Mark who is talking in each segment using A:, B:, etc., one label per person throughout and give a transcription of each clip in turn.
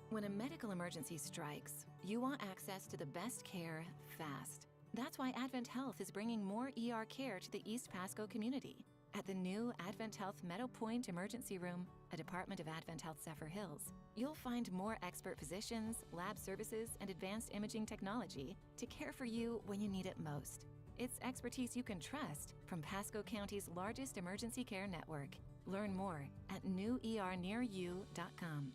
A: When a medical emergency strikes, you want access to the best care fast. That's why Advent Health is bringing more ER care to the East Pasco community. At the new Advent Health Meadow Point Emergency Room, a department of Advent Health Zephyr Hills, you'll find more expert physicians, lab services, and advanced imaging technology to care for you when you need it most. It's expertise you can trust from Pasco County's largest emergency care network. Learn more at newernearyou.com.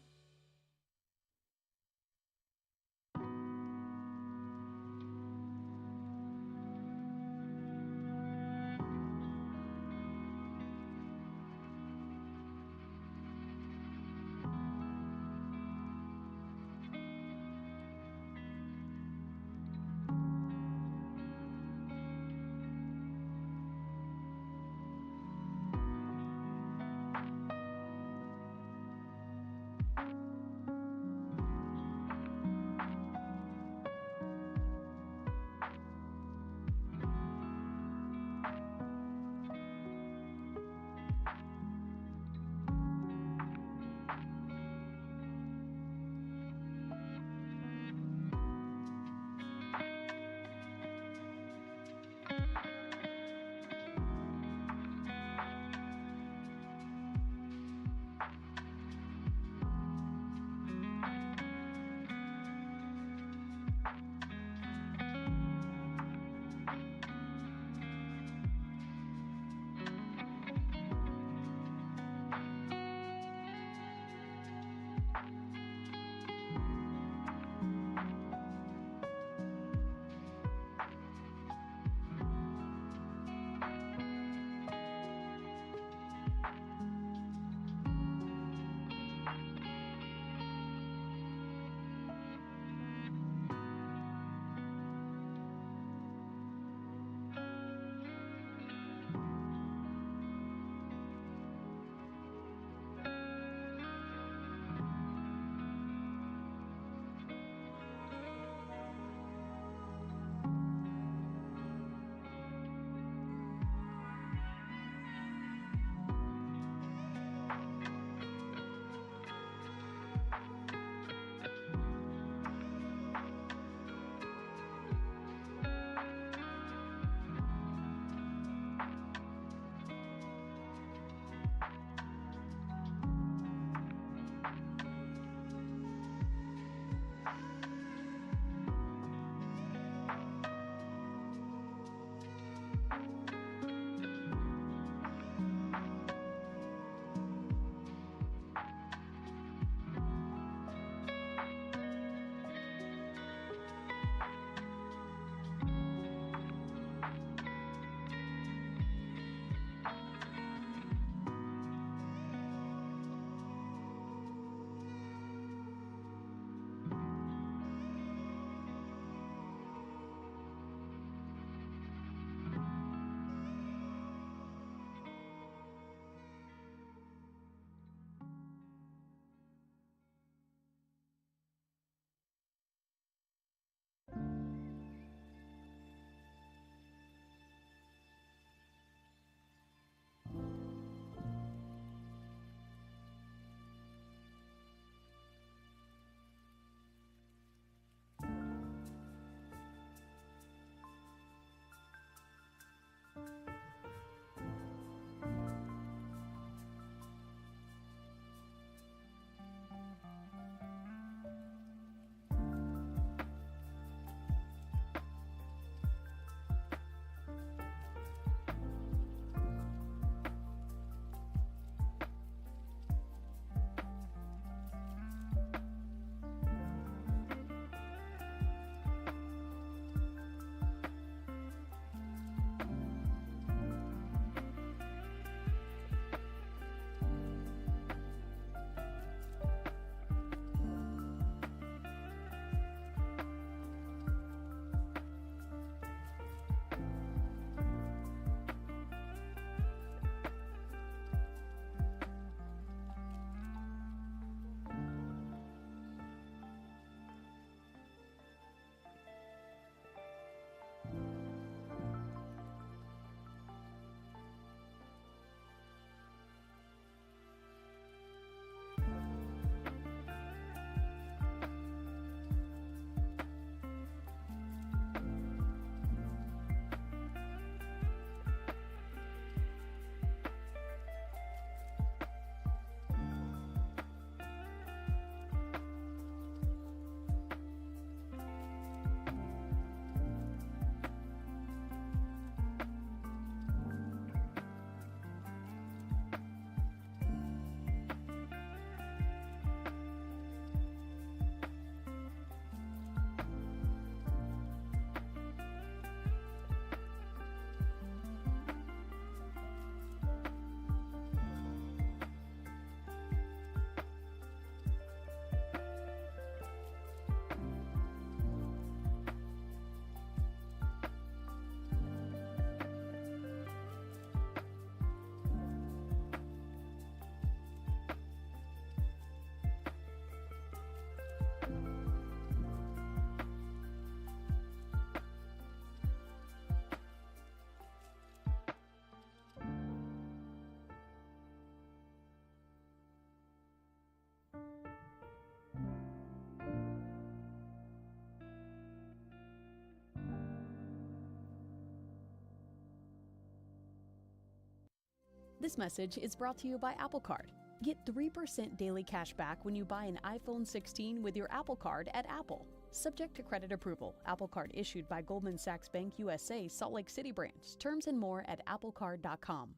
B: This message is brought to you by Apple Card. Get 3% daily cash back when you buy an iPhone 16 with your Apple Card at Apple. Subject to credit approval. Apple Card issued by Goldman Sachs Bank USA, Salt Lake City branch. Terms and more at applecard.com.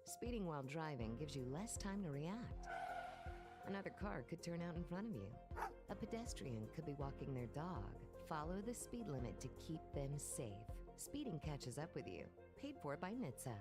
C: Speeding while driving gives you less time to react. Another car could turn out in front of you. A pedestrian could be walking their dog. Follow the speed limit to keep them safe. Speeding catches up with you. Paid for by NHTSA.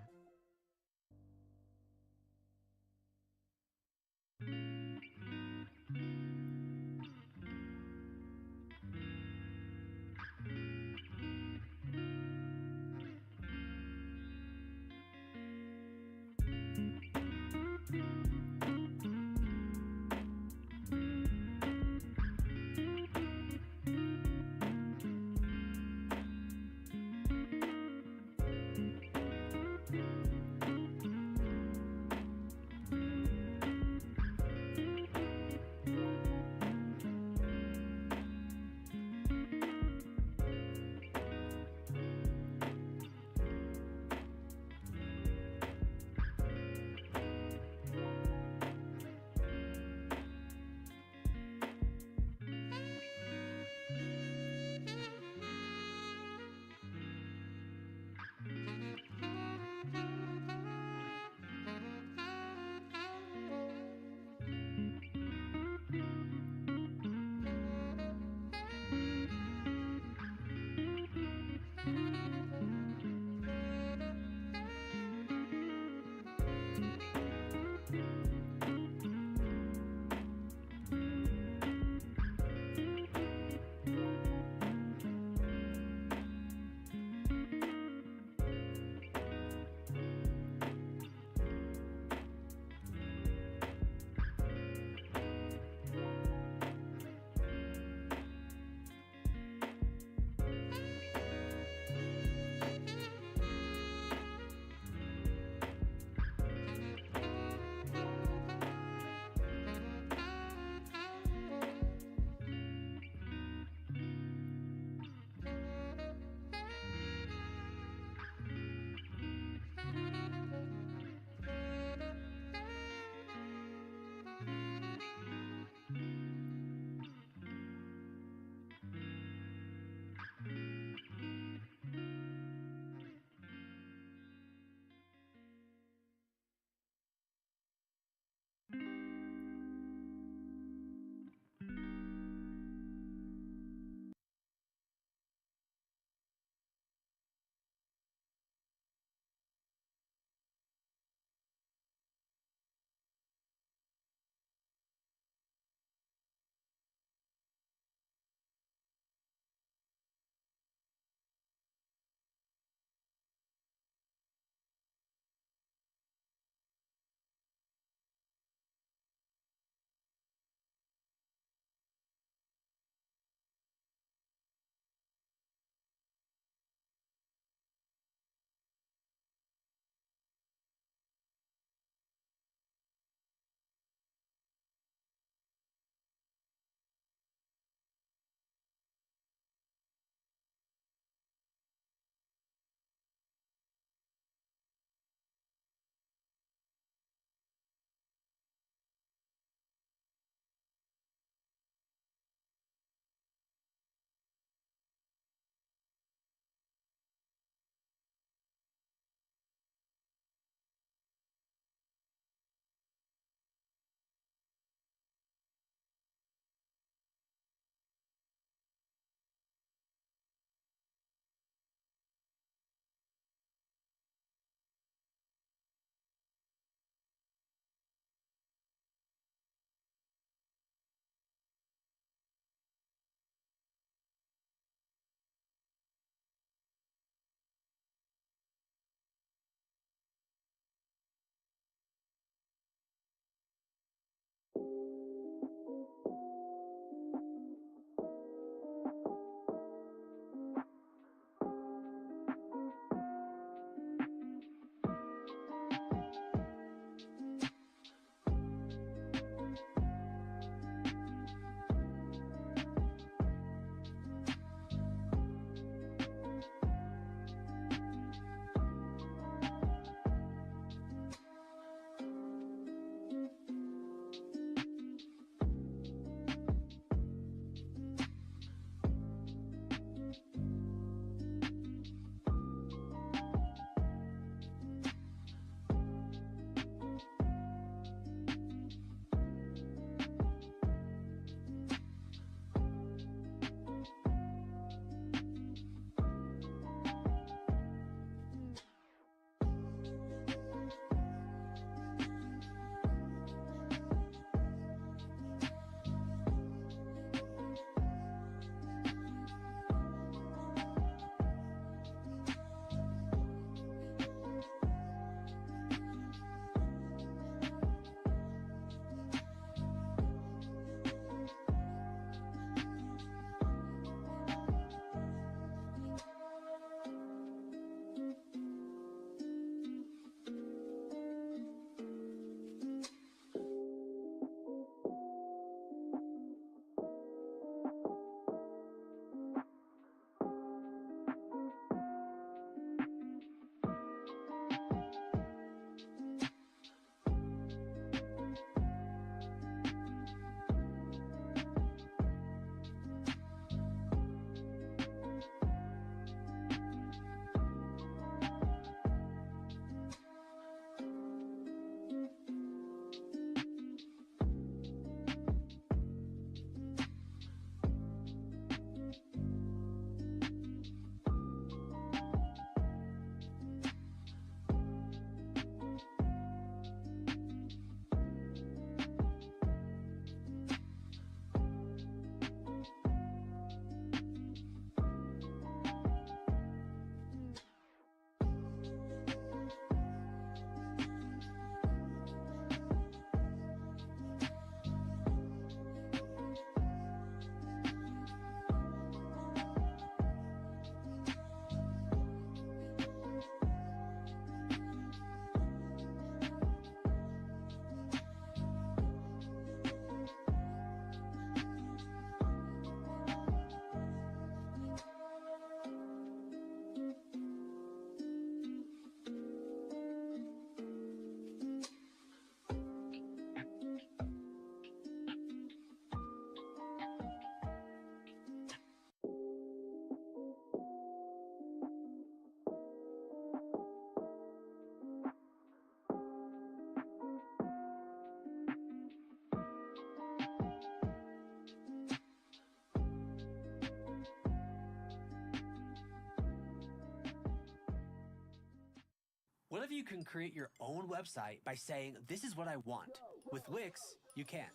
D: you can create your own website by saying, "This is what I want." With Wix, you can.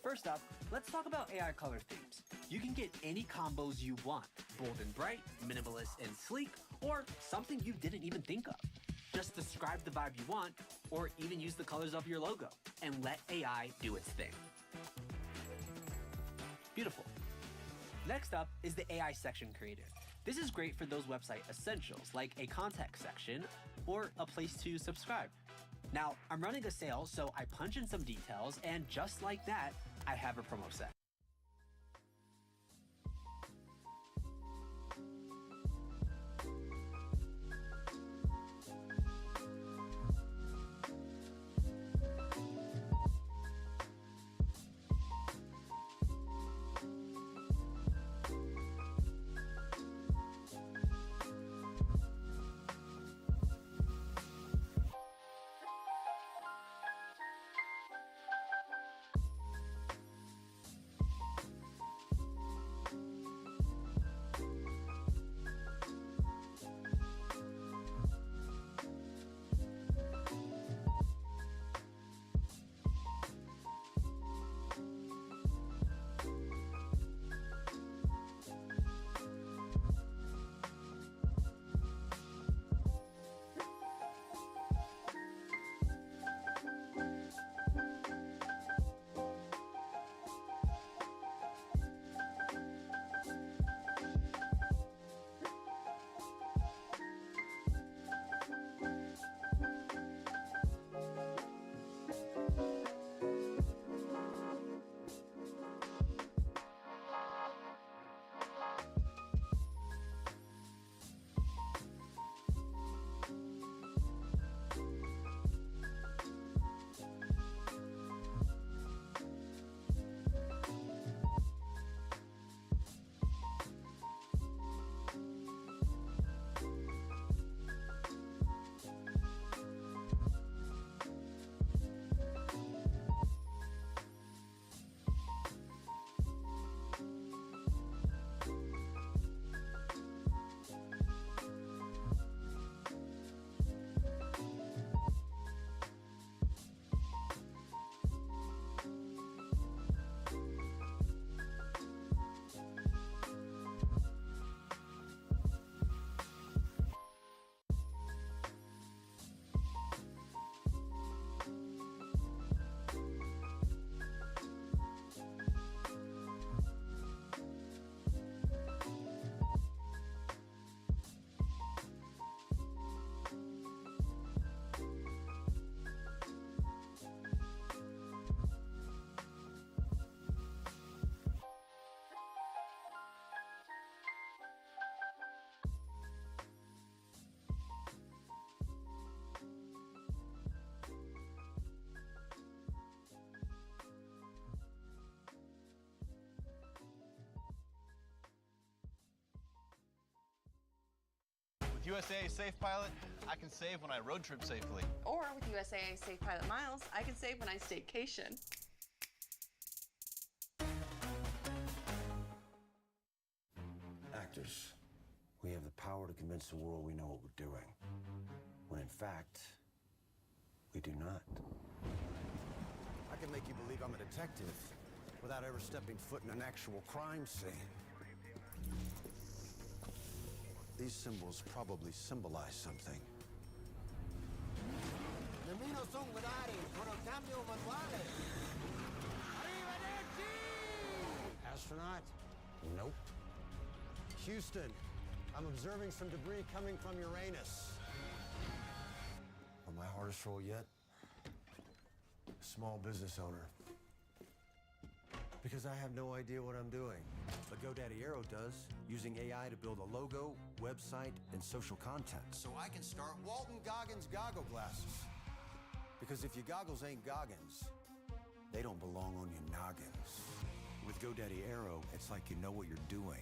D: First up, let's talk about AI color themes. You can get any combos you want, bold and bright, minimalist and sleek, or something you didn't even think of. Just describe the vibe you want, or even use the colors of your logo, and let AI do its thing. Beautiful. Next up is the AI section creator. This is great for those website essentials, like a contact section or a place to subscribe. Now, I'm running a sale, so I punch in some details, and just like that, I have a promo set.
E: With USAA Safe Pilot, I can save when I road trip safely.
F: Or with USAA Safe Pilot Miles, I can save when I staycation.
G: Actors, we have the power to convince the world we know what we're doing, when in fact, we do not.
H: I can make you believe I'm a detective without ever stepping foot in an actual crime scene. These symbols probably symbolize something.
I: Nemmeno son guidare, sono cambio manuale. Arrivederci!
H: Astronaut? Nope. Houston, I'm observing some debris coming from Uranus. On my hardest role yet? Small business owner. Because I have no idea what I'm doing. But GoDaddy Arrow does, using AI to build a logo, website, and social content. So I can start Walton Goggins goggle glasses. Because if your goggles ain't Goggins, they don't belong on your noggins. With GoDaddy Arrow, it's like you know what you're doing.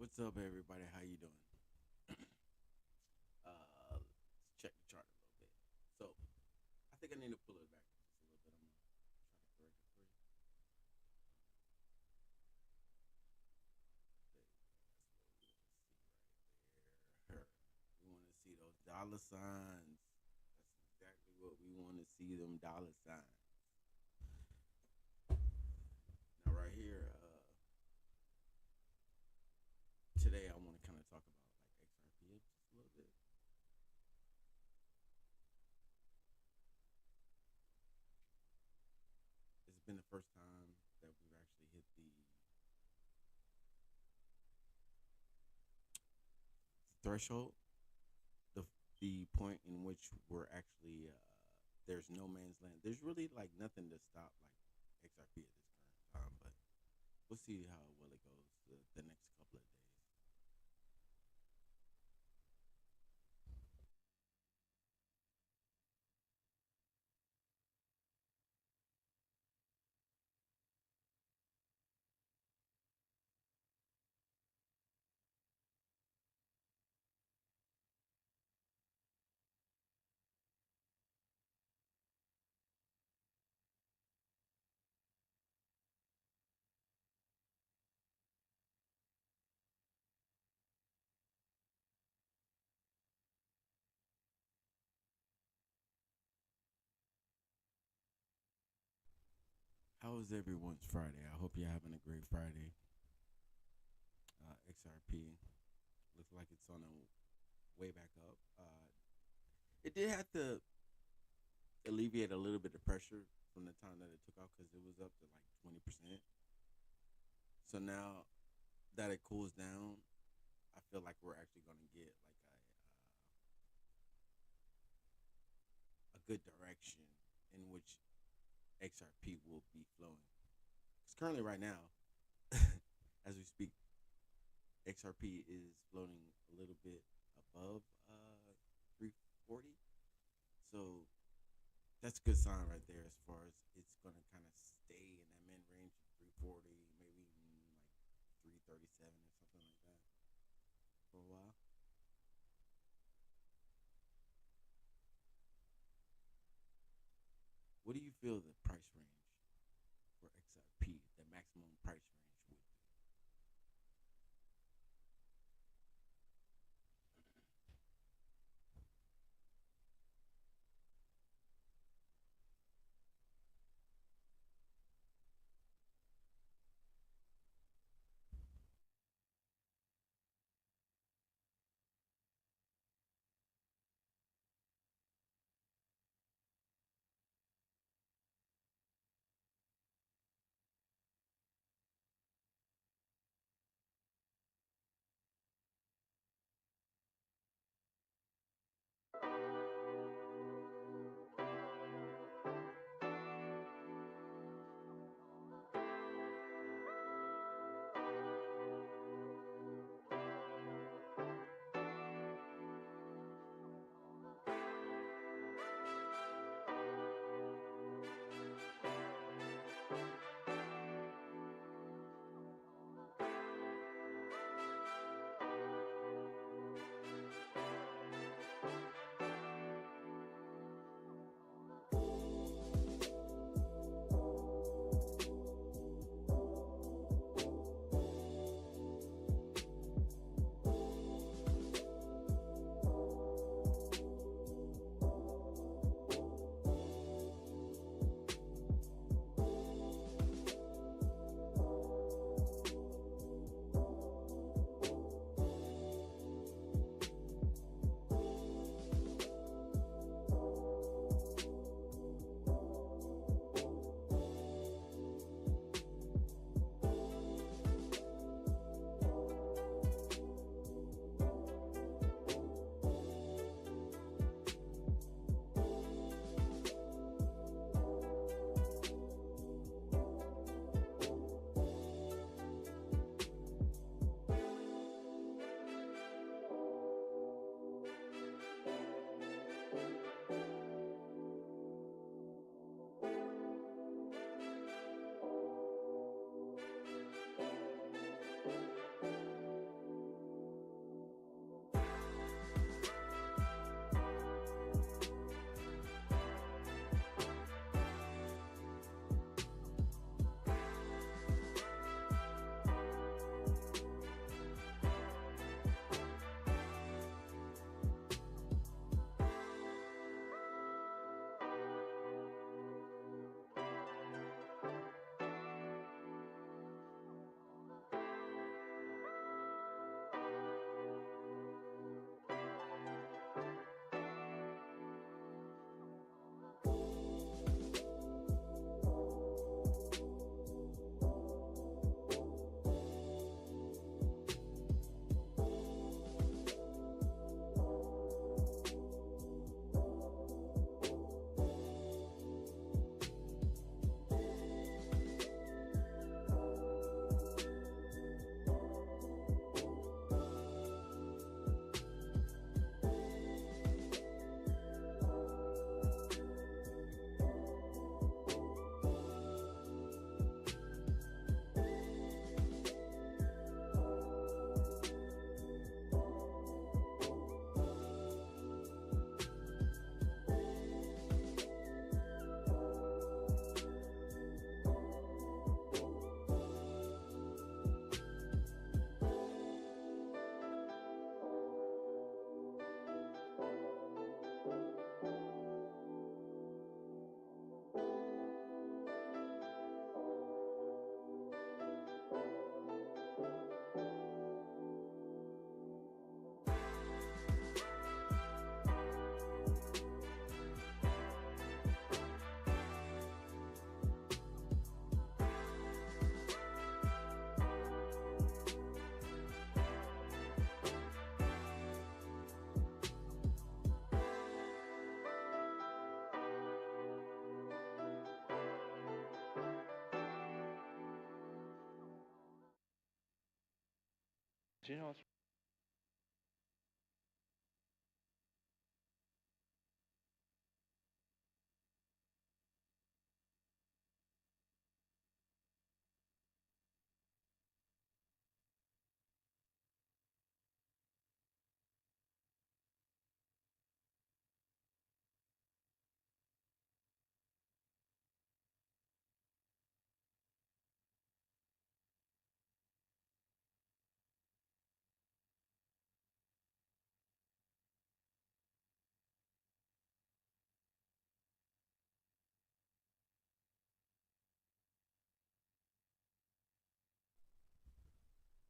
J: What's up, everybody? How you doing? Let's check the chart a little bit. So, I think I need to pull it back just a little bit. I'm gonna try to correct it for you. There you go. That's what we want to see right there. We want to see those dollar signs. That's exactly what we want to see. Them dollar signs. Now, right here, today I want to kind of talk about like XRP just a little bit. It's been the first time that we've actually hit the threshold, the the point in which we're actually there's no man's land. There's really like nothing to stop like XRP at this current time, but we'll see how well it goes the next couple of days. How is everyone's Friday? I hope you're having a great Friday. XRP looks like it's on a way back up. It did have to alleviate a little bit of pressure from the time that it took off because it was up to like 20%. So now that it cools down, I feel like we're actually going to get like a good direction in which XRP will be flowing. Because currently, right now, as we speak, XRP is floating a little bit above 340. So that's a good sign right there as far as it's going to kind of stay in that mid range of 340, maybe even like 337 or something like that for a while. What do you feel the price range for XRP, the maximum price range would be?
K: You know,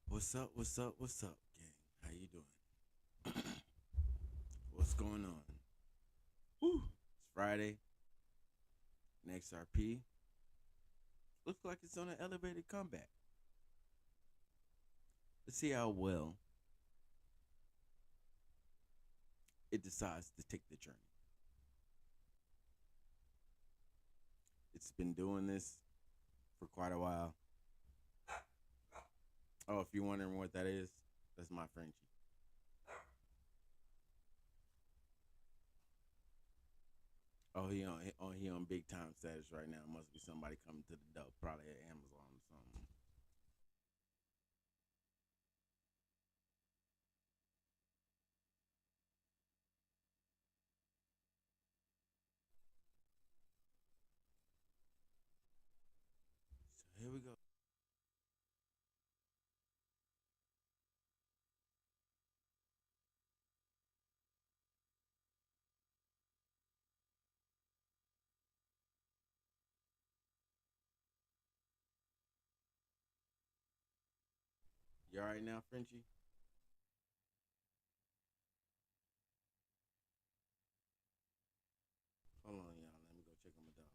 J: What's up? What's up? What's up, gang? How you doing? What's going on? Woo. It's Friday. And XRP looks like it's on an elevated comeback. Let's see how well it decides to take the journey. It's been doing this for quite a while. Oh, if you're wondering what that is, that's my Frenchie. He on big time status right now. Must be somebody coming to the door, probably at Amazon or something. So here we go. You all right now, Frenchie? Hold on, y'all. Let me go check on my dog.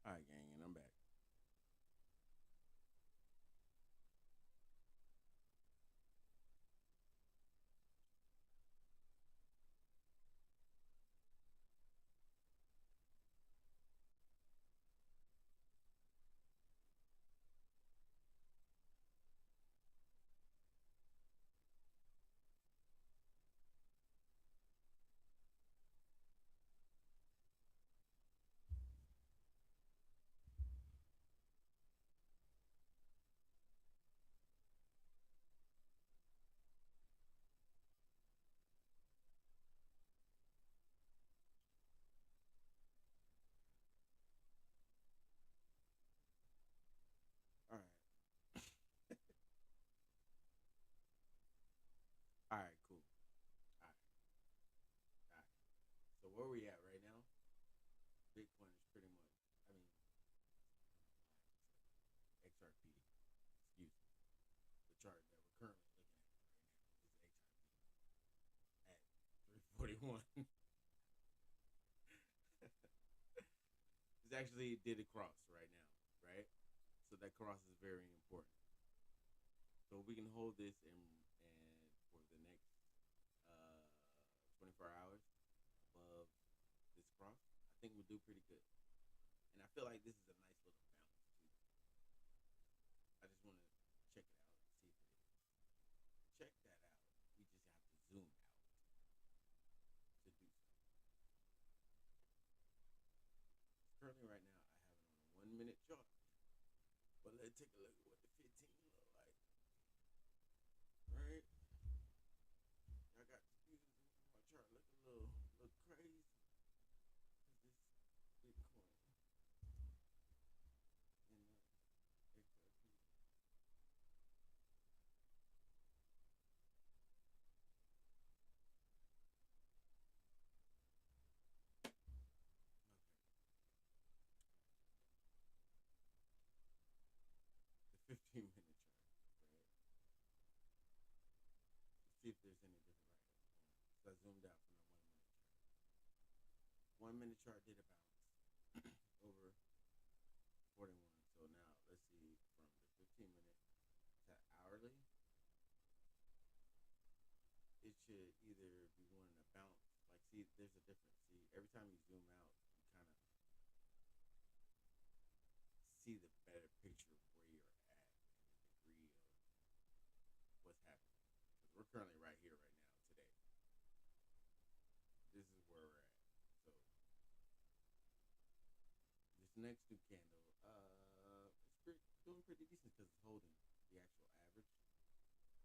J: All right, gang, and I'm back. All right. All right, cool. All right, all right. So where we at right now? Bitcoin is pretty much, I mean, XRP, excuse me. The chart that we're currently looking at right now is XRP at 341. It's actually did a cross right now, right? So that cross is very important. So we can hold this and for the next uh 24 hours above this cross, I think we'll do pretty good. And I feel 1 minute chart. But let's take a look at what the 15 look like. Right? I got confused. My chart look a little crazy. This Bitcoin and XRP. The 15-minute chart, right? Let's see if there's any different right. So I zoomed out from the 1 minute chart. 1 minute chart did a bounce over 41. So now let's see from the 15-minute to hourly. It should either be wanting to bounce. Like, see, there's a difference. See, every time you zoom out, you kind of see the better picture of where you're at and the degree of what's happening. Because we're currently right here, right now, today. This is where we're at. So this next new candle, it's doing pretty decent because it's holding the actual average.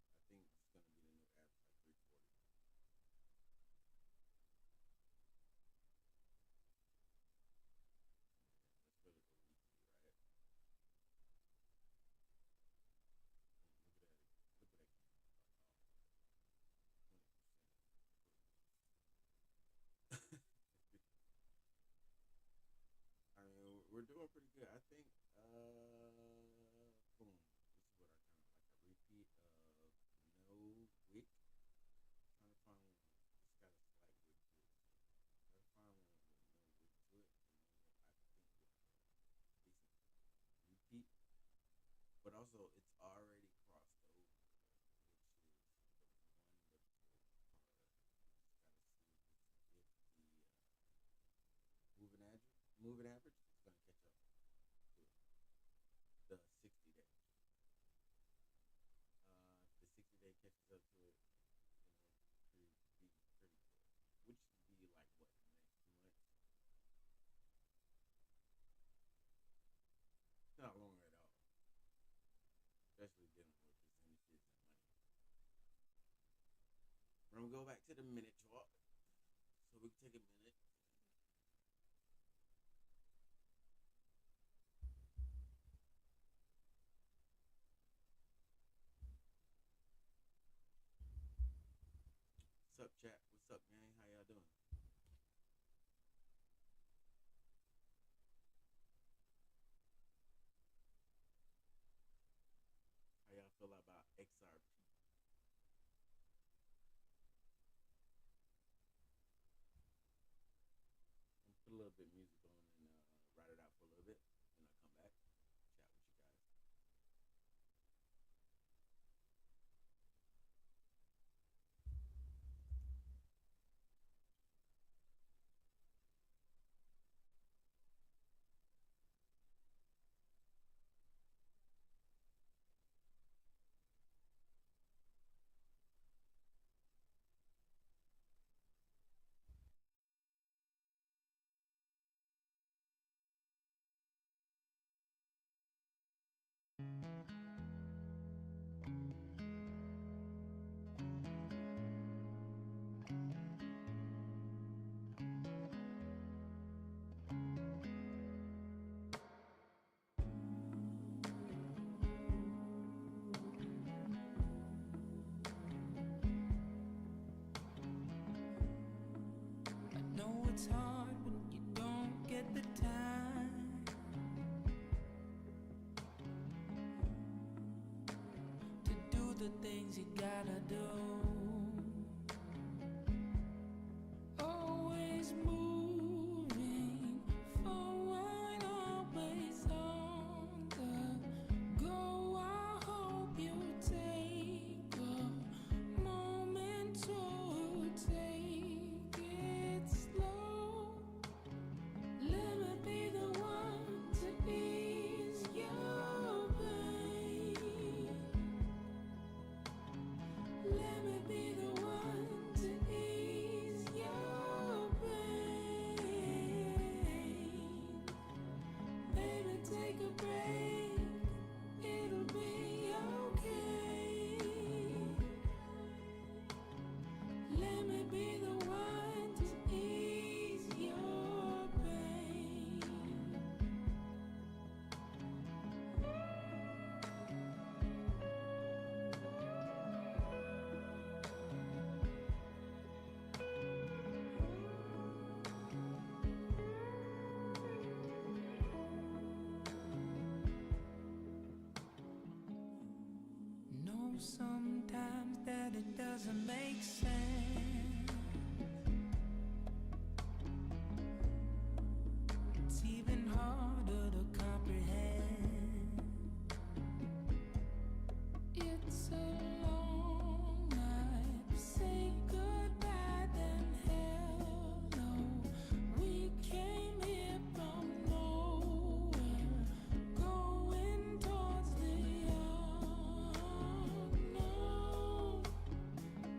J: I think it's going to be the new average, like 340. Let's go to the weekly, right? Look at that. Look at that candle. 20%. I mean, we're doing pretty good. I think, boom. This is what I kind of like a repeat of no wick. Trying to find one. It's got a slight wick to it. Try to find one with no wick to it. And then I think we'll have a decent repeat. But also, it's already crossed over, which is the wonderful part. Just gotta see if the moving average is gonna catch up to it. The 60-day. If the 60-day catches up to it, it'll be pretty good. Which would be like what, in the next 2 months? It's not long at all. Especially dealing with percentages and money. We're gonna go back to the minute chart. So we can take a minute. What's up, chat? What's up, gang? How y'all doing? How y'all feel about XRP? I'm gonna put a little bit of music on and ride it out for a little bit. Then I'll come back, chat with you guys.
K: know it's hard when you don't get the time to do the things you gotta do. Always moving forward, always on the go. I hope you take a moment to take it slow. Let me be the one to ease your pain. Let me be take a break. It'll be okay. Let me be the one to ease your pain. Know sometimes that it doesn't make sense. It's even harder to comprehend. It's a long night. Say goodbye, then hello. We came here from nowhere, going towards the unknown.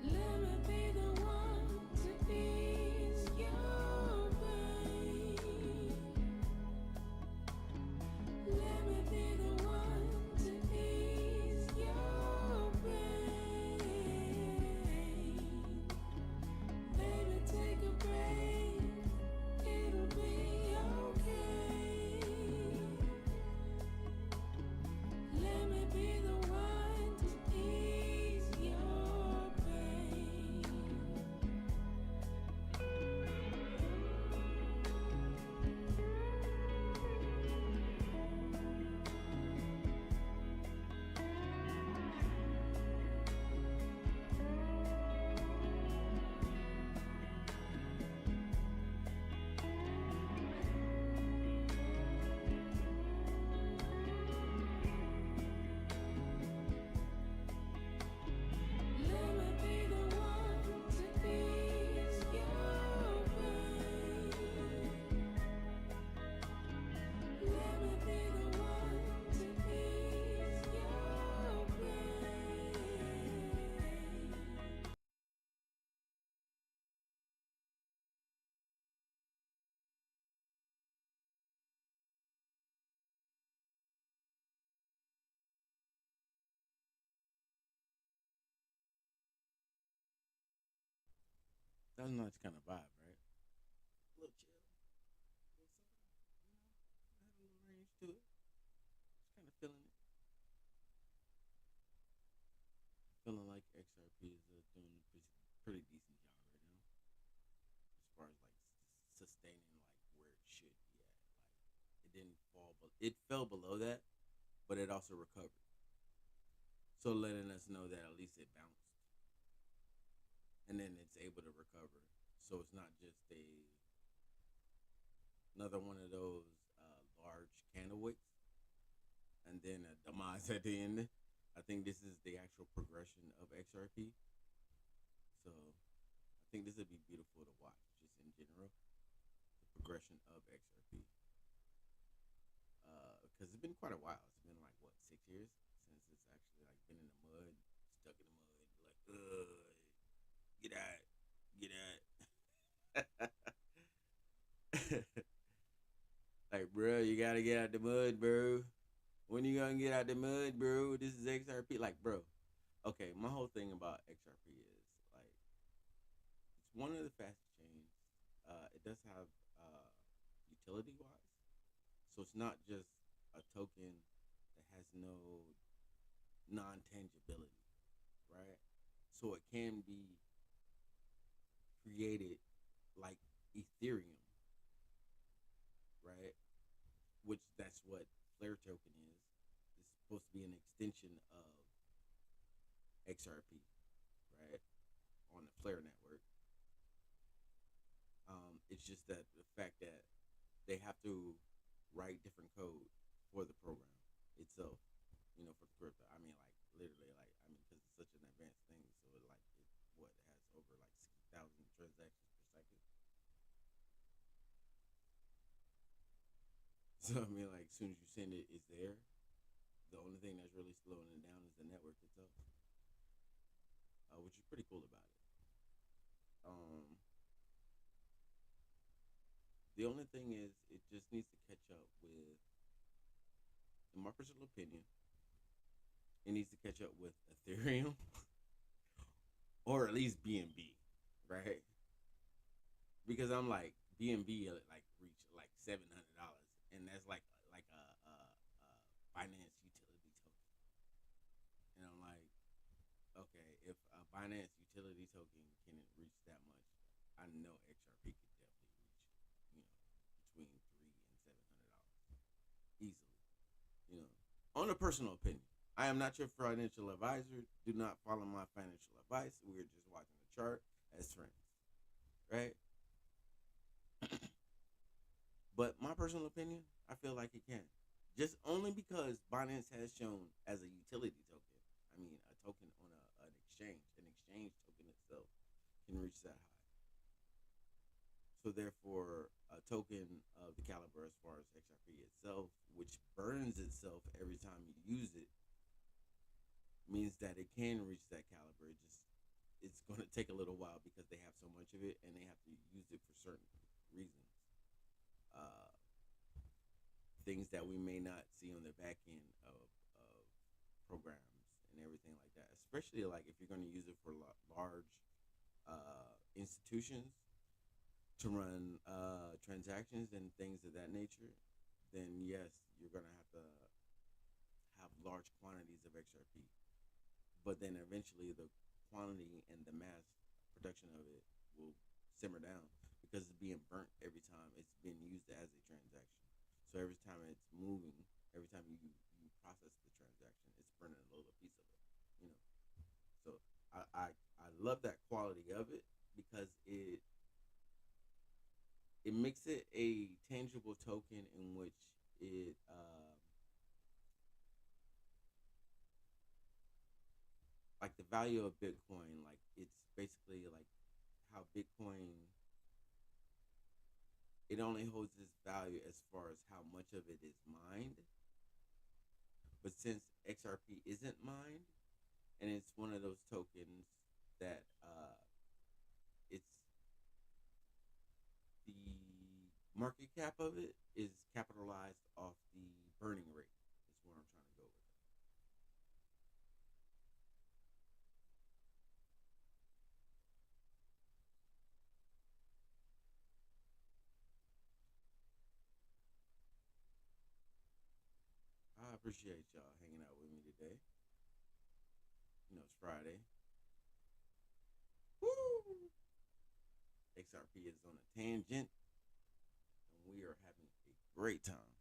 K: Let me be the one to ease your pain. Let me be the one to ease your pain. Baby, take a break. It'll be okay. Let me be the one to ease your pain. Let me be the one to ease your pain. Let me be the one to ease your pain.
J: That's a nice kind of vibe, right? A little chill, a little something, I had a little range to it. Just kind of feeling it. Feeling like XRP is doing a pretty decent job right now, as far as like sustaining like where it should be at. Like it didn't fall, but it fell below that, but it also recovered. So letting us know that at least it bounced, and then it's able to recover. So it's not just another one of those large candle wicks and then a demise at the end. I think this is the actual progression of XRP. So I think this would be beautiful to watch, just in general, the progression of XRP. Because it's been quite a while. It's been like what 6 years since it's actually like been in the mud, stuck in the mud, like get out, get out. Like, bro, you gotta get out the mud, bro. When you gonna get out the mud, bro? This is XRP. Like, bro. Okay, my whole thing about XRP is like it's one of the fastest chains. It does have utility wise, so it's not just a token that has no non tangibility, right? So it can be created like Ethereum, right? Which that's what Flare token is. It's supposed to be an extension of XRP, right? On the Flare network. It's just that the fact that they have to write different code for the program itself, you know, for the crypto. I mean, like literally, like I mean, because it's such an advanced thing, so it like it has over like 60,000 transactions per second. So I mean, like, as soon as you send it, it's there. The only thing that's really slowing it down is the network itself, which is pretty cool about it. The only thing is, it just needs to catch up with in my personal opinion, it needs to catch up with Ethereum or at least BNB, right? Because I'm like BNB like reach like $700, and that's like a Binance utility token, and I'm like, okay, if a Binance utility token can reach that much, I know XRP could definitely reach, between $300 and $700 easily. On a personal opinion, I am not your financial advisor. Do not follow my financial advice. We're just watching the chart as friends, right? But my personal opinion, I feel like it can. Just only because Binance has shown as a utility token, I mean a token on an exchange token itself can reach that high. So therefore, a token of the caliber as far as XRP itself, which burns itself every time you use it, means that it can reach that caliber. It's going to take a little while because they have so much of it and they have to use it for certain reasons. Things that we may not see on the back end of programs and everything like that. Especially like if you're going to use it for large institutions to run transactions and things of that nature, then yes, you're going to have large quantities of XRP. But then eventually the quantity and the mass production of it will simmer down because it's being burnt every time it's being used as a transaction. So every time it's moving, every time you process the transaction, it's burning a little piece of it. So I love that quality of it because it makes it a tangible token in which it like the value of Bitcoin, like it's basically like how Bitcoin, it only holds its value as far as how much of it is mined. But since XRP isn't mined, and it's one of those tokens that it's the market cap of it is capitalized off the burning rate. Is where I'm trying to go with it. I appreciate y'all hanging out with me today. It's Friday. Woo! XRP is on a tangent, and we are having a great time.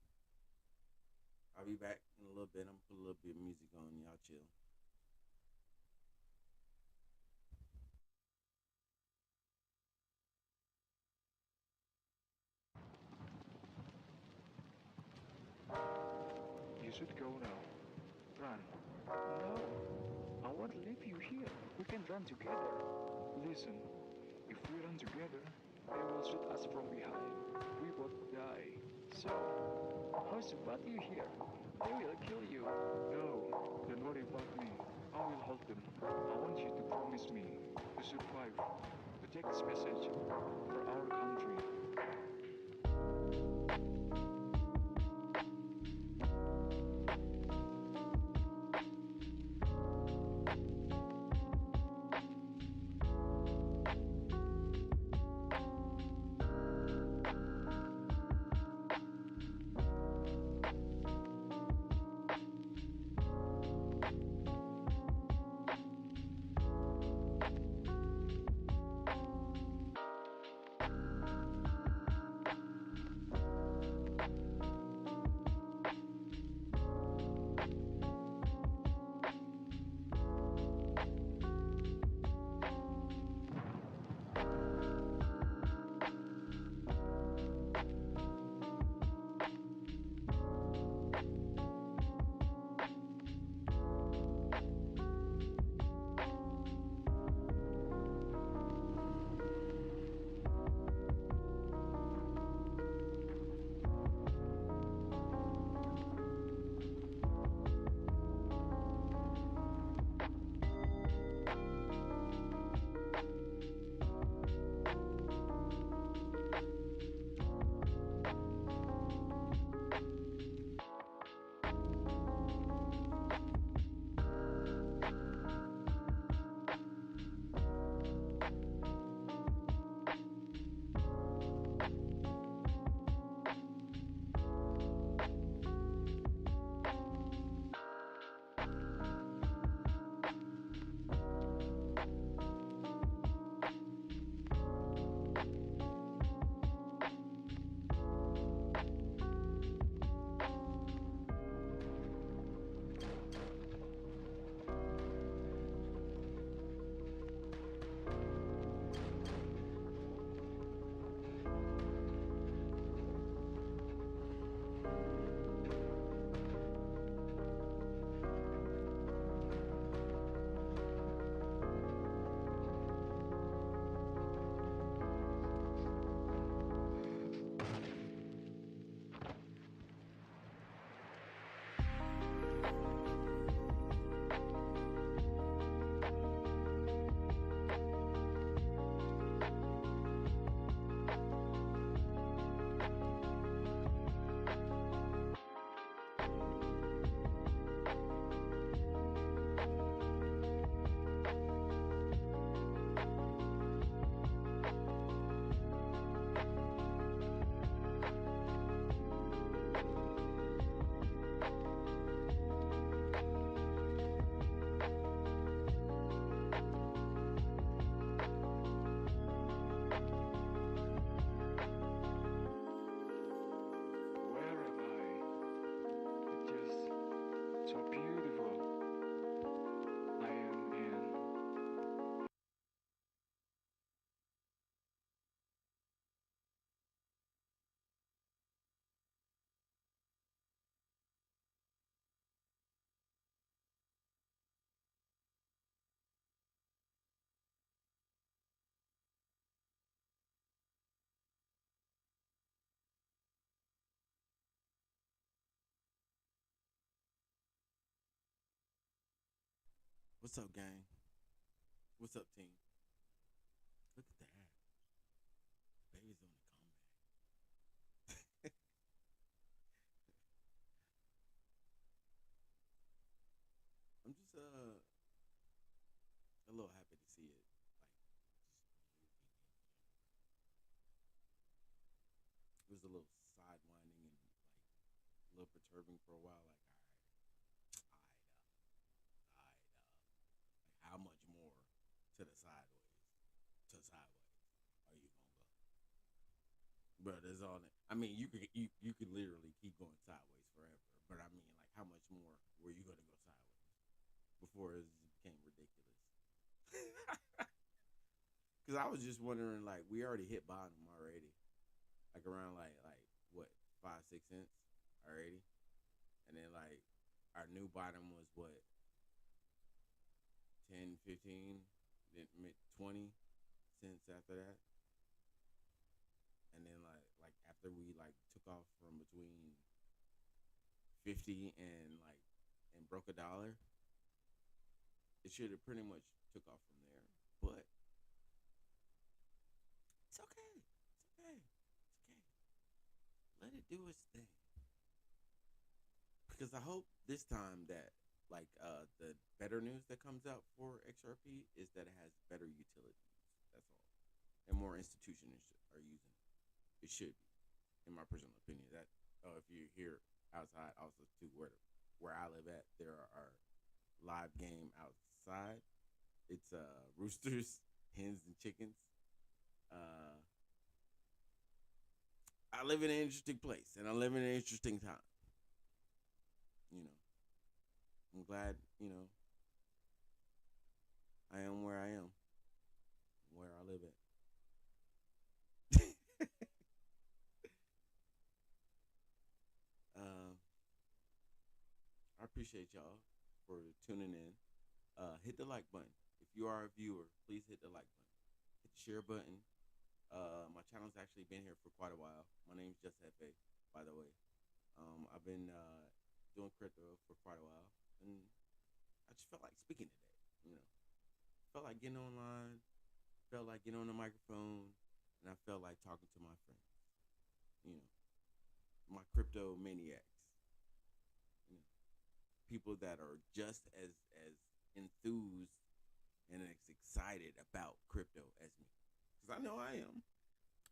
J: I'll be back in a little bit. I'm gonna put a little bit of music on. Y'all chill.
L: You should go now. Run. No, I won't leave you here. We can run together. Listen, if we run together, they will shoot us from behind. We both die. So, how's about you here? They will kill you. No, don't worry about me. I will hold them. I want you to promise me to survive, to take this message for our country. Where am I? It's just so beautiful. I am in.
J: What's up, gang? What's up, team? Look at that. Baby's on the comeback. I'm just a little happy to see it. It was a little sidewinding and like a little perturbing for a while. Like, like how much more to the sideways, to sideways are you gonna go? But that's all. I mean, you could literally keep going sideways forever. But I mean, like, how much more were you gonna go sideways before it became ridiculous? Because I was just wondering, like, we already hit bottom already, like around like what 5-6 cents already, and then like our new bottom was what 10-15, then mid 20 cents after that, and then like after we like took off from between 50 and broke $1, it should have pretty much took off from there, but it's okay. It's okay. It's okay. Let it do its thing. Because I hope this time that like the better news that comes out for XRP is that it has better utilities. That's all. And more institutions are using it. It should be, in my personal opinion. That if you're here outside, also too where I live at, there are live game outside. It's roosters, hens, and chickens. Uh, I live in an interesting place, and I live in an interesting time. You know, I'm glad. You know, I am where I am, where I live at. I appreciate y'all for tuning in. Hit the like button. If you are a viewer, please hit the like button. Hit the share button. My channel's actually been here for quite a while. My name's Just Hefe, by the way. I've been doing crypto for quite a while, and I just felt like speaking today. You know, felt like getting online, felt like getting on the microphone, and I felt like talking to my friends. You know, my crypto maniacs. You know, people that are just as enthused and as excited about crypto as me, because I know I am.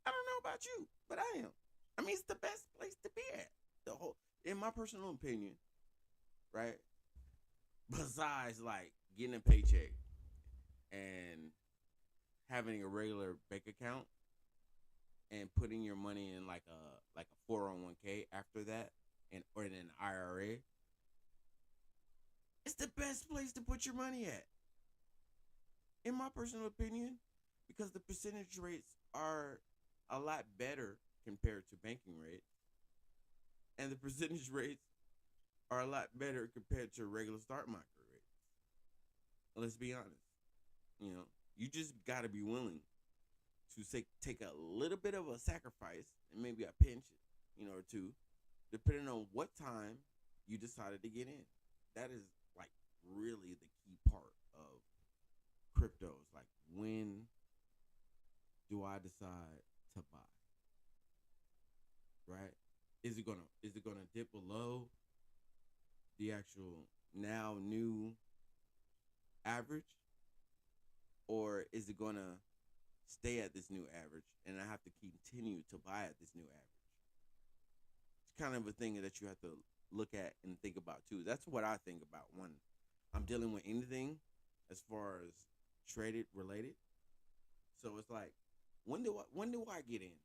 J: I don't know about you, but I am. I mean, it's the best place to be at. The whole, in my personal opinion, right? Besides like getting a paycheck and having a regular bank account and putting your money in like a 401k after that, and or in an IRA, it's the best place to put your money at, in my personal opinion, because the percentage rates are a lot better compared to banking rates, and the percentage rates are a lot better compared to regular stock market rates. Let's be honest. You know, you just got to be willing to take a little bit of a sacrifice and maybe a pinch, or two, depending on what time you decided to get in. that is like really the key part of cryptos. Like, when do I decide to buy? Right? Is it gonna dip below the actual now new average, or is it gonna stay at this new average and I have to continue to buy at this new average? It's kind of a thing that you have to look at and think about too. That's what I think about when I'm dealing with anything as far as traded related. So it's like, when do I get in,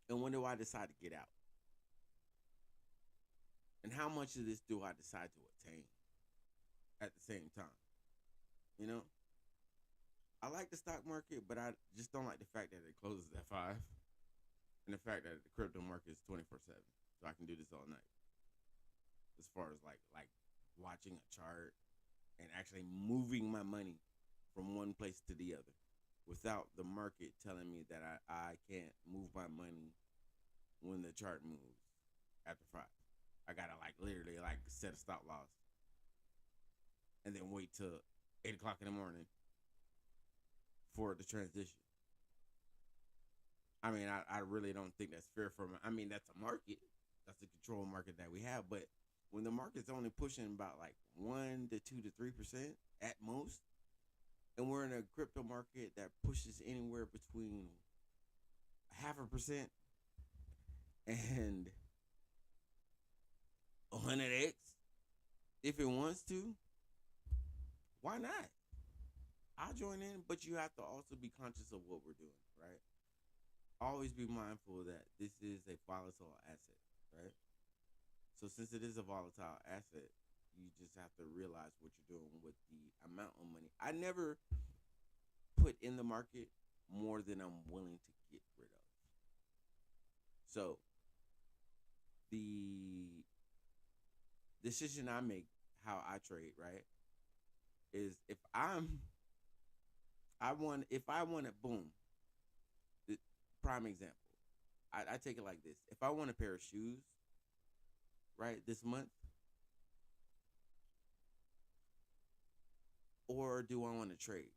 J: and when do I decide to get out, and how much of this do I decide to attain at the same time? You know, I like the stock market, but I just don't like the fact that it closes at 5, and the fact that the crypto market is 24/7. So I can do this all night. As far as like watching a chart and actually moving my money from one place to the other, without the market telling me that I can't move my money when the chart moves after 5. I gotta like literally like set a stop loss and then wait till 8 o'clock in the morning for the transition. I mean, I really don't think that's fair for me. I mean, that's a market. That's the control market that we have. But when the market's only pushing about like 1 to 2 to 3% at most, and we're in a crypto market that pushes anywhere between 0.5% and 100x, if it wants to, why not? I'll join in, but you have to also be conscious of what we're doing, right? Always be mindful that this is a volatile asset, right? So since it is a volatile asset, you just have to realize what you're doing with the amount of money. I never put in the market more than I'm willing to get rid of. So the decision I make, how I trade, right, is if I want it, boom. Prime example. I take it like this. If I want a pair of shoes, right, this month, or do I want to trade?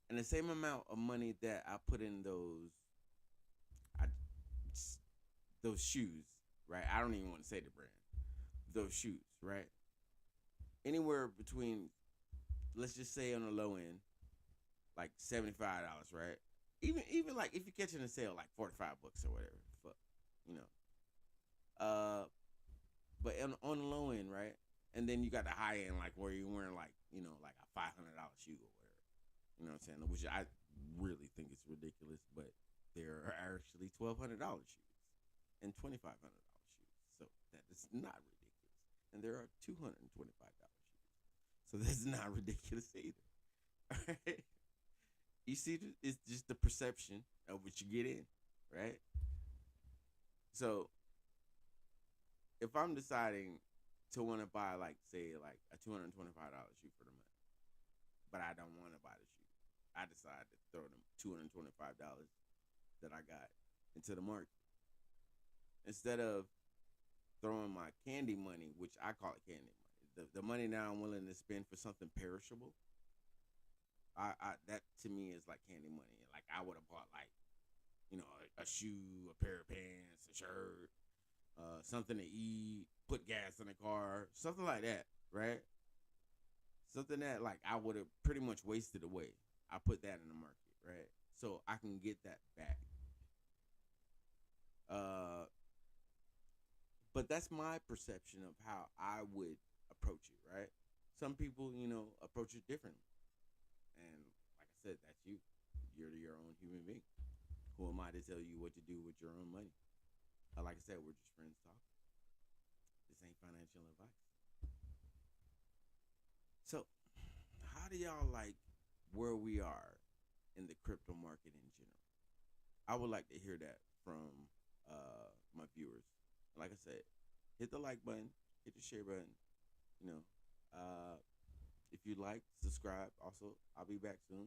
J: And the same amount of money that I put in those shoes, right? I don't even want to say the brand. Those shoes, right? Anywhere between, let's just say on the low end, like $75, right? Even like if you're catching a sale, like $45 or whatever, fuck, you know. But on the low end, right? And then you got the high end, like where you're wearing like, you know, like a $500 shoe or whatever. You know what I'm saying? Which I really think is ridiculous, but there are actually $1,200 shoes and $2,500 shoes. So that is not ridiculous. And there are $225 shoes. So that's not ridiculous either. All right? You see, it's just the perception of what you get in, right? So if I'm deciding to want to buy, like, say, like a $225 shoe for the month, but I don't want to buy the shoe, I decide to throw the $225 that I got into the market. Instead of throwing my candy money, which I call it candy money, the money now I'm willing to spend for something perishable, I that to me is like candy money. Like I would have bought like, you know, a shoe, a pair of pants, a shirt, something to eat, put gas in the car, something like that, right? Something that like I would have pretty much wasted away. I put that in the market, right? So I can get that back. But that's my perception of how I would approach it, right? Some people, you know, approach it differently. And like I said, that's you. You're your own human being. Who am I to tell you what to do with your own money? Like I said, we're just friends talking. This ain't financial advice. So, how do y'all like where we are in the crypto market in general? I would like to hear that from my viewers. Like I said, hit the like button, hit the share button. You know, if you like, subscribe. Also, I'll be back soon.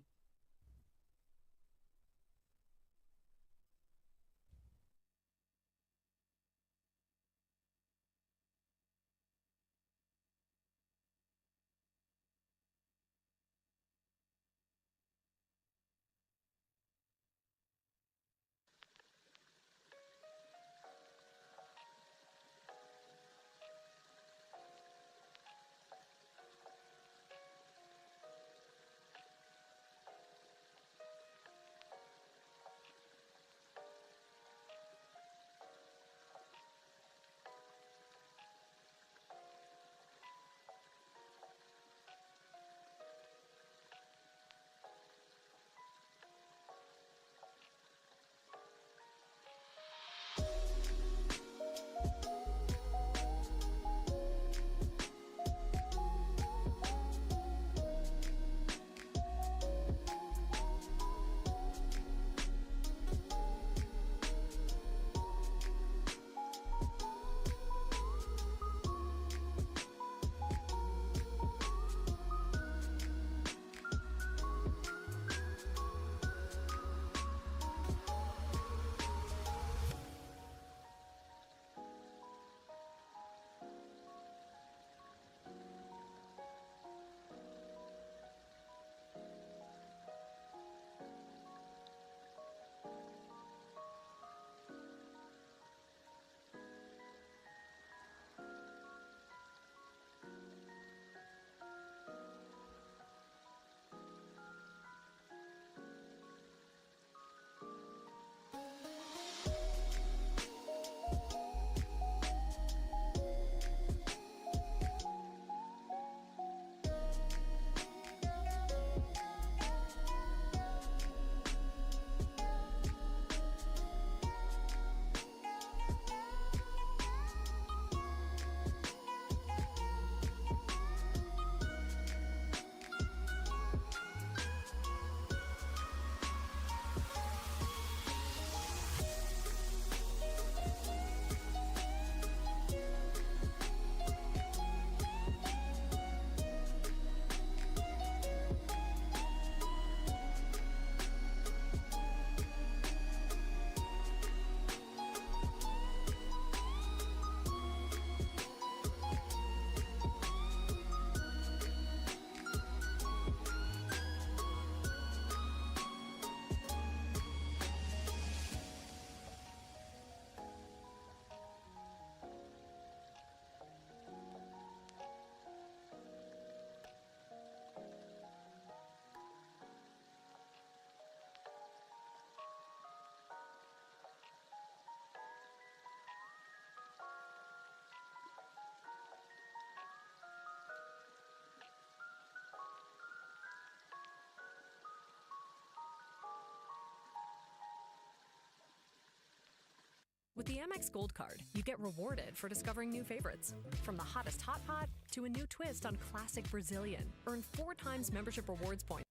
M: With the Amex Gold Card, you get rewarded for discovering new favorites. From the hottest hot pot to a new twist on classic Brazilian. Earn 4 times membership rewards points.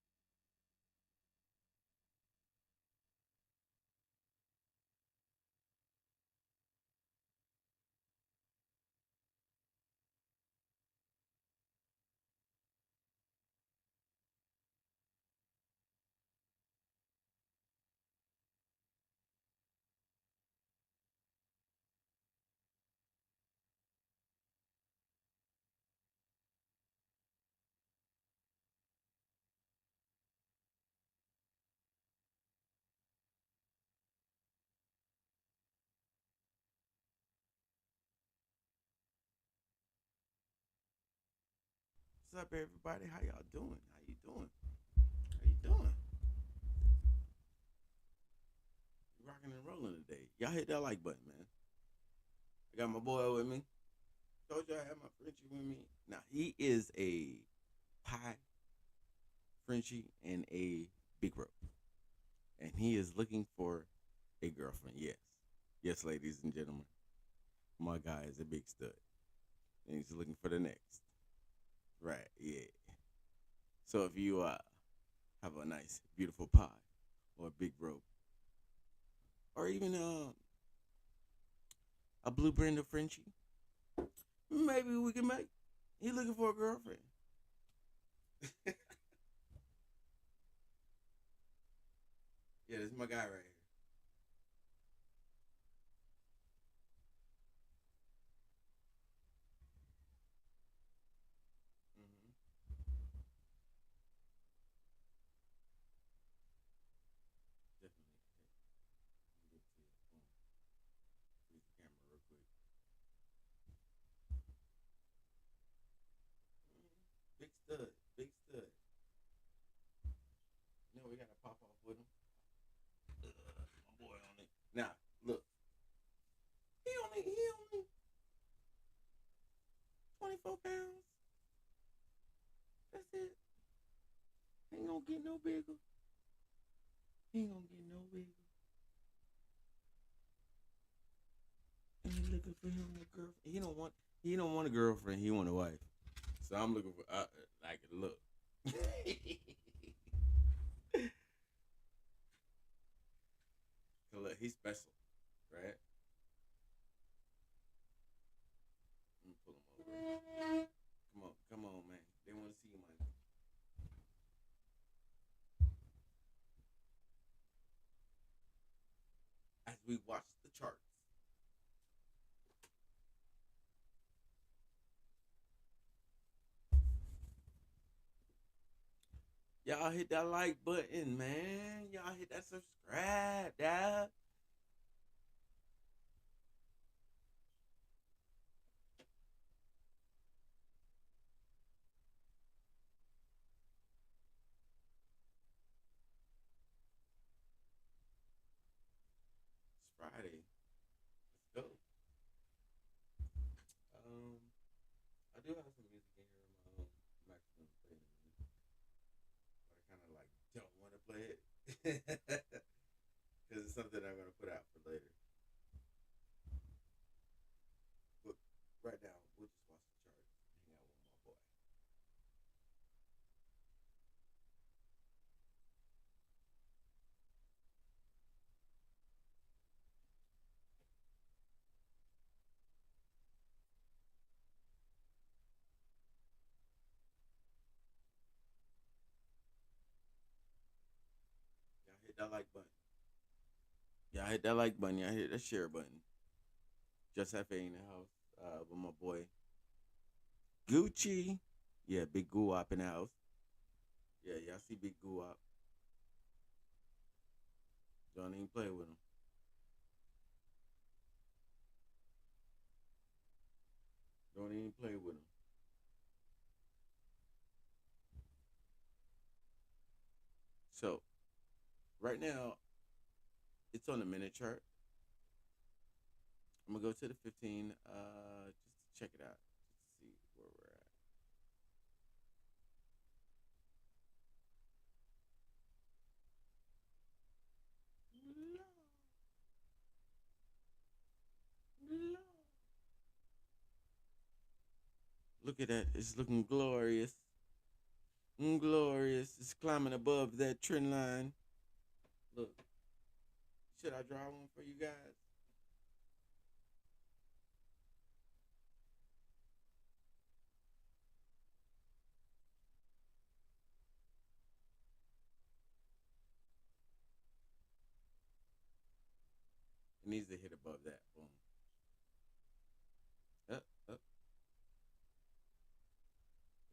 J: What's up, everybody? How y'all doing? How you doing? How you doing? Rocking and rolling today. Y'all hit that like button, man. I got my boy with me. Told you I had my Frenchie with me. Now, he is a pie Frenchie and a big rope. And he is looking for a girlfriend. Yes. Yes, ladies and gentlemen. My guy is a big stud. And he's looking for the next. Right, yeah. So if you have a nice, beautiful pie or a big rope, or even a blue brand of Frenchie, maybe we can make. He looking for a girlfriend. Yeah, this is my guy right here. Definitely. Let me get to it. Boom. Use the camera real quick. Big stud. Big stud. You know we gotta pop off with him. My boy on it. Now, look. He only 24 pounds. That's it. Ain't gonna get no bigger. Ain't gonna get no bigger. And he looking for him a girlfriend. He don't want a girlfriend. He want a wife. So I'm looking for like look. So look, he's special, right? Let me pull him over. Come on, man. They want to see you, man. As we watch the charts. Y'all hit that like button, man. Y'all hit that subscribe, dad. It's Friday. Let's go. I do have some music in here on my own. I'm actually gonna play it in a minute. But I kind of like don't want to play it because it's something I'm gonna put out for later. But right now, we'll just watch the charts and hang out with my boy. Y'all hit that like button. Y'all hit that like button. Y'all hit that share button. Just F.A. in the house with my boy Gucci. Yeah, Big Guap in the house. Yeah, y'all see Big Guap. Don't even play with him. Don't even play with him. So, right now, it's on the minute chart. I'm gonna go to the 15, just to check it out, just to see where we're at. Look at that. It's looking glorious. Glorious. It's climbing above that trend line. Look. Should I draw one for you guys? It needs to hit above that. Boom. Up, up.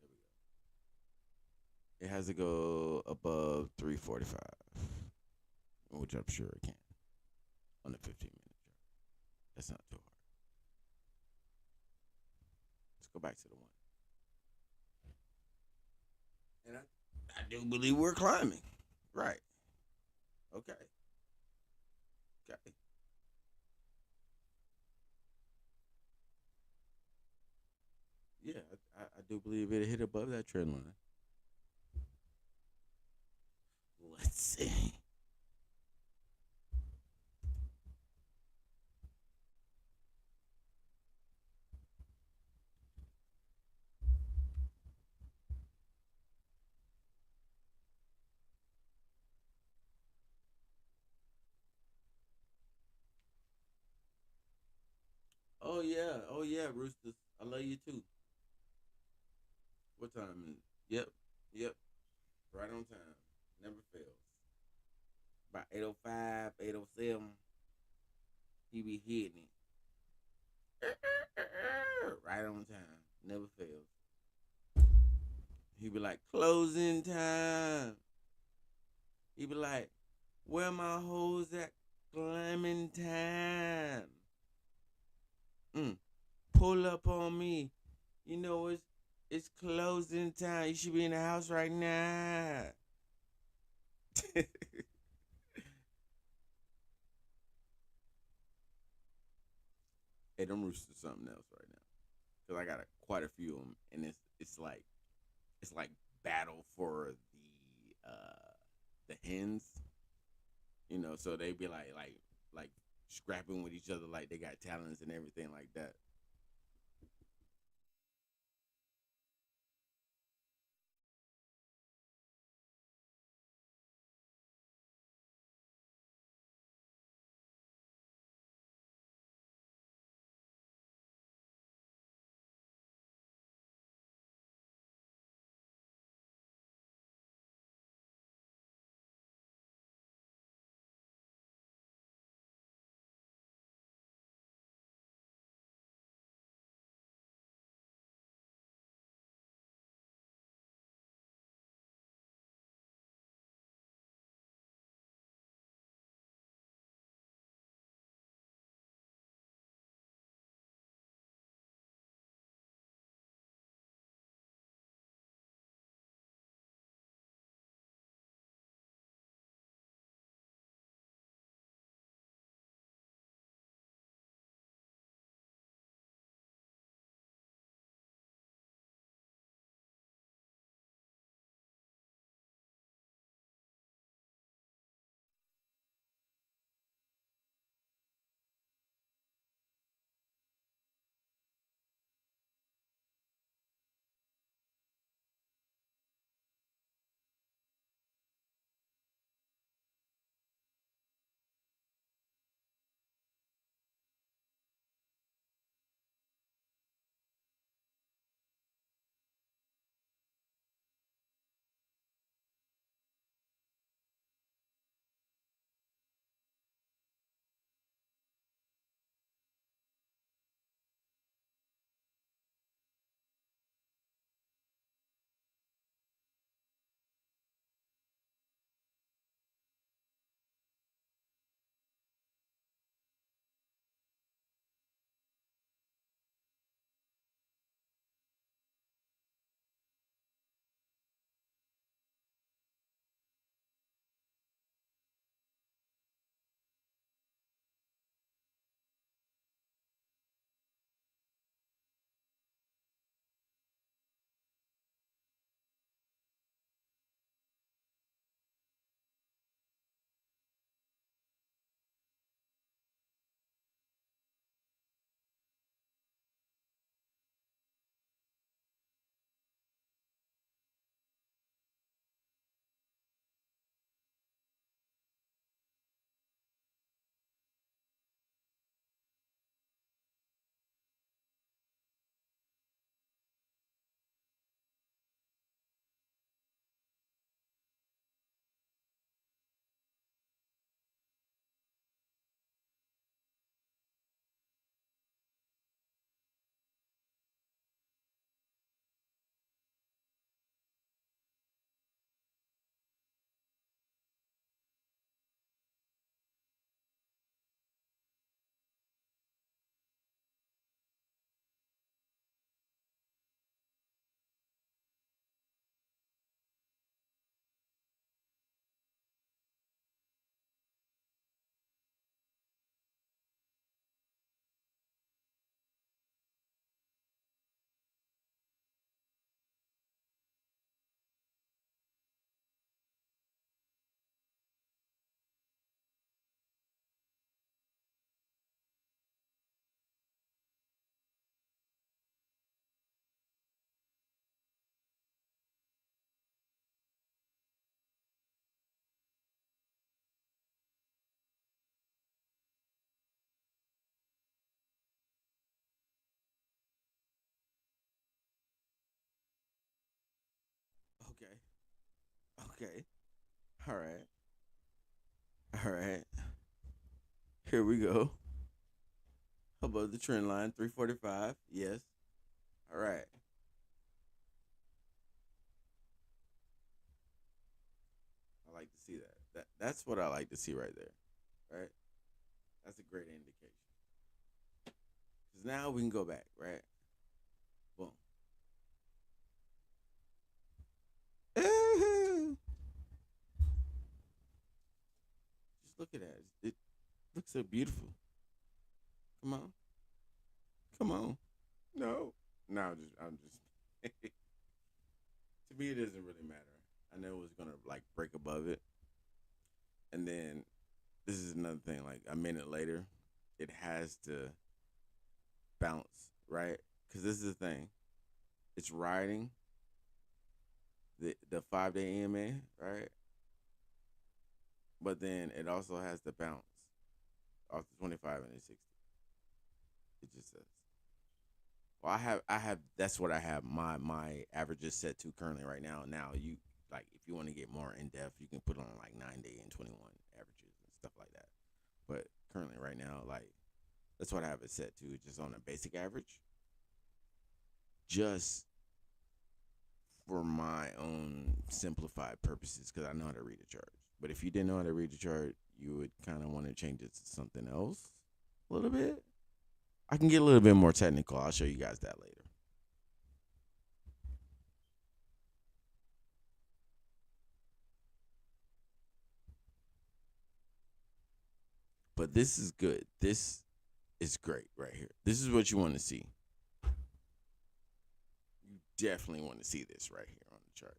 J: There we go. It has to go above 345, which I'm sure it can on the 15-minute chart. That's not too hard. Let's go back to the one. And I do believe we're climbing. Right. Okay. Okay. Yeah, I do believe it hit above that trend line. Let's see. Oh yeah, Roosters. I love you too. What time is it? Yep. Right on time. Never fails. About 8:05, 8:07. He be hitting it. Right on time. Never fails. He be like, closing time. He be like, where my hoes at? Climbing time. Pull up on me. You know it's closing time. You should be in the house right now. Hey, them roosters something else right now. Cause I got quite a few of them, and it's like battle for the hens. You know, so they be like scrapping with each other, like they got talents and everything like that. Okay. Okay. All right. All right. Here we go. Above the trend line, 345. Yes. All right. I like to see that. That's what I like to see right there. Right? That's a great indication. Because now we can go back, right? Boom. Just look at that. It looks so beautiful. Come on. Come on. No. No, I'm just to me it doesn't really matter. I know it was gonna like break above it. And then this is another thing, like a minute later, it has to bounce, right? Because this is the thing. It's riding the 5 day EMA, right? But then it also has to bounce off the 25 and the 60. It just says. Well, I have that's what I have my averages set to currently right now. Now you like if you want to get more in depth, you can put on like 9 day and 21 averages and stuff like that. But currently right now, like that's what I have it set to, just on a basic average. Just for my own simplified purposes, because I know how to read a chart. But if you didn't know how to read a chart, you would kind of want to change it to something else a little bit. I can get a little bit more technical. I'll show you guys that later. But this is good. This is great right here. This is what you want to see. You definitely want to see this right here on the chart.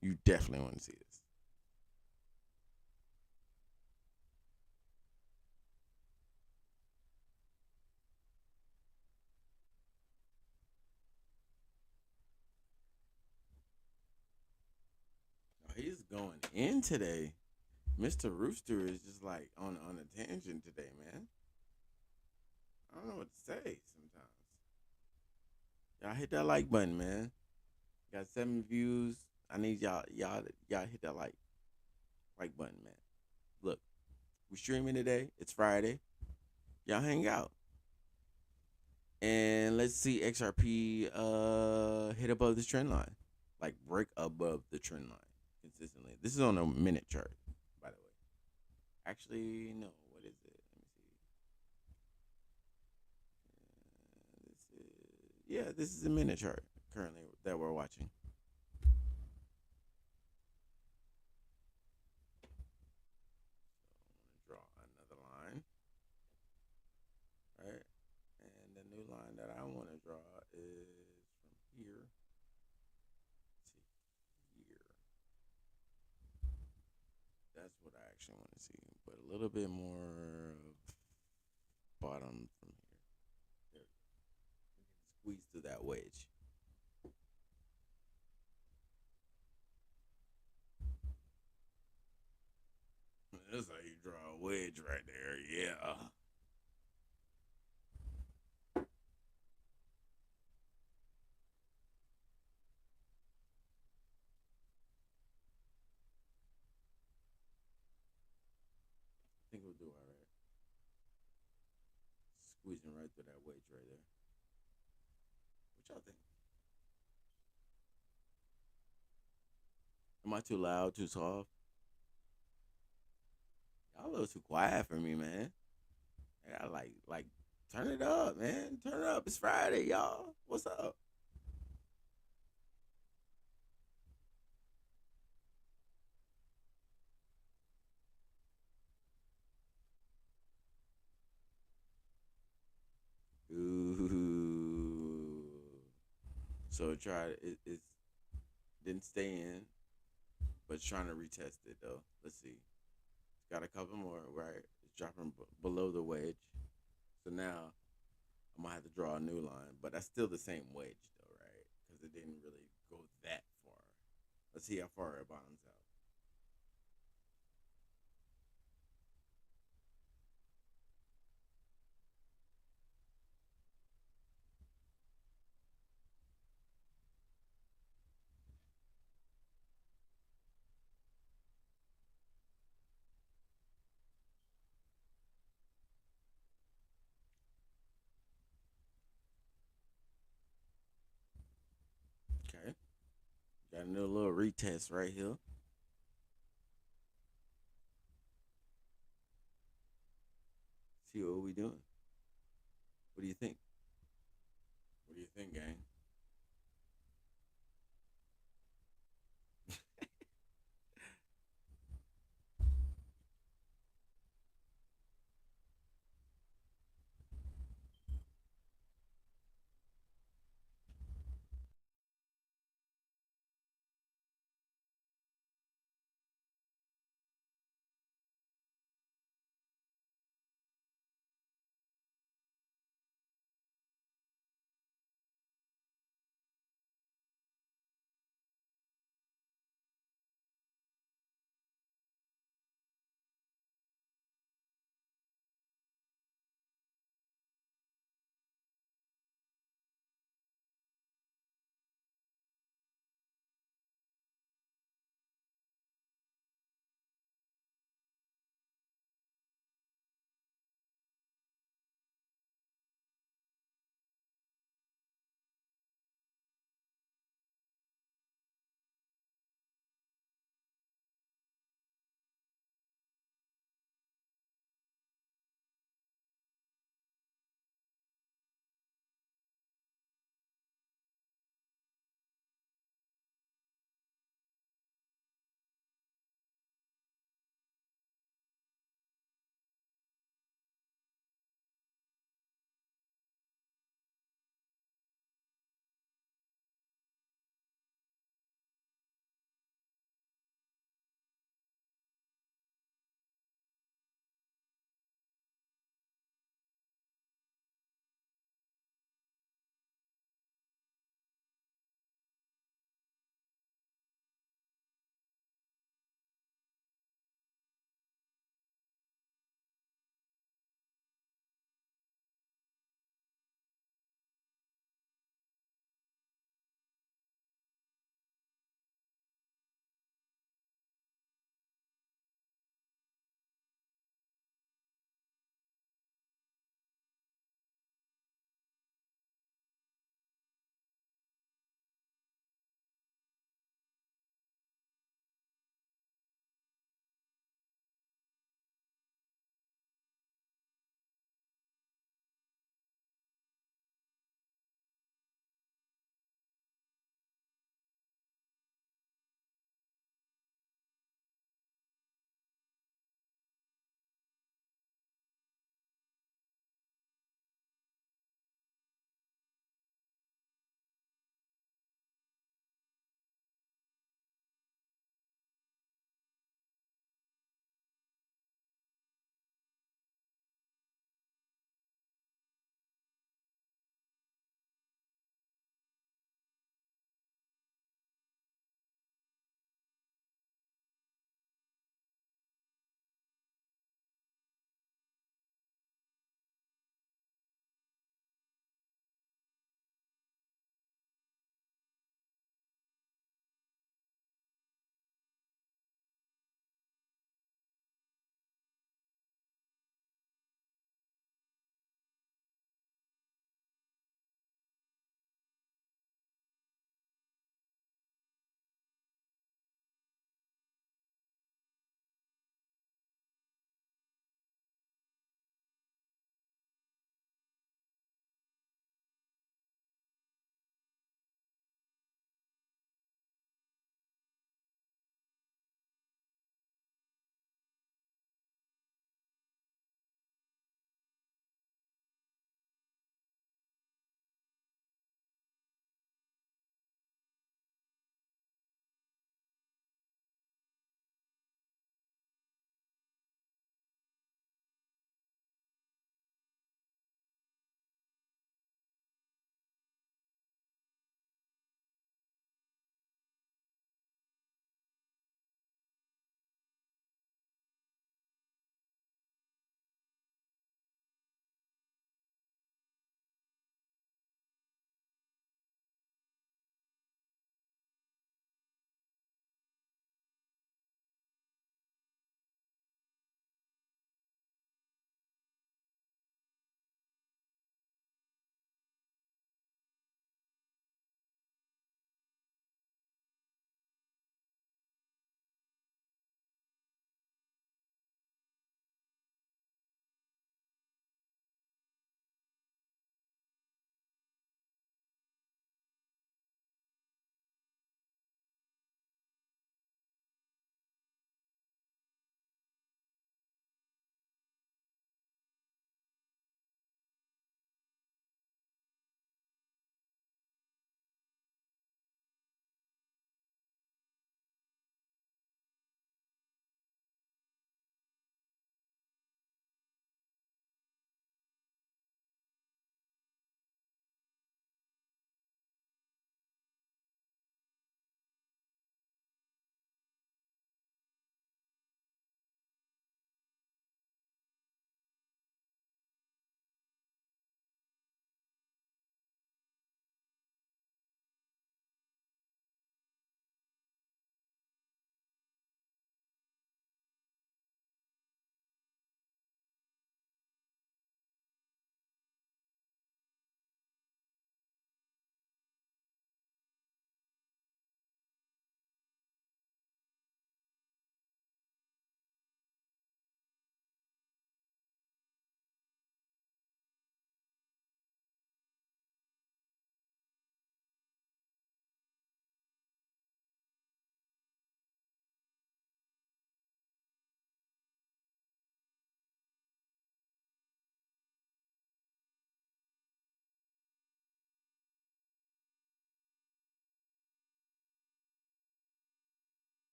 J: You definitely want to see this. Oh, he's going in today. Mr. Rooster is just like on a tangent today, man. I don't know what to say sometimes. Y'all hit that like button, man. Got 7 views. I need y'all hit that like button, man. Look, we streaming today. It's Friday. Y'all hang out. And let's see XRP hit above this trend line. Like break above the trend line consistently. This is on a minute chart, by the way. Actually, no. What is it? Let me see. This is a minute chart currently that we're watching. So I'm gonna draw another line. Right? And the new line that I want to draw is from here to here. That's what I actually want to see, but a little bit more bottom from here. There. Squeeze through that wedge. That's how you draw a wedge right there. Yeah. I think we'll do all right. Squeezing right through that wedge right there. What y'all think? Am I too loud, too soft? Y'all a little too quiet for me, man. I gotta like turn it up, man. Turn it up. It's Friday, y'all. What's up? Ooh. So it didn't stay in, but it's trying to retest it though. Let's see. It's got a couple more, right? It's dropping below the wedge. So now I'm gonna have to draw a new line, but that's still the same wedge though, right? Because it didn't really go that far. Let's see how far it bottoms out. Got another little retest right here. See what we doing. What do you think? What do you think, gang?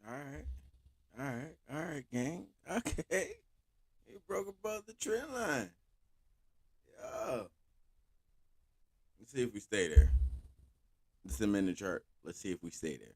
J: All right. All right. All right, gang. Okay. He broke above the trend line. Yeah. Let's see if we stay there. It's a minute chart. Let's see if we stay there.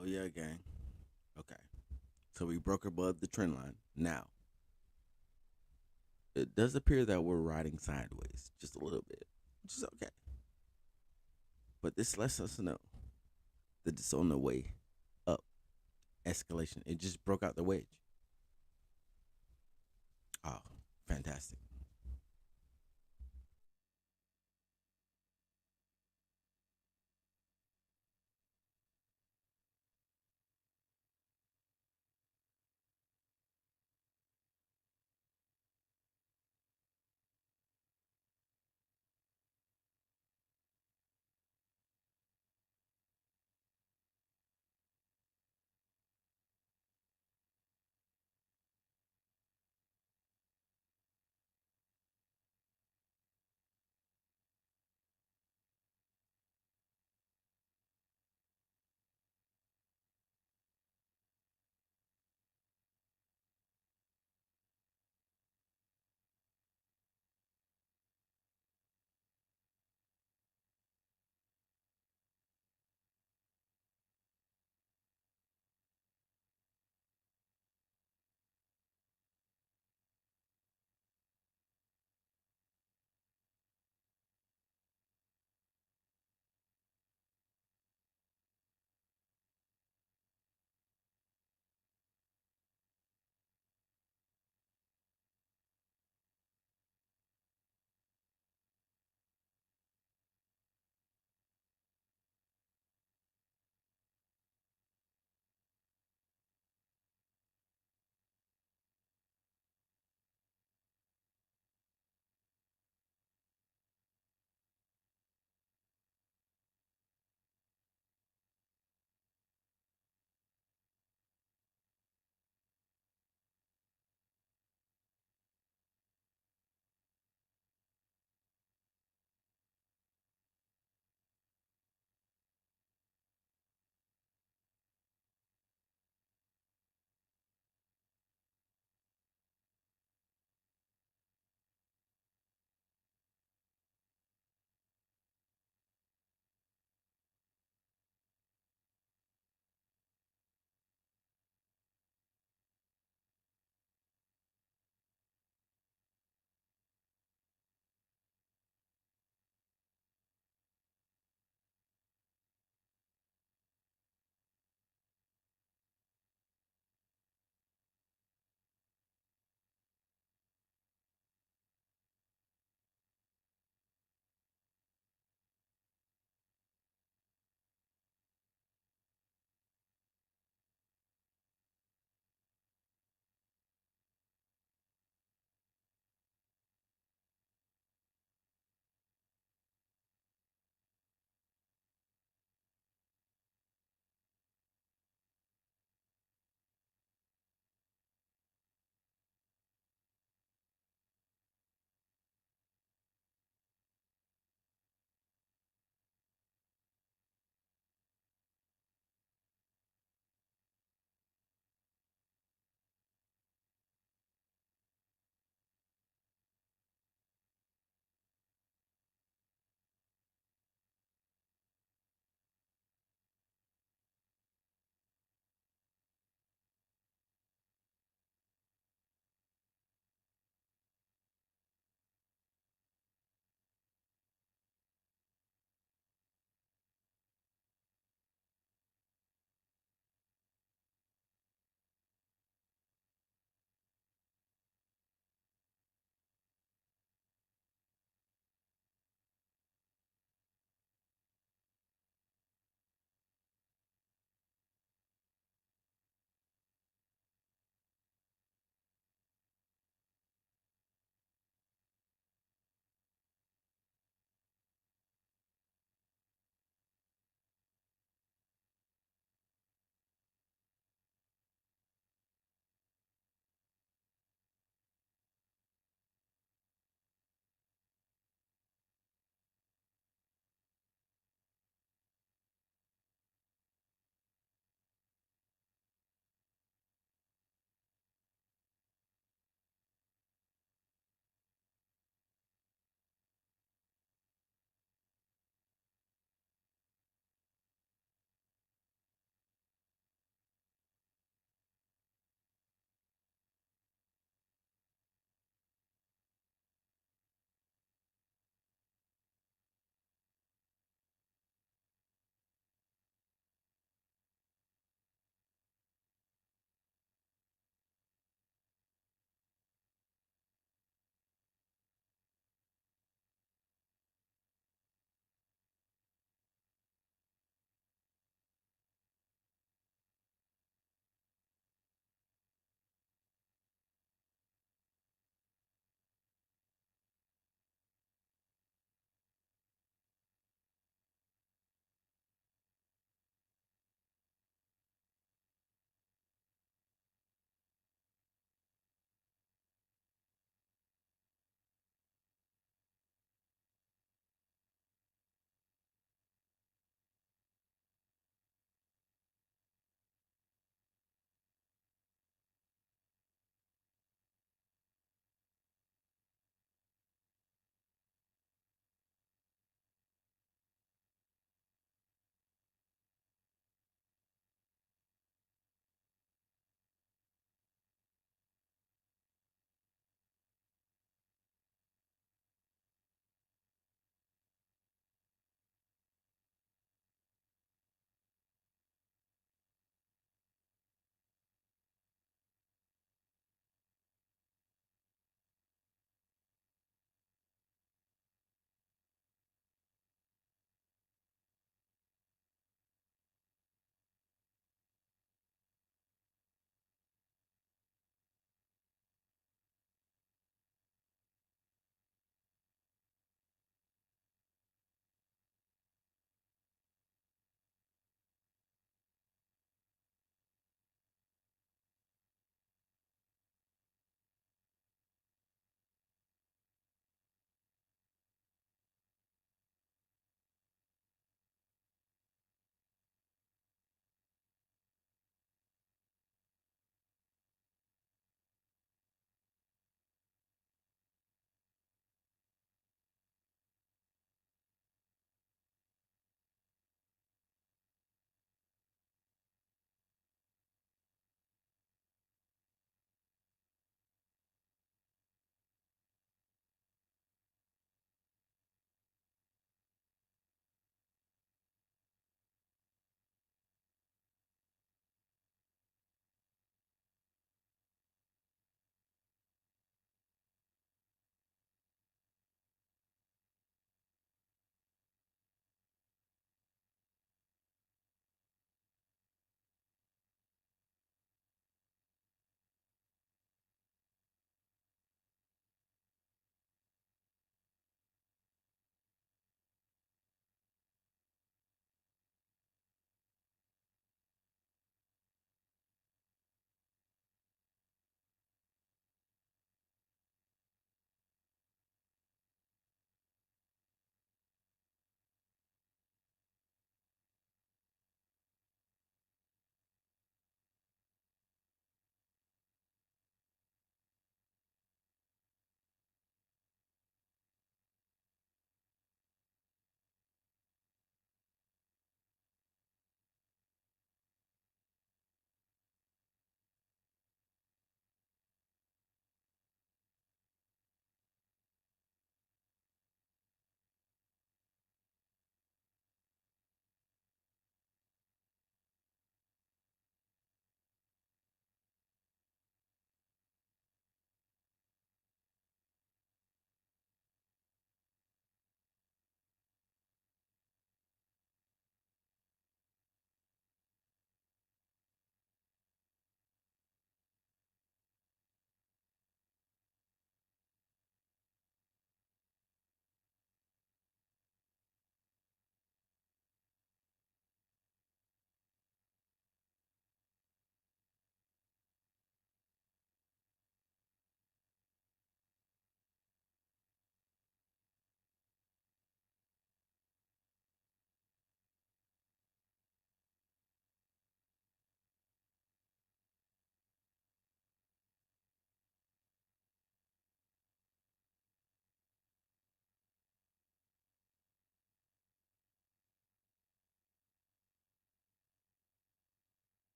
J: Oh yeah, gang. Okay. So we broke above the trend line. Now, it does appear that we're riding sideways just a little bit, which is okay. But this lets us know that it's on the way up. Escalation. It just broke out the wedge. Oh, fantastic.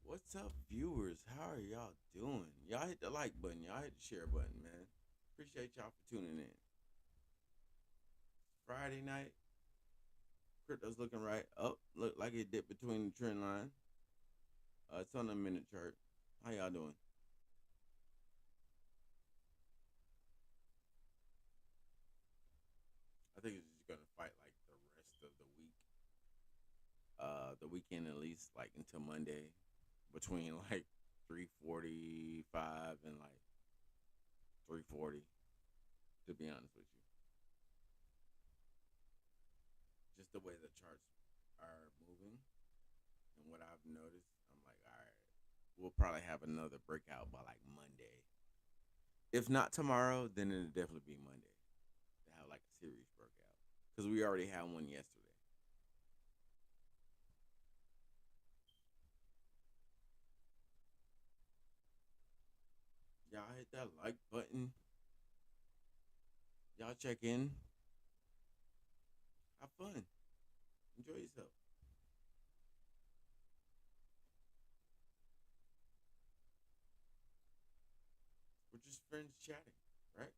J: What's up, viewers? How are y'all doing? Y'all hit the like button. Y'all hit the share button, man. Appreciate y'all for tuning in. Friday night. Crypto's looking right up. Look like it dipped between the trend line. It's on a minute chart. How y'all doing? I think it's just gonna fight like the rest of the week. The weekend at least, like until Monday, between like 3:45 and like 3:40. To be honest with you, just the way the charts are moving and what I've noticed, I'm like, all right, we'll probably have another breakout by like Monday. If not tomorrow, then it'll definitely be Monday to have like a series breakout because we already had one yesterday. Y'all hit that like button. Y'all check in. Have fun. Enjoy yourself. We're just friends chatting, right?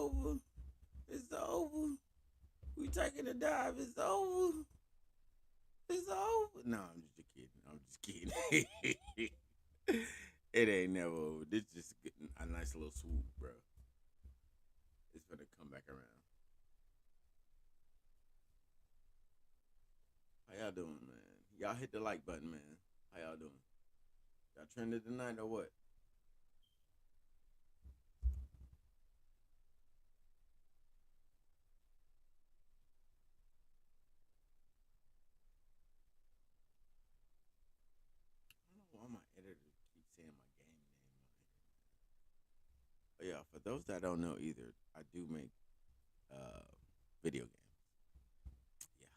J: over. It's over. We taking a dive. It's over. It's over. No, I'm just kidding. I'm just kidding. It ain't never over. This just getting a nice little swoop, bro. It's gonna come back around. How y'all doing, man? Y'all hit the like button, man. How y'all doing? Y'all trended tonight or what? I don't know why my editor keeps saying my game name on here. But yeah, for those that don't know either, I do make video games. Yeah.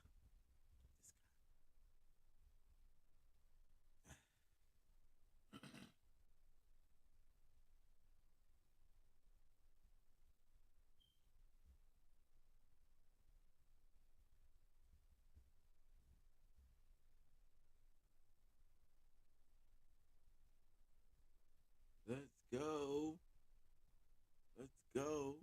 J: Let's go. Let's go.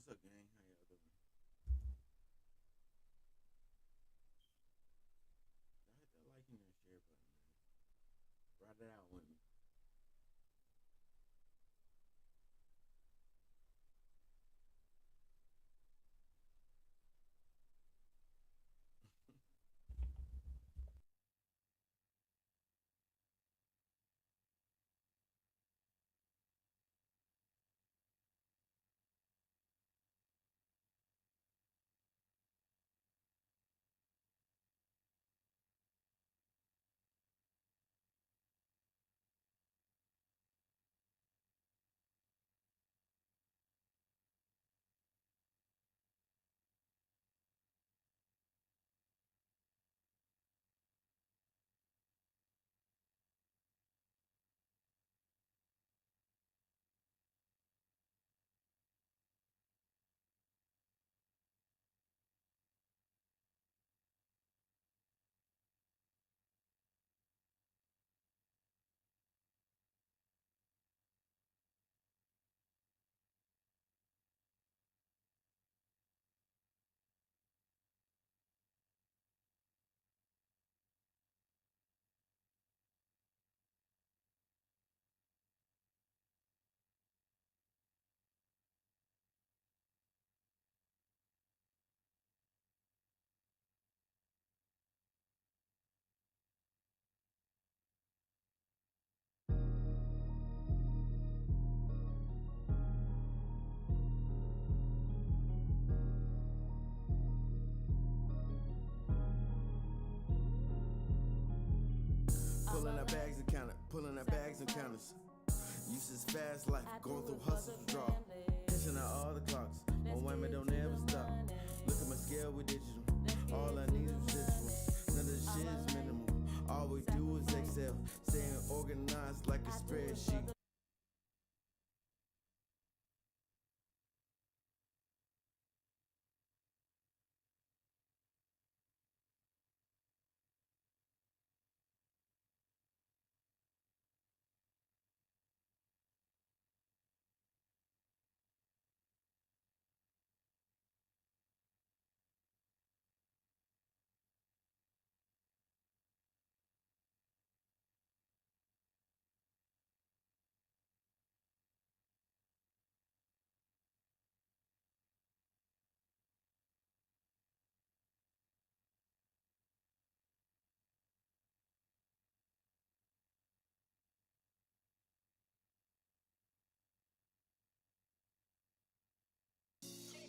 J: What's up, gang? How y'all doing? Y'all hit that like and share button, man. Ride it out with me. Pulling our bags and counter, pulling our bags and counters. Used this fast life, going through hustle to draw. Pinching out all the clocks, my women don't ever stop. Look at my scale with digital, all I need is visuals. None of the shit is minimal, all we do is Excel. Staying organized like a spreadsheet.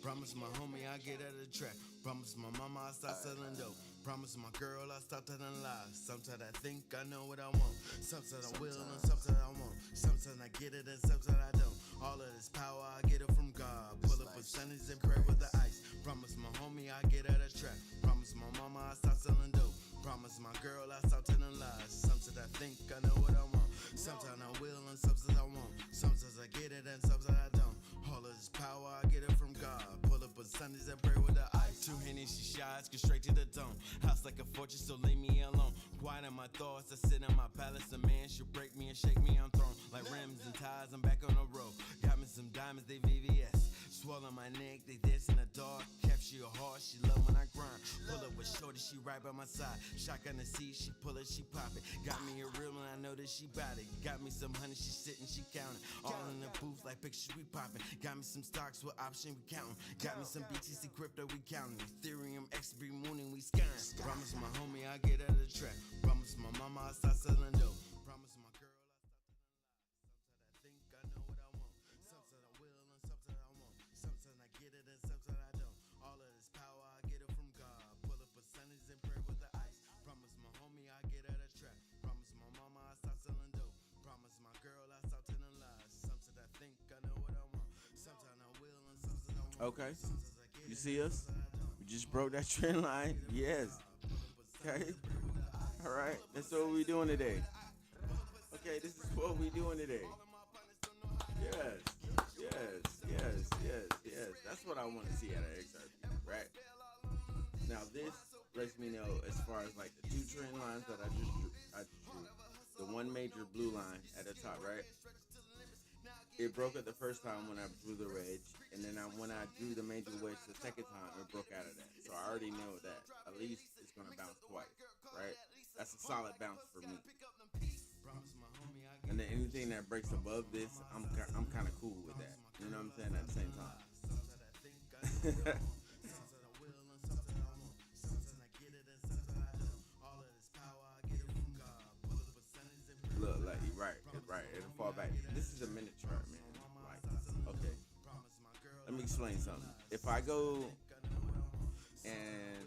J: Promise my homie I get out of the track. Promise my mama I stop selling dope. Promise my girl I stop telling lies. Sometimes I think I know what I want. Sometimes I will and sometimes I won't. Sometimes I get it and sometimes I don't. All of this power I get it from God. Pull up with sunnies and pray with the ice. Promise my homie I get out of the track. Promise my mama I stop selling dope. Promise my girl I stop telling lies. Sometimes I think I know what I want. Sometimes I will and sometimes I won't. Sometimes I get it and sometimes I don't. All of this power I get it from God. Pull up on Sundays and pray with the ice. Two Hennessy shots, get straight to the dome. House like a fortress, so leave me alone. Quiet in my thoughts, I sit in my palace. A man should break me and shake me on throne. Like rims and ties, I'm back on the road. Got me some diamonds, they VVS. Swallow my neck, they dance in the dark. Capture your heart, she love when I grind. Pull up with shorty, she right by my side. Shotgun the seat, she pull it, she pop it. Got me a real one, I know that she bout it. Got me some honey, she sitting, she counting. All in the booth like pictures we popping. Got me some stocks with option, we counting. Got me some BTC crypto, we counting. Ethereum, XB, mooning, we skying. Promise my homie I get out of the track. Promise my mama I stop selling dope. Promise my girl I stop telling lies. Sometimes I think I know what I want. Sometimes I will and sometimes I won't. Sometimes I get it and sometimes I don't. All of this power I get it from God. Pull up a Sundays and pray with the ice. Promise my homie I get out of trap. Promise my mama I stop selling dope. Promise my girl I stop telling lies. Sometimes I think I know what I want. Sometimes I will and sometimes I won't. Okay, you see us? We just broke that trend line. Yes. Okay. All right. That's what we doing today. Okay, this is what we doing today. Yes. Yes. Yes. Yes. Yes. That's what I want to see out of XRP, right? Now this lets me know as far as like the two trend lines that I just drew. The one major blue line at the top, right? it broke it the first time when I drew the wedge, and then when I drew the major wedge the second time, it broke out of that. So I already know that at least it's gonna bounce twice, right? That's a solid bounce for me. And then anything that breaks above this, I'm kind of cool with that. You know what I'm saying? At the same time. Look, like right. It'll fall back. This is a minute chart, man. Like, okay. Let me explain something. If I go and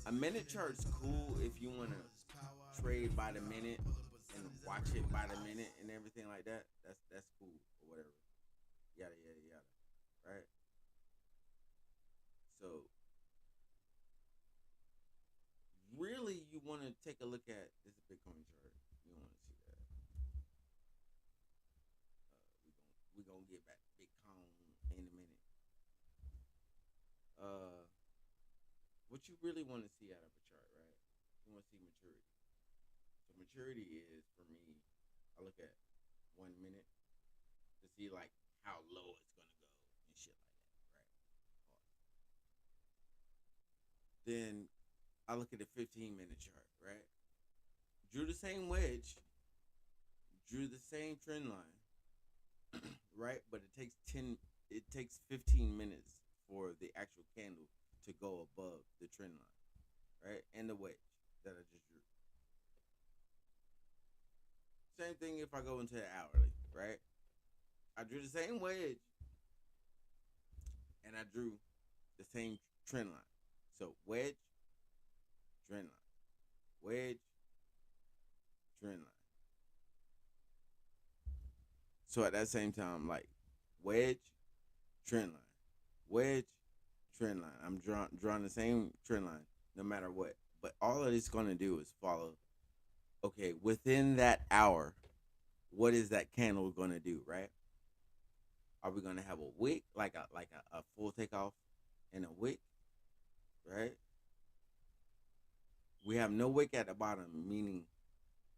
J: a minute chart's cool if you want to trade by the minute and watch it by the minute and everything like that. That's cool or whatever. Yada yada yada. Right. So really, you want to take a look at this Bitcoin chart. You want to see that. We gonna get back to Bitcoin in a minute. What you really want to see out of a chart, right? You want to see maturity. So maturity is for me. I look at 1 minute to see like how low it's gonna go and shit like that, right? Then I look at a 15-minute chart, right? Drew the same wedge, drew the same trend line, right? But it takes 15 minutes for the actual candle to go above the trend line, right? And the wedge that I just drew. Same thing if I go into the hourly, right? I drew the same wedge and I drew the same trend line. So wedge, trend line, wedge, trend line. So at that same time, like wedge, trend line, wedge, trend line. I'm drawing the same trend line no matter what. But all that it's going to do is follow. Okay, within that hour, what is that candle going to do, right? Are we going to have a wick, like a full takeoff and a wick, right? We have no wick at the bottom, meaning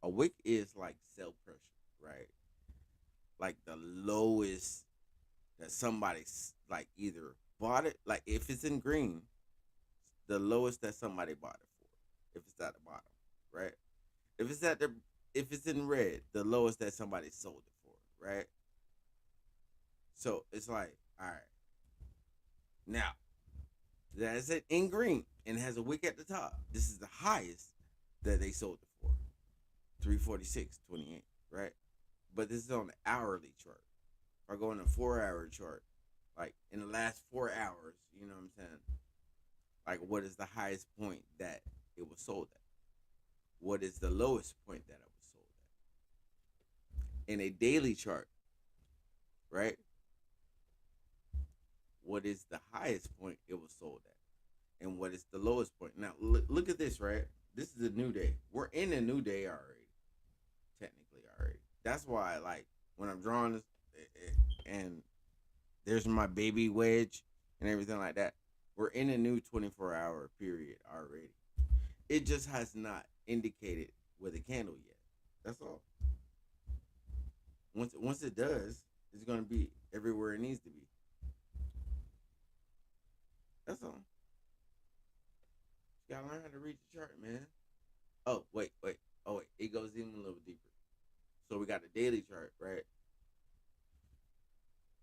J: a wick is like sell pressure, right? Like the lowest that somebody's like either bought it, like if it's in green, the lowest that somebody bought it for. If it's at the bottom, right? If it's in red, the lowest that somebody sold it for, right? So it's like, all right. Now, that's it in green and has a wick at the top. This is the highest that they sold it for. 346.28, right? But this is on the hourly chart. If I go on a 4-hour chart, like in the last 4 hours, you know what I'm saying? Like, what is the highest point that it was sold at? What is the lowest point that it was sold at? In a daily chart, right? What is the highest point it was sold at? And what is the lowest point? Now, look at this, right? This is a new day. We're in a new day already. Technically already. That's why, like, when I'm drawing this, and there's my baby wedge and everything like that, we're in a new 24-hour period already. It just has not indicated with a candle yet. That's all. Once it does, it's going to be everywhere it needs to be. That's all. You gotta learn how to read the chart, man. Oh, wait. Oh, wait. It goes even a little deeper. So we got the daily chart, right?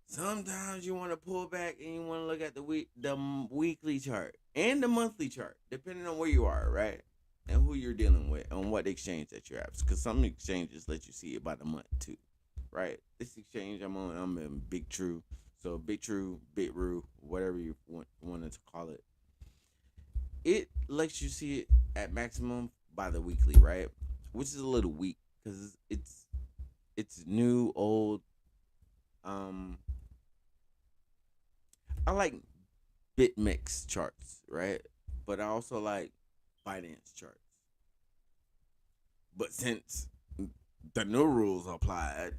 J: Sometimes you want to pull back and you want to look at the weekly chart and the monthly chart, depending on where you are, right? And who you're dealing with and what exchange that you're at. Because some exchanges let you see it by the month too, right? This exchange I'm in Big True. So Big True, Bitrue, whatever you wanted to call it. It lets you see it at maximum by the weekly, right? Which is a little weak because it's new, old. I like BitMEX charts, right? But I also like Binance charts. But since the new rules applied,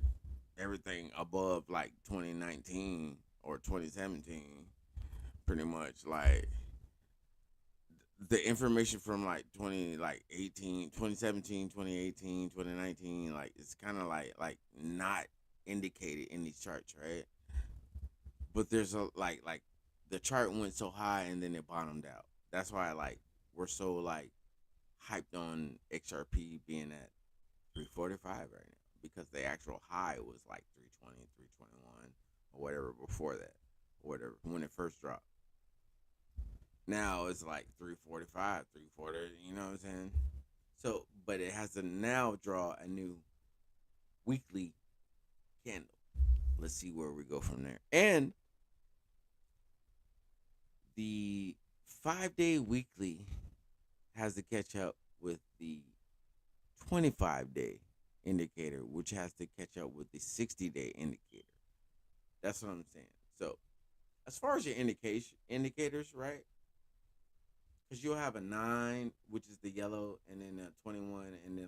J: everything above like 2019 or 2017, pretty much like the information from like 2017, 2018, 2019, like it's kind of like not indicated in these charts, right? But there's a like the chart went so high and then it bottomed out. That's why like we're so like hyped on XRP being at 345 right now because the actual high was like 320, 321 or whatever before that, or whatever when it first dropped. Now it's like 345, 340, you know what I'm saying? So, but it has to now draw a new weekly candle. Let's see where we go from there. And the 5-day weekly has to catch up with the 25-day indicator, which has to catch up with the 60-day indicator. That's what I'm saying. So, as far as your indicators, right? Because you'll have a 9, which is the yellow, and then a 21, and then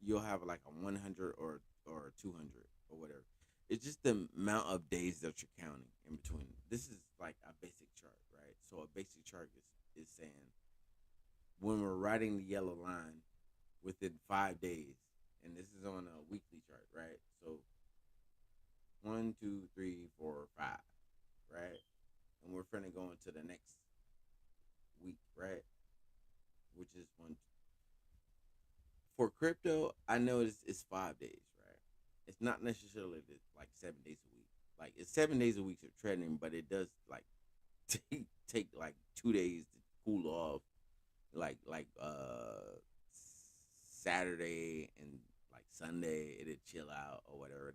J: you'll have like a 100 or 200 or whatever. It's just the amount of days that you're counting in between. This is like a basic chart, right? So a basic chart is saying when we're riding the yellow line within 5 days, and this is on a weekly chart, right? So 1, 2, 3, 4, 5, right? And we're finna go into the next week, right? Which is one. For crypto, I know it's 5 days, right? It's not necessarily like 7 days a week. Like it's 7 days a week of trading, but it does like take like 2 days to cool off, like Saturday and like Sunday it'll chill out or whatever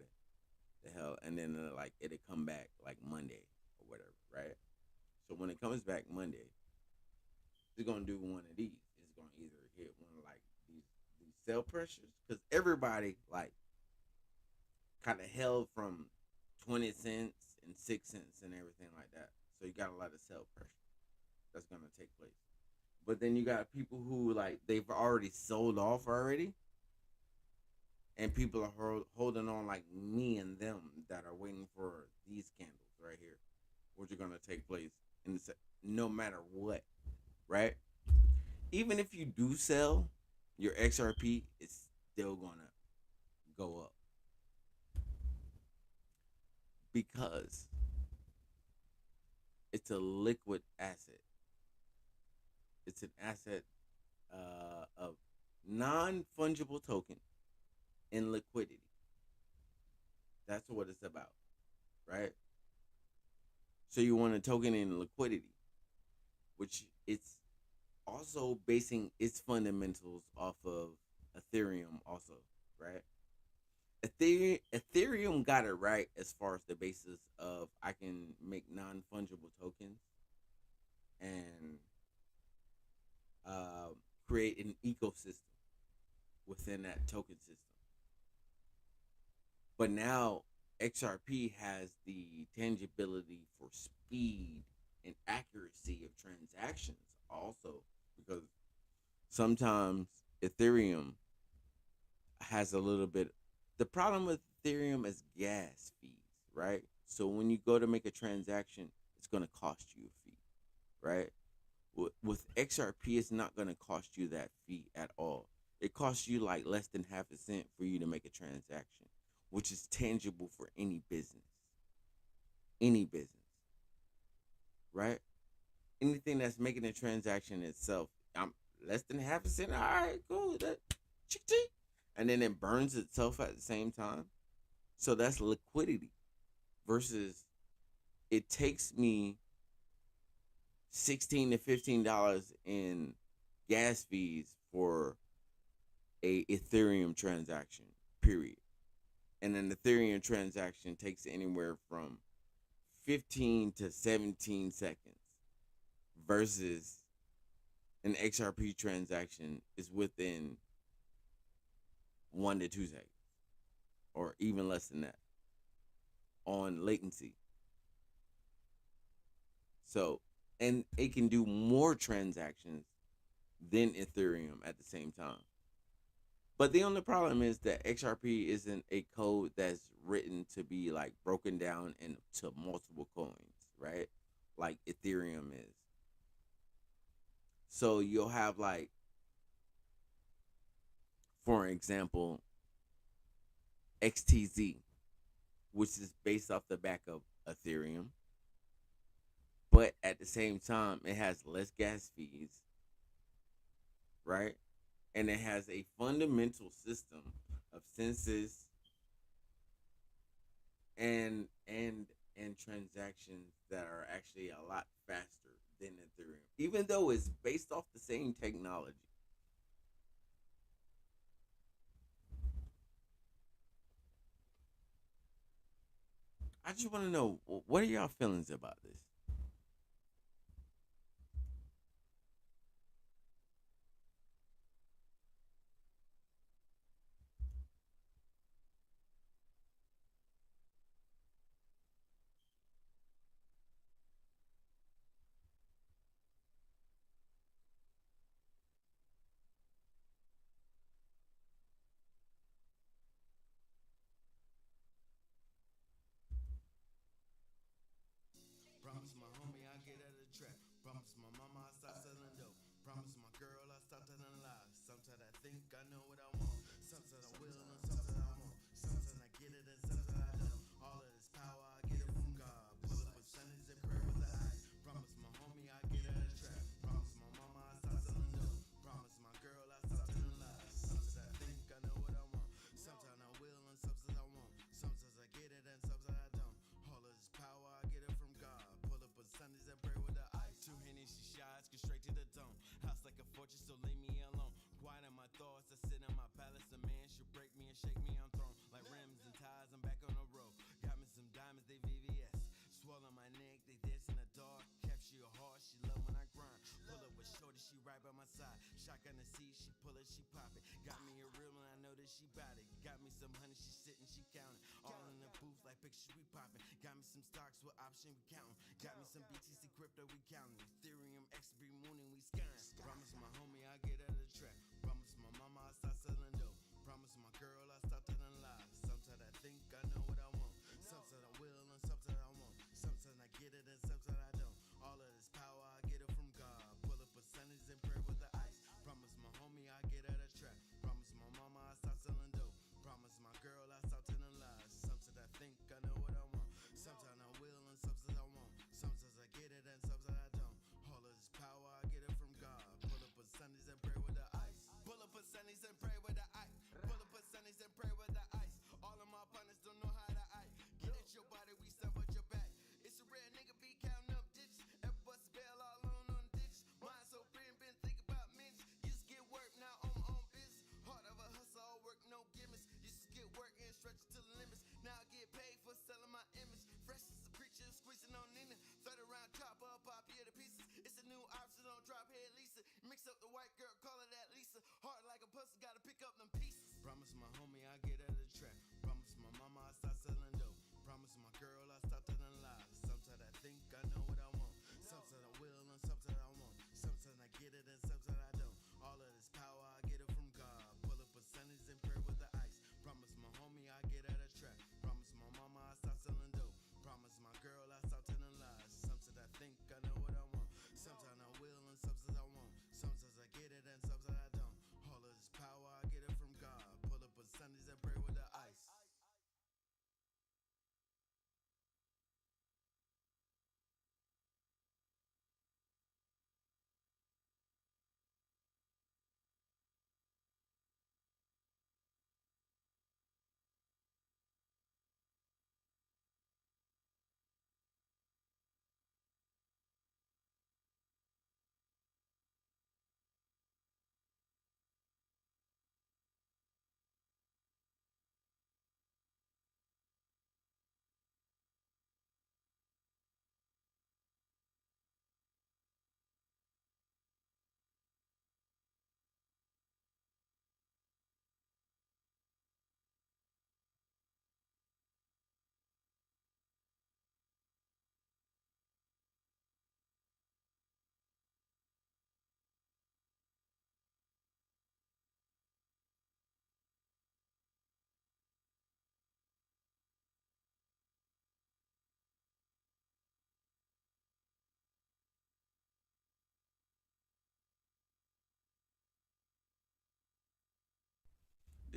J: the hell, and then like it'll come back like Monday or whatever, right? So when it comes back Monday, it's gonna do one of these. It's gonna either hit one of like these sell pressures because everybody like kind of held from 20 cents and 6 cents and everything like that. So you got a lot of sell pressure that's gonna take place. But then you got people who like they've already sold off already, and people are holding on like me and them that are waiting for these candles right here, which are gonna take place no matter what, right? Even if you do sell, your XRP is still gonna go up because it's a liquid asset. It's an asset of non-fungible token in liquidity. That's what it's about, right? So you want a token in liquidity, which it's also basing its fundamentals off of Ethereum also, right? Ethereum got it right as far as the basis of I can make non-fungible tokens and create an ecosystem within that token system. But now XRP has the tangibility for speed and accuracy of transactions also, because sometimes Ethereum has a little bit. The problem with Ethereum is gas fees, right? So when you go to make a transaction, it's going to cost you a fee, right? With XRP, it's not going to cost you that fee at all. It costs you like less than half a cent for you to make a transaction, which is tangible for any business. Any business, right? Anything that's making a transaction itself, I'm less than half a cent. All right, cool. And then it burns itself at the same time. So that's liquidity versus it takes me $16 to $15 in gas fees for a Ethereum transaction, period. And an Ethereum transaction takes anywhere from 15 to 17 seconds versus an XRP transaction is within 1 to 2 seconds or even less than that on latency. So, and it can do more transactions than Ethereum at the same time. But the only problem is that XRP isn't a code that's written to be like broken down into multiple coins, right? Like Ethereum is. So you'll have like, for example, XTZ, which is based off the back of Ethereum, but at the same time, it has less gas fees, right? And it has a fundamental system of census and transactions that are actually a lot faster than Ethereum, even though it's based off the same technology. I just want to know, what are y'all feelings about this?
N: Promise my homie I get out of the trap. Promise my mama I stop selling dope. Promise my girl I stop telling lies. Sometimes I think I know what I want. Sometimes I will and sometimes I won't. Sometimes I get it and sometimes I don't. All of this power I get it from God. Pull up with Sundays and pray with the eyes. Promise my homie I get out of the trap. Promise my mama I stop selling dope. Promise my girl I stop telling lies. Sometimes I think I know what I want. Sometimes I will and sometimes I won't. Sometimes I get it and sometimes I don't. All of this power I get it from God. Pull up on Sundays and pray with the ice. Two Hennessy shots, get straight to the dome. House like a fortress, so leave me alone. Quiet in my thoughts, I sit in my palace. A man should break me and shake me on throne. Like rims and ties, I'm back on the road. Got me some diamonds, they VVS. Swell on my neck, they dance in the dark. Capture your heart, she love when I grind. Pull up with shorty, she right by my side. Shotgun the seat, she pull it, she pop it. Got me a real one, I know that she bout it. Got me some honey, she sitting, she counting. All in the booth like pictures we popping. Got me some stocks with option we counting. Got me some BTC crypto we counting. Ethereum XP mooning we scanning. Promise my homie I get out of the trap. Promise my mama I stop selling dope. Promise my girl I stop telling lies. Sometimes I think I know what I want. Sometimes I will and sometimes I won't. Sometimes I get it and sometimes I don't. All of this power I get it from God. Pull up a Sundays and pray with the ice. Promise my homie I get out of trap. Promise my mama I stop selling dope. Promise my girl I stop telling lies. Sometimes I think I know what I want. Sometimes I will and sometimes I won't. Sometimes I get it and sometimes I don't. All of this power I get it from God. Pull up on Sundays and pray with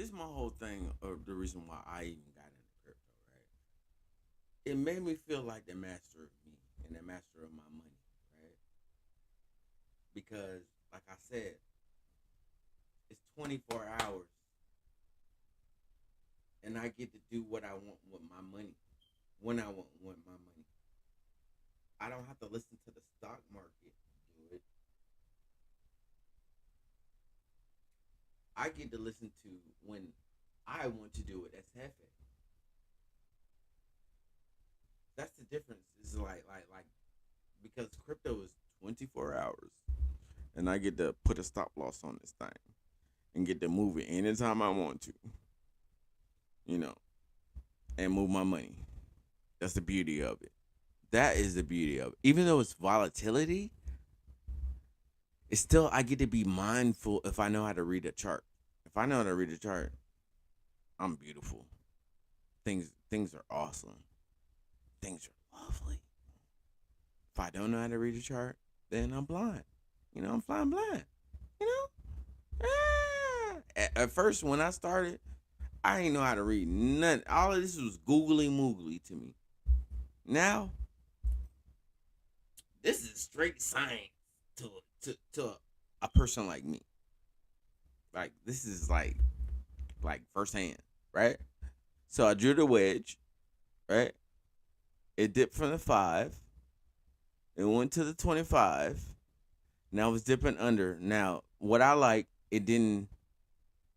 J: this is my whole thing, or the reason why I even got into crypto, right? It made me feel like the master of me and the master of my money, right? Because, like I said, it's 24 hours, and I get to do what I want with my money when I want my money. I don't have to listen to the stock market do it. I get to listen to when I want to do it as Hefe. That's the difference. It's like because crypto is 24 hours, and I get to put a stop loss on this thing and get to move it anytime I want to, you know, and move my money. That's the beauty of it. That is the beauty of it. Even though it's volatility, it's still, I get to be mindful if I know how to read a chart. If I know how to read a chart, I'm beautiful. Things are awesome. Things are lovely. If I don't know how to read a chart, then I'm blind. You know, I'm flying blind. You know? At first, when I started, I didn't know how to read nothing. All of this was googly moogly to me. Now, this is straight science to a person like me. Like, this is like firsthand, right? So I drew the wedge, right? It dipped from the 5. It went to the 25. Now it's dipping under. Now, what I like, it didn't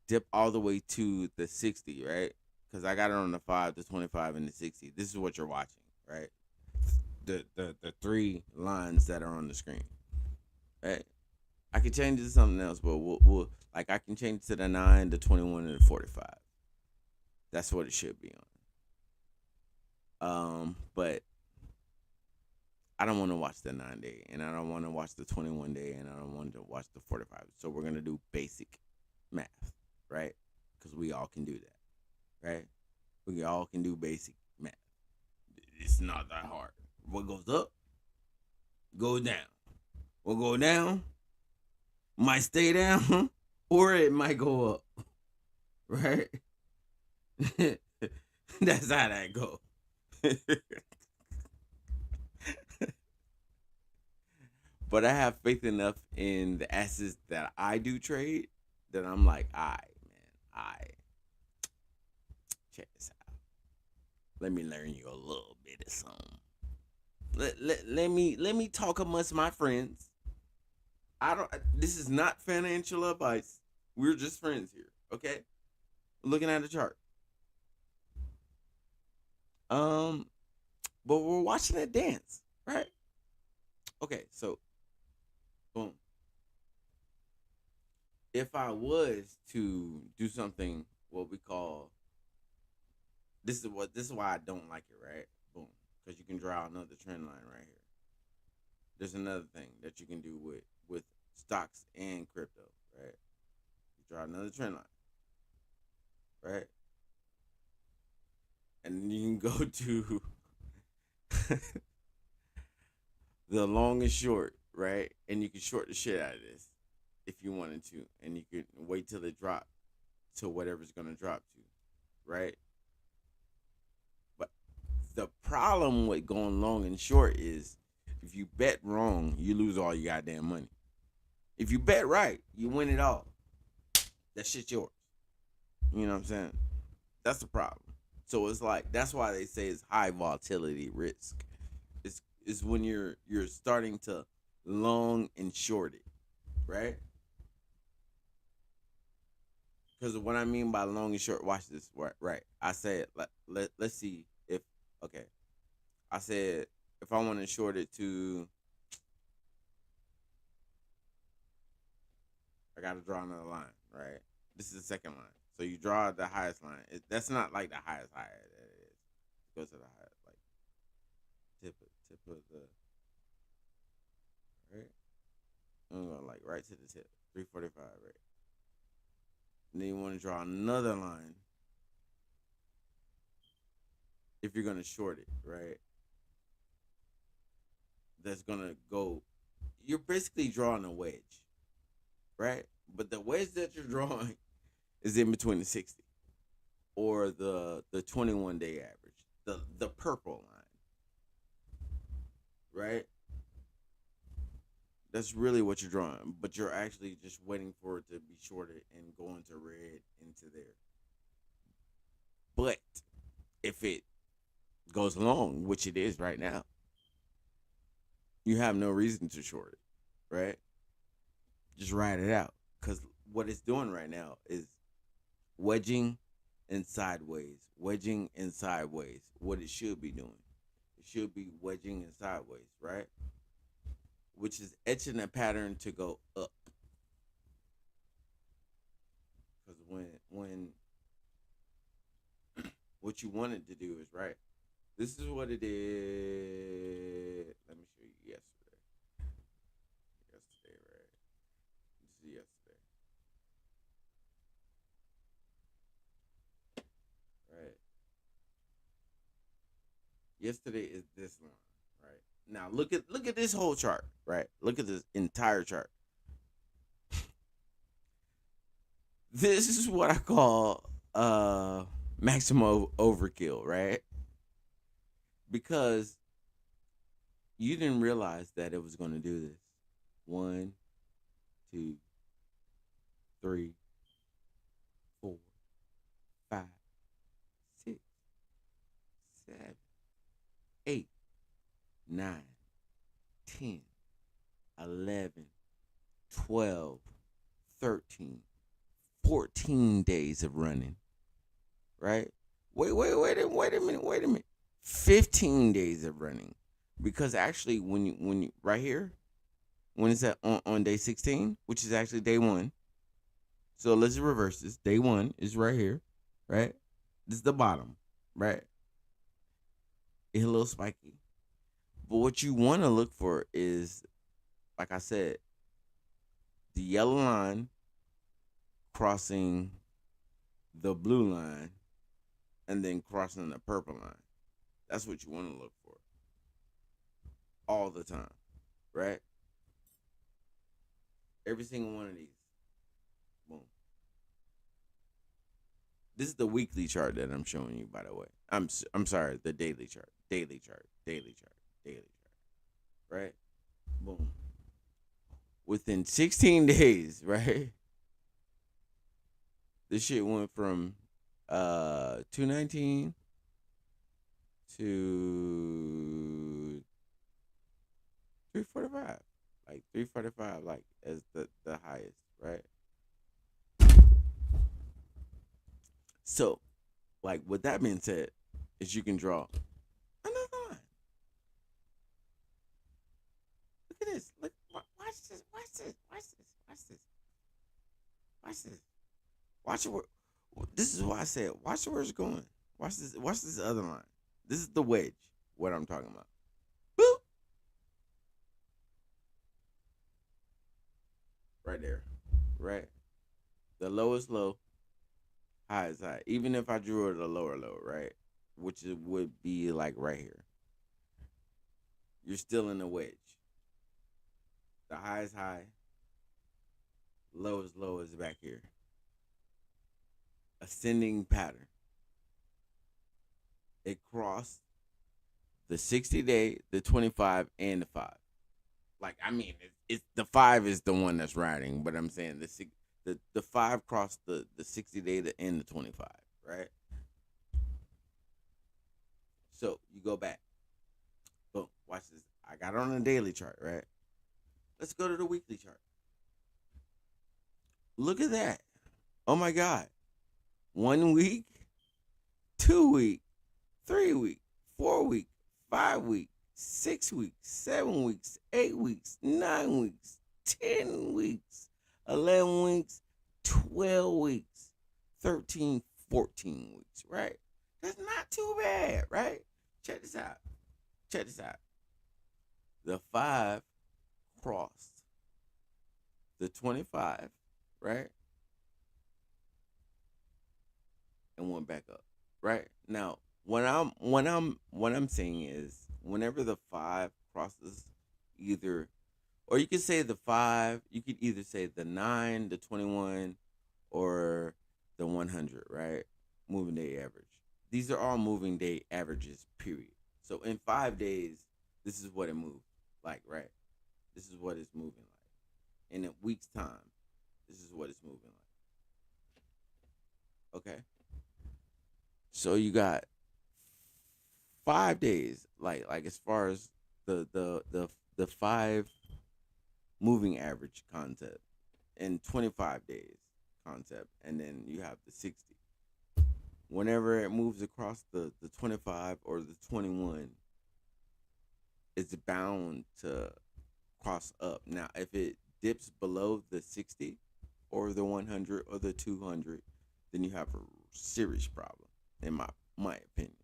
J: dip all the way to the 60, right? Because I got it on the 5, the 25, and the 60. This is what you're watching, right? The 3 lines that are on the screen, right? I can change it to something else, but we'll like I can change it to the 9, the 21, and the 45. That's what it should be on. But I don't want to watch the 9-day, and I don't want to watch the 21-day, and I don't want to watch the 45. So we're gonna do basic math, right? Because we all can do that, right? We all can do basic math. It's not that hard. What goes up, goes down. What go down might stay down, or it might go up, right? That's how that go. But I have faith enough in the assets that I do trade that I'm like, I check this out. Let me learn you a little bit of something. Let me talk amongst my friends. This is not financial advice. We're just friends here, okay? Looking at the chart. But we're watching it dance, right? Okay, so boom. If I was to do something what we call, this is why I don't like it, right? Boom. Because you can draw another trend line right here. There's another thing that you can do with stocks and crypto, right? You draw another trend line, right? And you can go to the long and short, right? And you can short the shit out of this if you wanted to, and you can wait till it drop to whatever's gonna drop to, right? But the problem with going long and short is if you bet wrong, you lose all your goddamn money. If you bet right, you win it all. That shit's yours. You know what I'm saying? That's the problem. So it's like, that's why they say it's high volatility risk. It's when you're starting to long and short it, right? Because what I mean by long and short, watch this, right? I said, let's see if, okay. I said, if I want to short it to, I got to draw another line, right? This is the second line. So you draw the highest line. That's not like the highest high that it is. It goes to the highest, like, tip of the, right? I'm going like right to the tip, 345, right? And then you want to draw another line if you're going to short it, right? That's going to go, you're basically drawing a wedge, right? But the wedge that you're drawing is in between the 60 or the 21 day average, the purple line, right? That's really what you're drawing, but you're actually just waiting for it to be shorted and go into red into there. But if it goes long, which it is right now, you have no reason to short it, right? Just ride it out, because what it's doing right now is wedging and sideways, wedging and sideways. What it should be doing, it should be wedging and sideways, right? Which is etching a pattern to go up. Because when what you wanted to do is right. This is what it is. Let me show you yesterday. Yesterday, right? This is yesterday. Right. Yesterday is this line, right? Now look at this whole chart, right? Look at this entire chart. This is what I call maximum overkill, right? Because you didn't realize that it was going to do this. 1, 2, 3, 4, 5, 6, 7, 8, 9, 10, 11, 12, 13, 14 days of running, right? Wait a minute. 15 days of running. Because actually when you right here, when it's at on day 16, which is actually day 1. So let's reverse this. Day 1 is right here, right? This is the bottom, right? It's a little spiky. But what you want to look for is, like I said, the yellow line crossing the blue line and then crossing the purple line. That's what you want to look for all the time, right? Every single one of these. Boom. This is the weekly chart that I'm showing you, by the way. I'm sorry, the daily chart. Daily chart. Right? Boom. Within 16 days, right? This shit went from 219 to 345. Like 345, like as the highest, right? So, like with that being said, is you can draw another line. Look at this. Look, watch this. Watch it. This is why I said, watch where it's going. Watch this. Watch this other line. This is the wedge. What I'm talking about. Boop. Right there. Right. The low is low. High is high. Even if I drew it a lower low, right? Which it would be like right here. You're still in the wedge. The high is high. Low is back here. Ascending pattern. It crossed the 60-day, the 25, and the 5. Like, I mean, it's the 5 is the one that's riding, but I'm saying the 5 crossed the 60-day and the 25, right? So you go back. Boom. Watch this. I got it on a daily chart, right? Let's go to the weekly chart. Look at that. Oh my God. 1 week, 2 week, 3 week, 4 week, 5 week, 6 weeks, 7 weeks, 8 weeks, 9 weeks, 10 weeks, 11 weeks, 12 weeks, 13, 14 weeks, right? That's not too bad, right? Check this out. The 5 crossed the 25, right? And went back up, right? Now, what I'm saying is, whenever the 5 crosses either, or you could say the 5, you could either say the 9, the 21, or the 100, right? Moving day average. These are all moving day averages, period. So in 5 days, this is what it moved like, right? This is what it's moving like. In a week's time, this is what it's moving like. Okay. So you got 5 days, like as far as the five moving average concept, and 25 days concept, and then you have the 60. Whenever it moves across the 25 or the 21, it's bound to cross up. Now, if it dips below the 60 or the 100 or the 200, then you have a serious problem, in my opinion.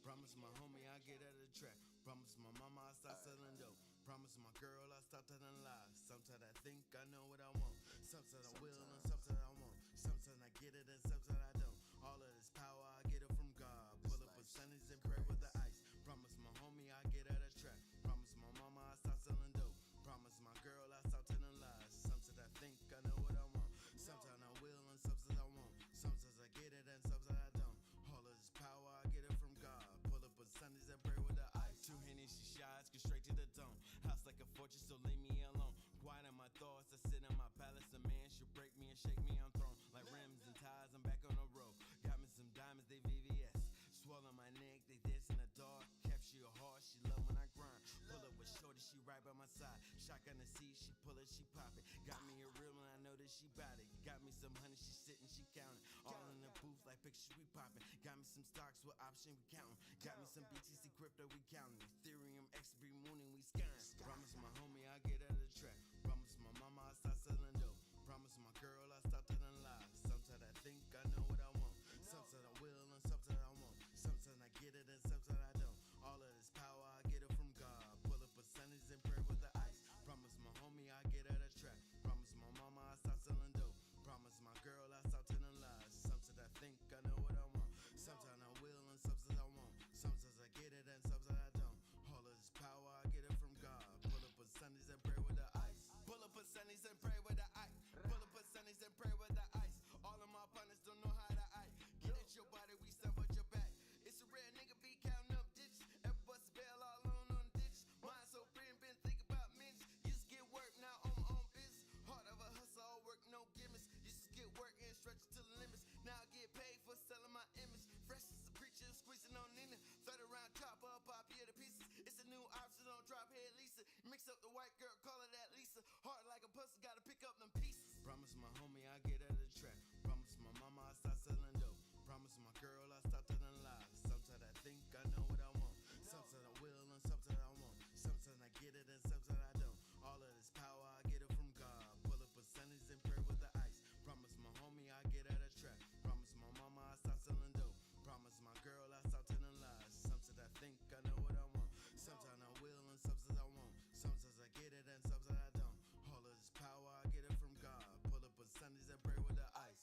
N: Promise my homie I get at the track. Promise my mama I stop selling dope. Promise my girl I stop telling lies. Sometimes I think I know what I want. Sometimes I will and sometimes I won't. Sometimes I get it and sometimes I don't. All of this power I get it from God. Pull up a Sundays and pray with the ice. Promise my homie I get at the track. Promise my mama I stop selling dope. Promise my girl I stop telling lies. Sometimes I think I know what I want. Sometimes I will and sometimes I won't. Sometimes I get it and sometimes I don't. All of this power I get it from God. Pull up on Sundays and pray with the ice. Two Hennessy shots, get straight to the dome. House like a fortress, so leave me alone. Quiet in my thoughts, I sit in my palace. A man should break me and shake me on throne. Like rims and ties, I'm back on the road. Got me some diamonds, they VVS. Swallow my neck, they dance in the dark. Capture your heart, she love when I grind. Pull up with shorty, she right by my side. Shotgun the seat, she pull it, she pop it. Got me a real one, I know that she bout it. Got me some honey, she sitting, she counting. All in the booth like pictures we popping. Got me some stocks with option we counting. Got me some BTC crypto we counting. Ethereum XP mooning we scanning. Promise my homie I get out of the track. Promise my mama I stop selling dope. Promise my girl I stop telling lies. Sometimes I think I know what I want. Sometimes I will and sometimes I won't. Sometimes I get it and sometimes I don't. All of this power I get it from God. Pull up a Sundays and pray with the ice. Promise my homie I get out of track. Promise my mama I stop selling dope. Promise my girl I stop telling lies. Sometimes I think I know what I want. Sometimes I will and sometimes I won't. Sometimes I get it and sometimes I don't. All of this power I get it from God. Pull up on Sundays and pray with the ice. Pull up on Sundays and pray with the ice. Pull up on Sundays and pray with the ice. All of my partners don't know how to act. Get at your body, we stand at your back. It's a rare nigga be counting up digits. Ever bust a bail all alone on digits. Mind so free and been thinking about minutes. Used to get work, now on my own business. Heart of a hustle, all work, no gimmicks. Used to get work and stretch it to the limits. Now I get paid for selling my image. Fresh as a preacher, squeezing on Nina. 30 round chopper, pop you to pieces. It's a new option on drop head Lisa. Mix up the white girl, call her that Lisa. Heart like a puzzle, gotta pick up them pieces. Promise my homie I get out of the track. Promise my mama I stop selling dope. Promise my girl I stop telling lies. Sometimes I think I know what I want. Sometimes I will and sometimes I won't. Sometimes I get it and sometimes I don't. All of this power I get it from God. Pull up on Sundays and pray with the ice. Promise my homie I get out of track. Promise my mama I stop selling dope. Promise my girl I stop telling lies. Sometimes I think I know what I want. Sometimes I will and sometimes I won't. Sometimes I get it and sometimes I don't. All of this power I get it from God. Pull up on Sundays and pray with the ice.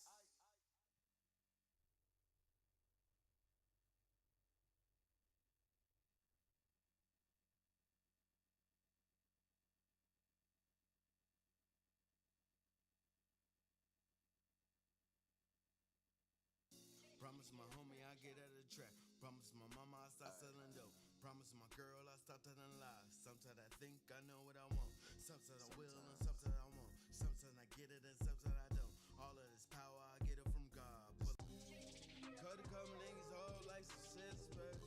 N: Promise my homie I get out of the track. Promise my mama I stop selling dope. Promise my girl I stop telling lies. Sometimes I think I know what I want. Sometimes I will and sometimes I won't. Sometimes I get it and sometimes I don't. All of this power I get it from God. Cut a couple niggas whole like success, man.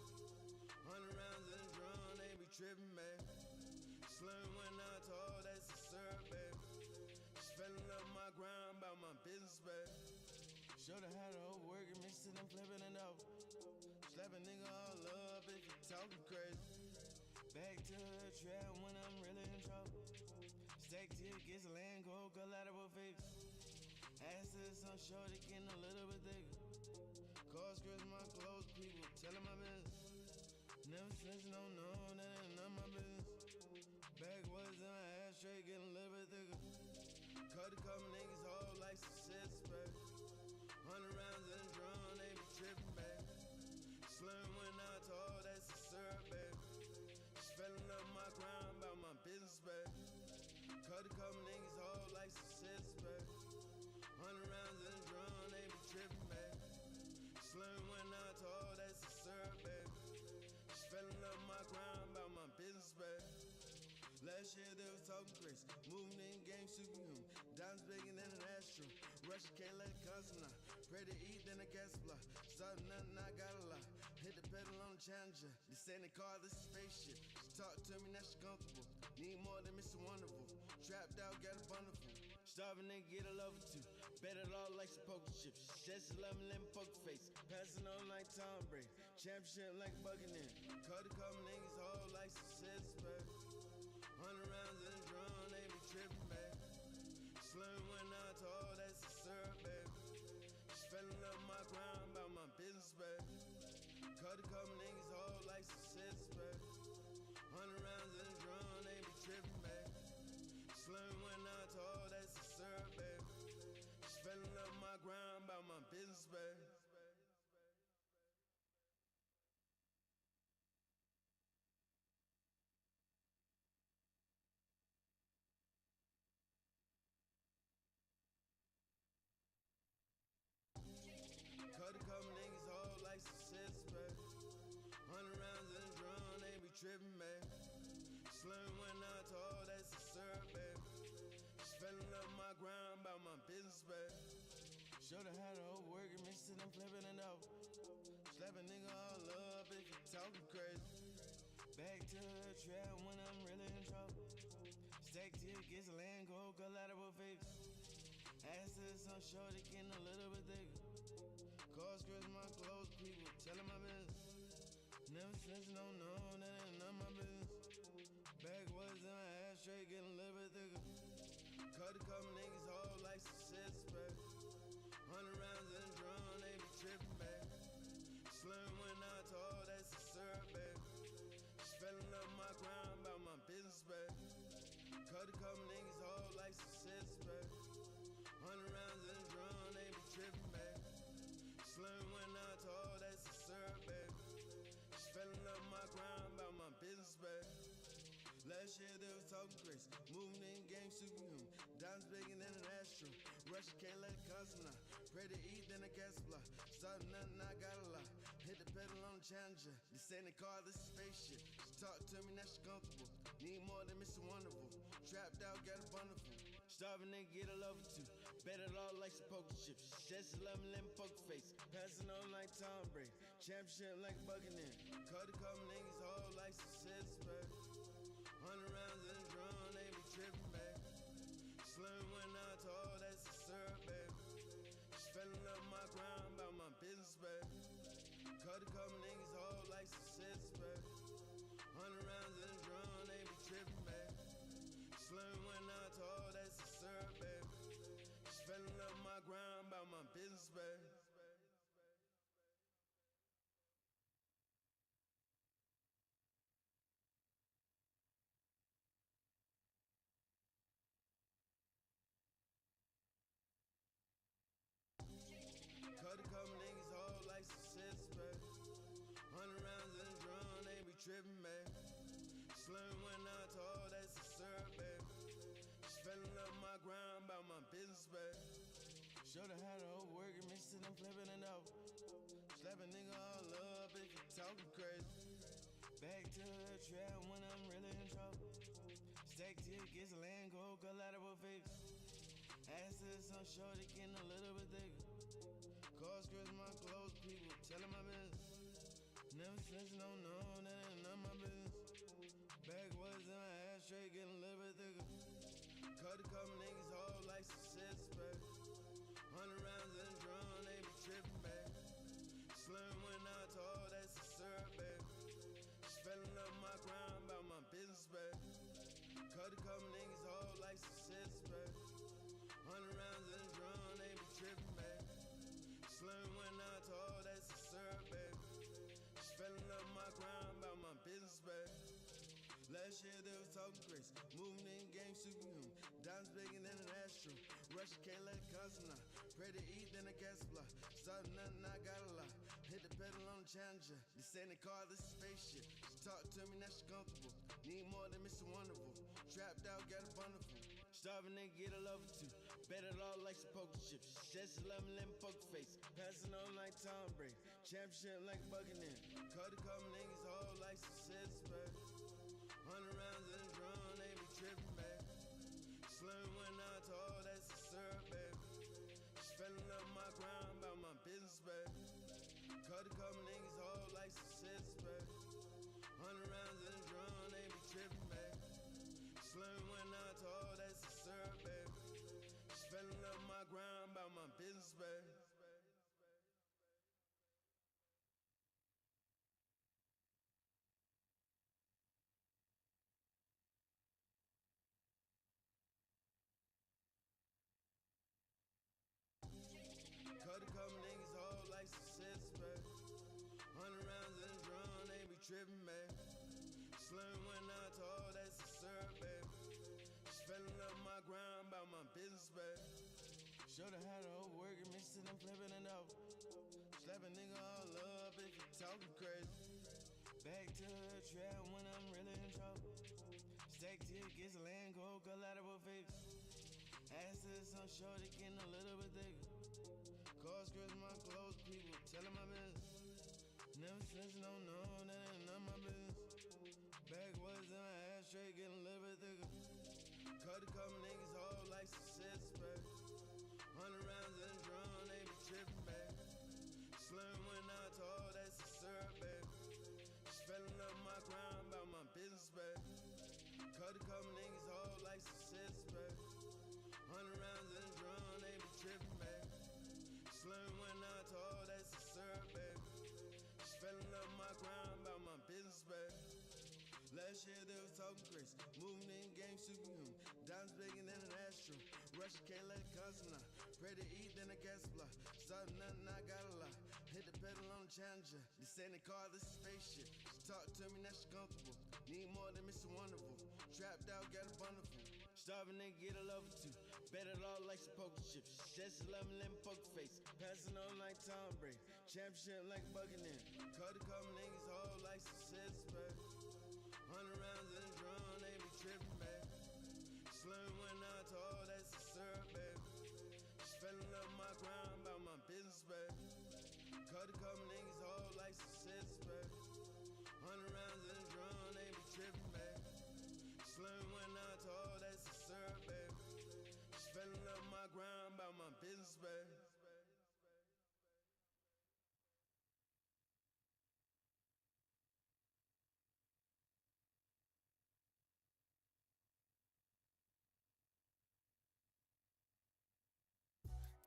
N: 100 rounds in the drum, they be tripping, man. Slim when I told that's a syrup, baby. Just fell in love with my grind about my business, baby. Shoulda had a whole working, mixing and flipping it over. Slap a nigga all up if you talking crazy. Back to the trap when I'm really in trouble. Stack tickets, land go, collateral fix. Ass to some shorty getting a little bit thicker. Cost Chris my clothes, people telling my business. Never snitch, no, that ain't none of my business. Backwards in my ashtray, getting Slim when I told that's a syrup, baby. She fell in love with my grind about my business, baby. Last year they was talking crazy, moving in game superhuman. Diamonds bigger than an astro. Russia can't let it constant now. Pray to eat, then I gas fly. Starting nothing, I got a lot. Hit the pedal on the Challenger. This ain't a car, this is spaceship. She talked to me, now she comfortable. Need more than Mr. Wonderful. Trapped out, got a wonderful. Starving nigga, get a lover too. Bet it all like some poker chips. Just a lemon, lemon poker face. Passing on like Tom Brady. Championship like a Buccaneer. Cut a couple niggas whole like success, baby. 100 rounds in the drum, they be trippin', baby. Slim when I told that's a syrup, baby. She fell in love with my grind about my business, baby. Cut a couple niggas whole like success, baby. 100 rounds in the drum, they be trippin', baby. Slim when I told that's a syrup, baby. She fell in love with my grind about my business, baby. Cut a couple niggas whole like success, baby. 100 rounds in the drum, they be trippin', baby. Slim when I told that's a syrup, baby. She fell in love with my grind about my business, baby. Showed her how to hold working, mixing and flipping it out. Slap a nigga all up if you talking crazy. Back to the trap when I'm really in trouble. Stack tickets, land gold, collateral fix. Ass to some shorty getting a little bit thicker. Cause Chris my clothes, people telling my business. Never snitch, no, that ain't none of my business. Backwoods in my ashtray, getting a little bit thicker. Cut a couple niggas whole like success, baby. 100 rounds in the drum, they be trippin', baby. Slim when I told that's a syrup, baby. She fell in love with my grind about my business, baby. Cut a couple niggas whole like success, baby. 100 rounds in the drum, they be trippin', baby. Slim when I told that's a syrup, baby. She fell in love with my grind about my business, baby. Last year they was talking crazy, moving in game superhuman. Diamonds bigger than an astro. Russia can't let it constant now. Pray to eat, then I gas fly. Starting nothing, I got a lot. Hit the pedal on the Challenger. This ain't a car, this is spaceship. She talked to me, now she comfortable. Need more than Mr. Wonderful. Trapped out, got a wonderful. Starving nigga, get a lover too. Bet it all like some poker chips. Just a lemon poker face. Passing on like Tom Brady. Championship like a Buccaneer. Cut a couple niggas whole like success, baby. 100 rounds in the drum, they be trippin', baby. Slim when I told that's a syrup, baby. She fell in love with my grind about my business, baby. Cut a couple niggas whole like success, baby. 100 rounds in the drum, they be trippin', baby. Slim when I told that's a syrup, baby. She fell in love with my grind about my business, baby. Cut a couple niggas whole like success, baby. 100 rounds in the drum, they be trippin', baby. Slim when I told that's a syrup, baby. She fell in love with my grind about my business, baby. Showed her how to hold working, mixing and flipping it out. Slap a nigga all up if you talking crazy. Back to the trap when I'm really in trouble. Stack tickets, land gold, collateral fix. Ass to some shorty getting a little bit thicker. Cause Chris my clothes, people telling my business. Never snitch, no, that ain't none of my business. Backwoods in my ashtray, getting a little bit thicker. Cut a couple niggas whole like success, baby. 100 rounds in the drum, they be trippin', baby. Slim when I told that's a syrup, baby. She fell in love with my grind about my business, baby. Cut a couple niggas whole like success, baby. 100 rounds in the drum, they be trippin', baby. Slim when I told that's a syrup, baby. She fell in love with my grind about my business, baby. Last year they was talking crazy, moving in game superhuman. Diamonds bigger than an astro. Russia can't let it constant now. Pray to eat, then I gas fly. Starting nothing, I got a lot. Hit the pedal on the Challenger. This ain't a car, this is spaceship. She talked to me, now she comfortable. Need more than Mr. Wonderful. Trapped out, got a wonderful. Starving nigga, get a lover too. Bet it all like some poker chips. Just love me, let me poker face. Passing on like Tom Brady. Championship like Buccaneer. Cut a couple niggas whole like success, baby. 100 rounds in the drum, they be tripping, baby. Slim when I told that's a syrup, baby. Just fell in love with my grind about my business, baby. Cut a couple niggas whole like success, baby. 100 rounds in the drum, they be tripping, baby. Slim when I told that's a syrup, baby. Just fell in love with my grind about my business, baby. Cut a couple niggas whole like success, baby. 100 rounds in the drum, they be tripping, baby. Slim when I told that's a syrup, baby. Just fell in love with my grind about my business, baby. Shoulda had a whole working, mixing and flipping it over. Slap a nigga all up if you talking crazy. Back to the trap when I'm really in trouble. Stack tickets, land gold, collateral fix. Assets on shorty, getting a little bit thicker. Cars, girls, my clothes, people telling my business. Never since no, that ain't none of my business. Backwards in my ashtray, getting a little bit thicker. Cut a couple niggas whole like success, baby. 100 rounds in the drum, they be tripping, baby. Slim when I told that's a syrup, baby. Just fell in love with my grind about my business, baby. Cut a couple niggas whole like success, baby. 100 rounds in the drum, they be tripping, baby. Slim when I told that's a syrup, baby. Just fell in love with my grind about my business, baby. Last year they was talking crazy, moving in game superhuman. Diamonds bigger than an astro. Russia can't let it cost now. Pray to eat, then a gas block. Started nothing, I got a lot. Hit the pedal on the Challenger. This ain't a car, this is spaceship. She talk to me, now she comfortable. Need more than Mr. Wonderful. Trapped out, got a wonderful. Starving nigga, get a lover too. Bet it all like some poker chips. Just love me, let me poker face. Passing on like Tom Brady. Championship like Buccaneer. Cut a couple niggas whole like success, baby. 100 rounds in the drum, they be tripping, baby. Slim when I told that's a syrup, baby. Just fell in love with my grind about my business, baby. Cut a couple niggas whole like success, baby. 100 rounds in the drum, they be tripping, baby. Slim when I told that's a syrup, baby. Just fell in love with my grind about my business, baby.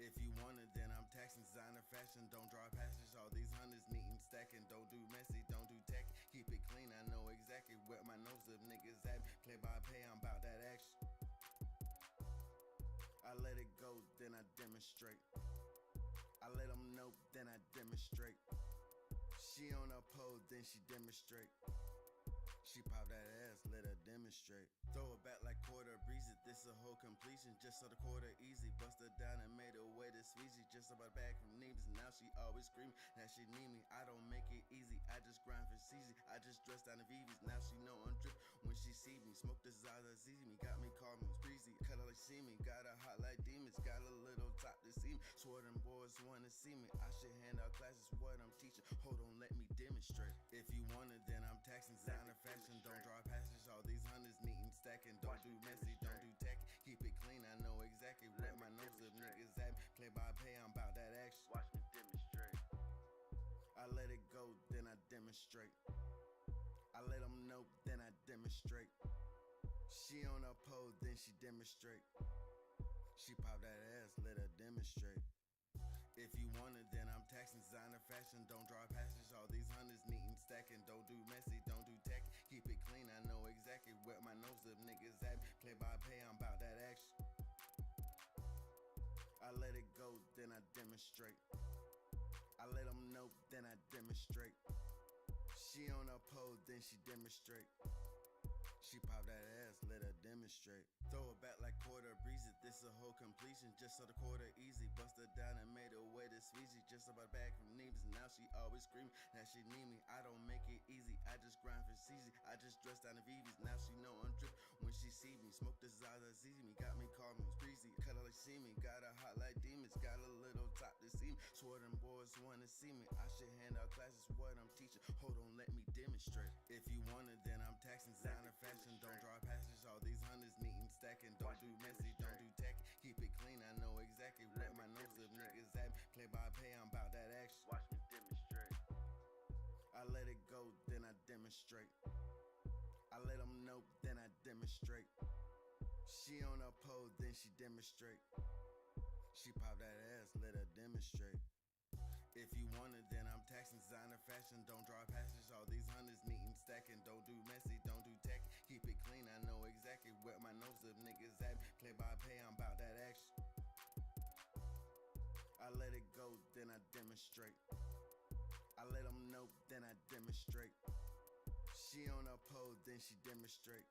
N: If you want it, then I'm taxing designer fashion. Don't draw passages, all these hundreds neat and stacking. Don't do messy, don't do tacky. Keep it clean, I know exactly where my nose of niggas at. Play by pay, I'm about that action. I let it go, then I demonstrate. I let them know, then I demonstrate. She on a pole, then she demonstrate. She pop that ass, let her demonstrate. Throw it back like quarter breezy. This a whole completion, just so the quarter easy. Bust her down and made her way to Sweezy. Just about back from Neves. Now she always screaming that she need me. I don't make it easy, I just grind for CZ. I just dress down the VVs. Now she know I'm drip when she see me. Smoke the Zaza ZZ me, got me call me breezy. Cut her like see me, got her hot like demons. Got a little top to see me. Swore them boys wanna see me. I should hand out classes, what I'm teaching. Hold on, let me demonstrate. If you want it, then I'm taxing designer fashion. Don't draw passages, all these hundreds neat and stacking. Don't do messy, don't do tacky. Keep it clean, I know exactly where my nose of niggas at. Play by pay, I'm about that action. Watch me demonstrate. I let it go, then I demonstrate. I let them know, then I demonstrate. She on a pole, then she demonstrate. She pop that ass, let her demonstrate. If you want it, then I'm taxing designer fashion. Don't draw passages, all these hundreds neat and stacking. Don't do messy, don't do tacky. Keep it clean, I know exactly where my nose of niggas at. Play by pay, I'm about that action. I let it go, then I demonstrate. I let them know, then I demonstrate. She on a pole, then she demonstrate. She pop that ass, let her demonstrate. Throw it back like quarter breezy. This this a whole completion. Just so the quarter easy, busted down and made her way to Sweezy. Just about back from Neves, now she always screaming that she need me. I don't make it easy, I just grind for CZ. I just dress down the VVs, now she know I'm drip when she see me. Smoke the Zaza, ZZ me, got me calm and breezy. Cut her like see me, got her hot like demons. Got a little top to see me, swear them boys wanna see me. I should hand out classes, what I'm teaching. Hold on, let me demonstrate. If you want it, then I'm taxing. Designer fashion, don't draw passages. All these hundreds neat and stacking. Don't do messy, don't do tacky. Keep it clean, I know exactly where my nose of niggas at. Play by pay, I'm about that action. Watch me demonstrate. I let it go, then I demonstrate. I let them know, then I demonstrate. She on a pole, then she demonstrate. She pop that ass, let her demonstrate. If you want it, then I'm taxing. Designer fashion, don't draw passages. All these hundreds neat and stacking. Don't do messy, don't do tacky. Keep it clean, I know exactly where my nose of niggas at. Play by pay, I'm about that action. I let it go, then I demonstrate. I let them know, then I demonstrate. She on a pole, then she demonstrate.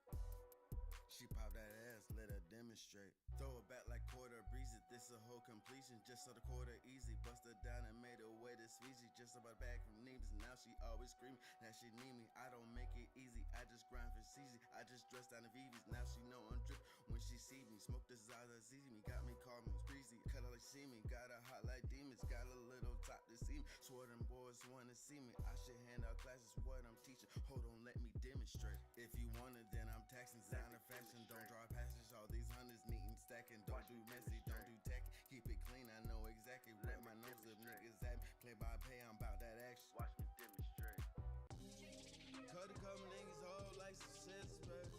N: She pop that ass, let her demonstrate. Throw it back like quarter breezy. This a whole completion, just so the quarter easy. Busted down and made her way to Sweezy. Just about back from Neves, now she always screaming that she need me. I don't make it easy, I just grind for CZ. I just dress down the VVs, now she know I'm drip when she see me. Smoke the Zaza, ZZ me, got me calm and breezy. Cut her like see me, got her hot like demons. Got a little top to see me, swear them boys wanna see me. I should hand out classes, what I'm teaching. Hold on, let me demonstrate. If you want it, then I'm taxing. Designer fashion, don't draw passages. All these hundreds neat and stacking. Don't do messy, don't do tacky. Keep it clean, I know exactly where my nose of niggas at. Play by pay, I'm about that action. Watch me demonstrate. Cut a couple niggas whole like success, babe.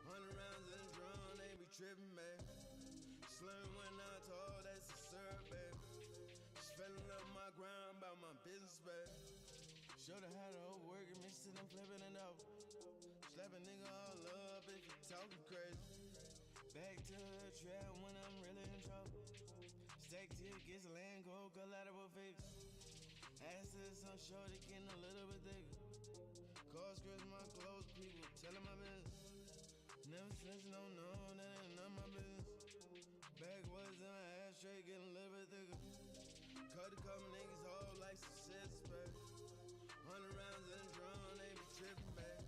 N: 100 rounds in the drum, they be tripping, babe. Slim when I told, that's a syrup, babe. Spending up my grind about my business, babe. Showed her how to overwork it, mixing and flipping it up. Slap a nigga all up if you talking crazy. Back to the trap when I'm really in trouble. Stack till it gets land cold, collateral fix. Asses on shorty getting a little bit thicker. Cause Chris my clothes, people telling my business. Never snitch, no, that ain't none of my business. Backwards in my ashtray, getting a little bit thicker. Cut a couple niggas whole like success, babe. 100 rounds in the drum, they be tripping, babe.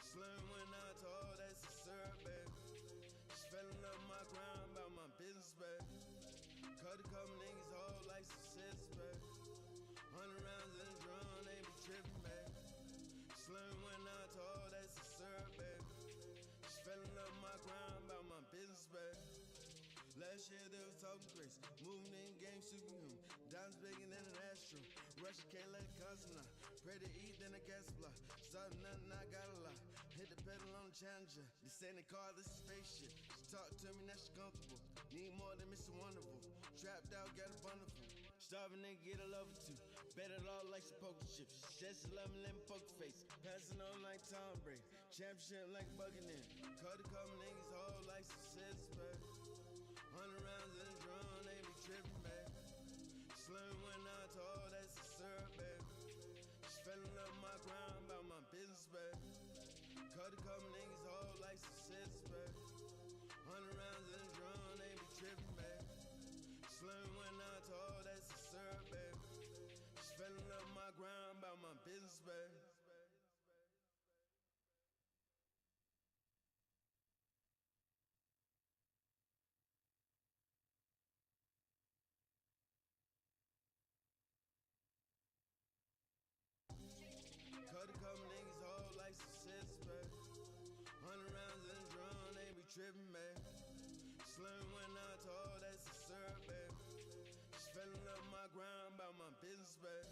N: Slim when I told, that's a syrup, babe. Spelling up my grind about my business, babe. Cut a couple niggas whole like success, babe. 100 rounds in the drum, they be tripping, babe. Slim when I told, that's a syrup, babe. Spelling up my grind about my business, babe. Last year they was talking crazy, moving in game superhuman. Diamonds bigger than an astro. Russia can't let it consummate. Pray to eat, then I gas block. Starting nothing, I got a lot. Hit the pedal on the Challenger. This ain't a car, this is spaceship. She talk to me, now she comfortable. Need more than Mr. Wonderful. Trapped out, got a wonderful. Starving nigga, get a love or two. Bet it all like some poker chips. Says she love me, let me poker face. Passing on like Tom Brady. Championship like Buccaneers. Cut a couple niggas whole like success, babe. 100 rounds in the drum, they be tripping, babe. Slim when I told, that's a syrup, babe. Spelling up my grind about my business, babe. Cut a couple niggas whole like success, babe. 100 rounds in the drum, they be tripping, babe. Slim when I told, that's a syrup, babe. Spelling up my grind about my business, babe. Cut a couple niggas whole like success, babe. 100 rounds in the drum, they be tripping, babe. Slim when I told, that's a syrup, babe. Spelling up my grind about my business, babe.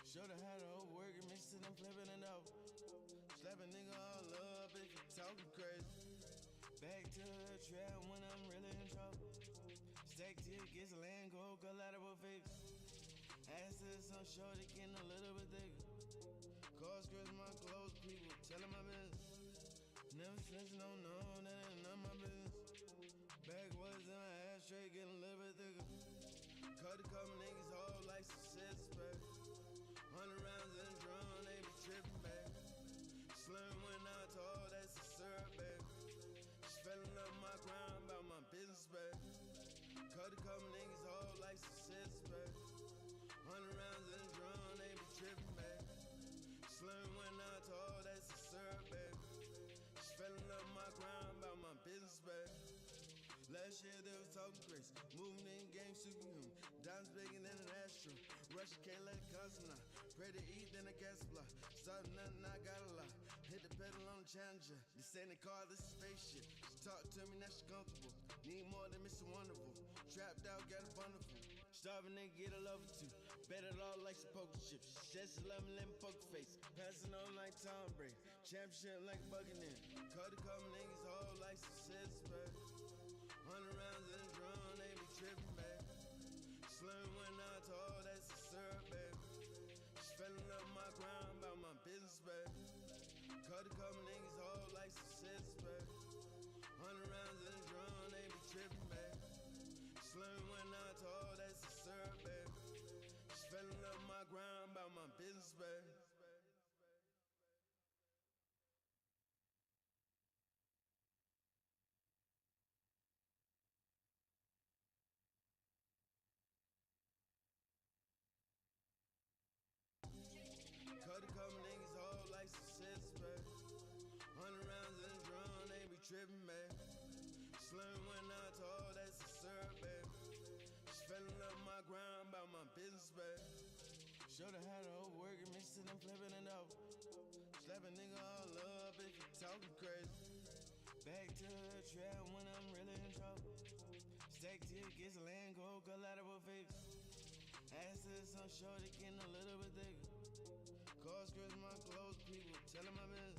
N: Showed her how to overwork it, mixing and flipping it up. Slap a nigga all up if you talking crazy. Back to the trap when I'm really in trouble. Stack till it gets land cold, collateral fix. Asses on shorty getting a little bit thicker. Cause Chris my clothes, people telling my business. Never snitch, no, that ain't none of my business. Backwards in my ashtray, getting a little bit thicker. Cut a couple niggas whole like success, babe. 100 rounds in the drum, they be tripping, babe. Slim when I told, that's a syrup, babe. Spelling up my grind about my business, Last year they was talking crazy, moving in game superhuman. Diamonds bigger than an astro. Russia can't let it cost now. Pray to eat, then a gas block. Starting nothing, I got a lot. Hit the pedal on the Challenger. This ain't a car, this is spaceship. She talk to me, now she comfortable. Need more than Mr. Wonderful. Trapped out, got a wonderful. Starving nigga, get a lover too. Bet it all like some poker chips. Just 11, let me poke face. Passing on like Tom Brady. Championship like bugging in. Cut a couple niggas whole like success, man. 100 rounds in the drum, they be tripping, man. Slim went out to all that's a syrup, baby. She filling up my ground about my business, baby. Cut a couple niggas whole like success, baby. 100 rounds in the drum, they be tripping, baby. Slim went out to all that's a syrup, baby. She filling up my ground about my business, baby. Cut a couple niggas whole like success, baby. 100 rounds in the drum, they be tripping, man. Slim went out to all that's a syrup, baby. She filling up my ground about my business, baby. Shoulda had a whole working, mixing and flipping it up. Slap a nigga all up if you talking crazy. Back to the trap when I'm really in trouble. Stack tickets, land gold, collateral fix. Assets on shorty, getting a little bit thicker. Cars scratch my clothes, people telling my business.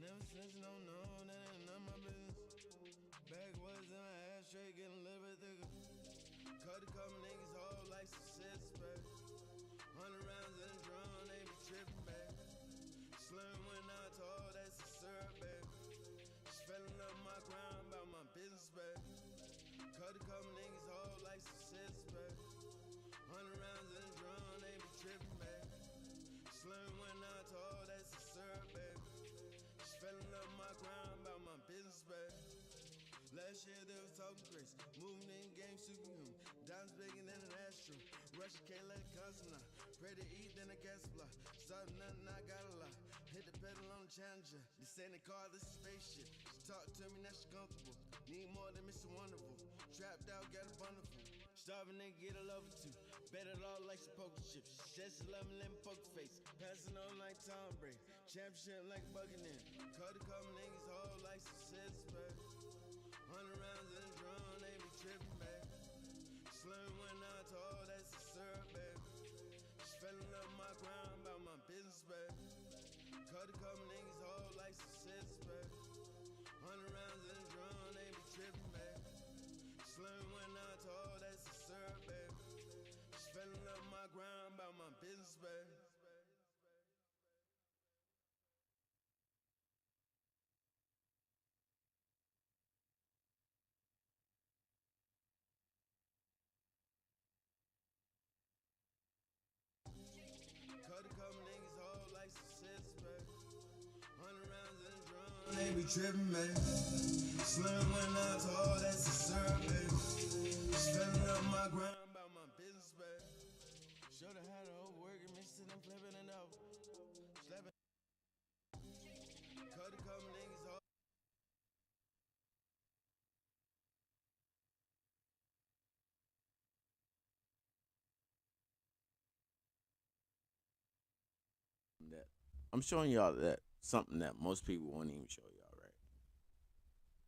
N: Never snitch, no, that ain't none of my business. Backwoods in my ashtray, getting a little bit thicker. Cut a couple niggas whole like success, baby. 100 rounds in the drum, they be tripping, baby. Slim went out to all that's a syrup, baby. She filling up my ground about my business, baby. Cut a couple niggas whole like success, baby. 100 rounds in the drum, they be tripping, baby. Slim went out to all that's a syrup, baby. She filling up my ground about my business, baby. Last year they was talking crazy, moving in game superhuman. Diamonds bigger than an astro. Russia can't let it cost now. Pray to eat, then a gas block. Starting nothing, I got a lot. Hit the pedal on the Challenger. This ain't a car, this is spaceship. She talk to me, now she comfortable. Need more than Mr. Wonderful. Trapped out, got a wonderful. Starving nigga, get a lover too. Bet it all like some poker chips. Just 11, let me poker face. Passing on like Tom Brady. Championship like bugging in. Cut a couple niggas whole like success, baby. 100 rounds in the drum, they be tripping, baby. Slim went out to all that's a syrup, baby. She filling up my ground about my business, baby. Cut a couple niggas whole like success, baby. 100 rounds in the drum, they be tripping, baby. Slim went out to all that's a syrup, baby. She filling up my ground about my business, baby. Cut a couple niggas whole like success, baby. 100 rounds in the drum, they be tripping, baby. Slim went out to all that's a syrup, baby. Filling up my ground about my business, baby. Shoulda had a whole working, mixing and flipping it up. Slapping. Cut a couple niggas whole.
J: That I'm showing y'all that something that most people won't even show y'all, right?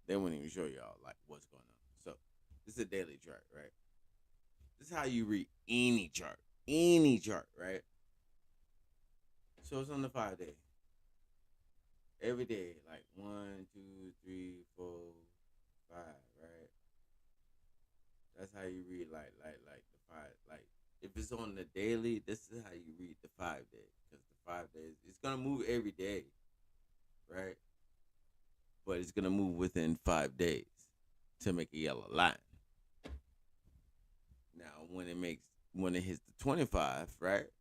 J: They won't even show y'all like what's going on. So this is a daily chart, right? This is how you read any chart, right? So it's on the 5 day. Every day, like 1, 2, 3, 4, 5, right? That's how you read like the 5. Like if it's on the daily, this is how you read the 5 day. Because the 5 days, it's gonna move every day, right? But it's gonna move within 5 days to make a yellow line. Now, when it hits the 25, right,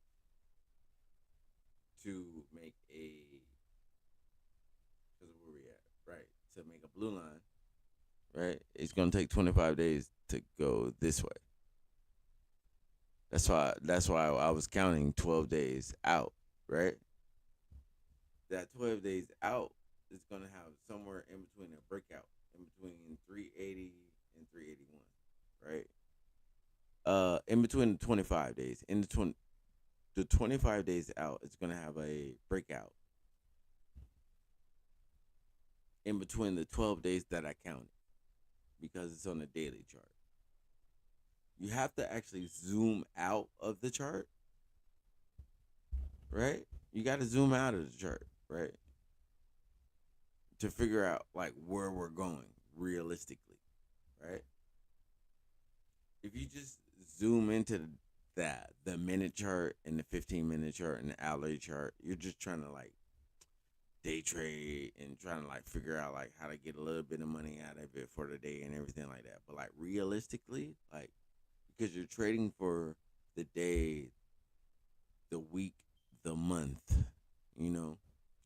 J: to make a, because where we at, right, to make a blue line, right, it's gonna take 25 days to go this way. That's why I was counting 12 days out, right? That 12 days out is gonna have somewhere in between a breakout, in between 380 and in between the 25 days, the 25 days out, it's gonna have a breakout. In between the 12 days that I counted, because it's on the daily chart. You have to actually zoom out of the chart, right? You got to zoom out of the chart, right? To figure out like where we're going realistically, right? If you just zoom into the minute chart and the 15-minute chart and the hourly chart, you're just trying to like day trade and trying to like figure out like how to get a little bit of money out of it for the day and everything like that. But like realistically, like because you're trading for the day, the week, the month, you know.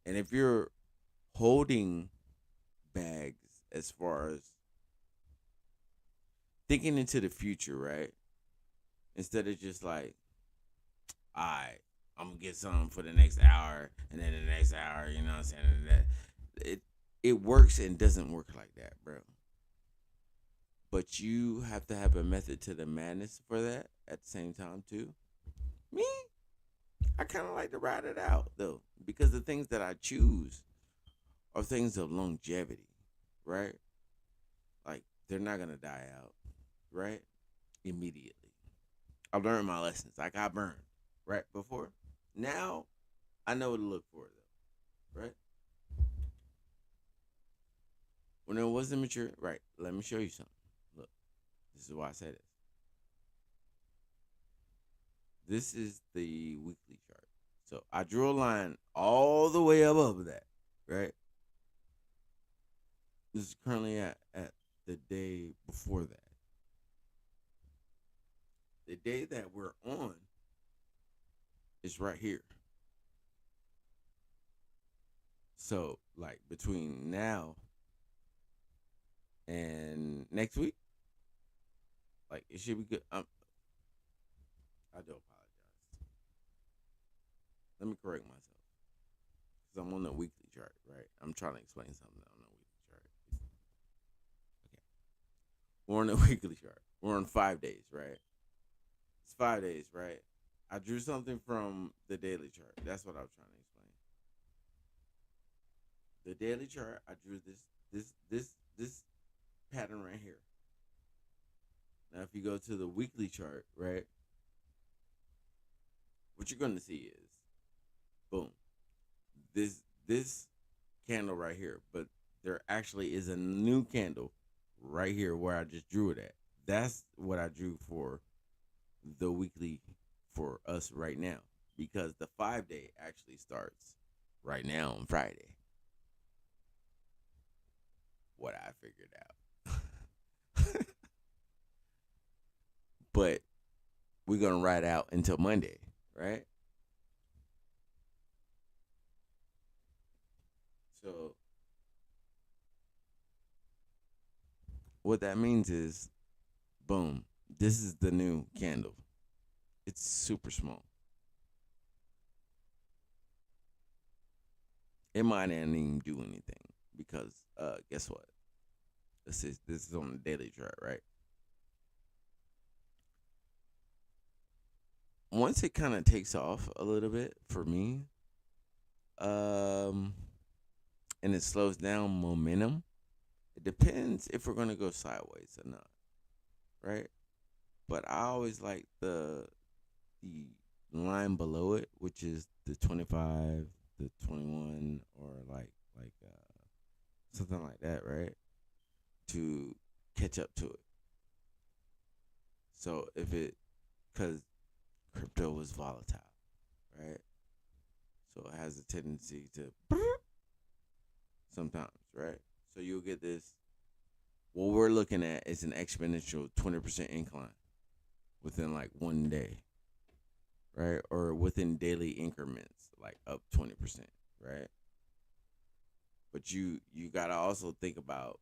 J: And if you're holding bags as far as thinking into the future, right? Instead of just like, all right, I'm gonna get something for the next hour, and then the next hour, you know what I'm saying? And it works and doesn't work like that, bro. But you have to have a method to the madness for that at the same time too. Me, I kind of like to ride it out though, because the things that I choose are things of longevity, right? Like they're not gonna die out, right? Immediately. I learned my lessons. I got burned, right? Before. Now, I know what to look for, though, right? When it wasn't mature, right? Let me show you something. Look, this is why I said it. This is the weekly chart. So I drew a line all the way above that, right? This is currently at the day before that. The day that we're on is right here. So, like, between now and next week, like, it should be good. I do apologize. Let me correct myself. Because I'm on the weekly chart, right? I'm trying to explain something on the weekly chart. Okay. We're on the weekly chart. We're on 5 days, right? It's 5 days, right? I drew something from the daily chart. That's what I was trying to explain. The daily chart, I drew this pattern right here. Now, if you go to the weekly chart, right, what you're going to see is, boom, this candle right here. But there actually is a new candle right here where I just drew it at. That's what I drew for the weekly for us right now, because the 5 day actually starts right now on Friday. What I figured out. But we're going to ride out until Monday, right? So what that means is, boom, this is the new candle. It's super small. It might not even do anything because guess what? This is on the daily chart, right? Once it kind of takes off a little bit for me, and it slows down momentum, it depends if we're gonna go sideways or not, right? But I always like the line below it, which is the 25, the 21, or like something like that, right? To catch up to it. So if it, because crypto was volatile, right? So it has a tendency to sometimes, right? So you'll get this. What we're looking at is an exponential 20% incline within like 1 day, right? Or within daily increments, like up 20%, right? But you gotta also think about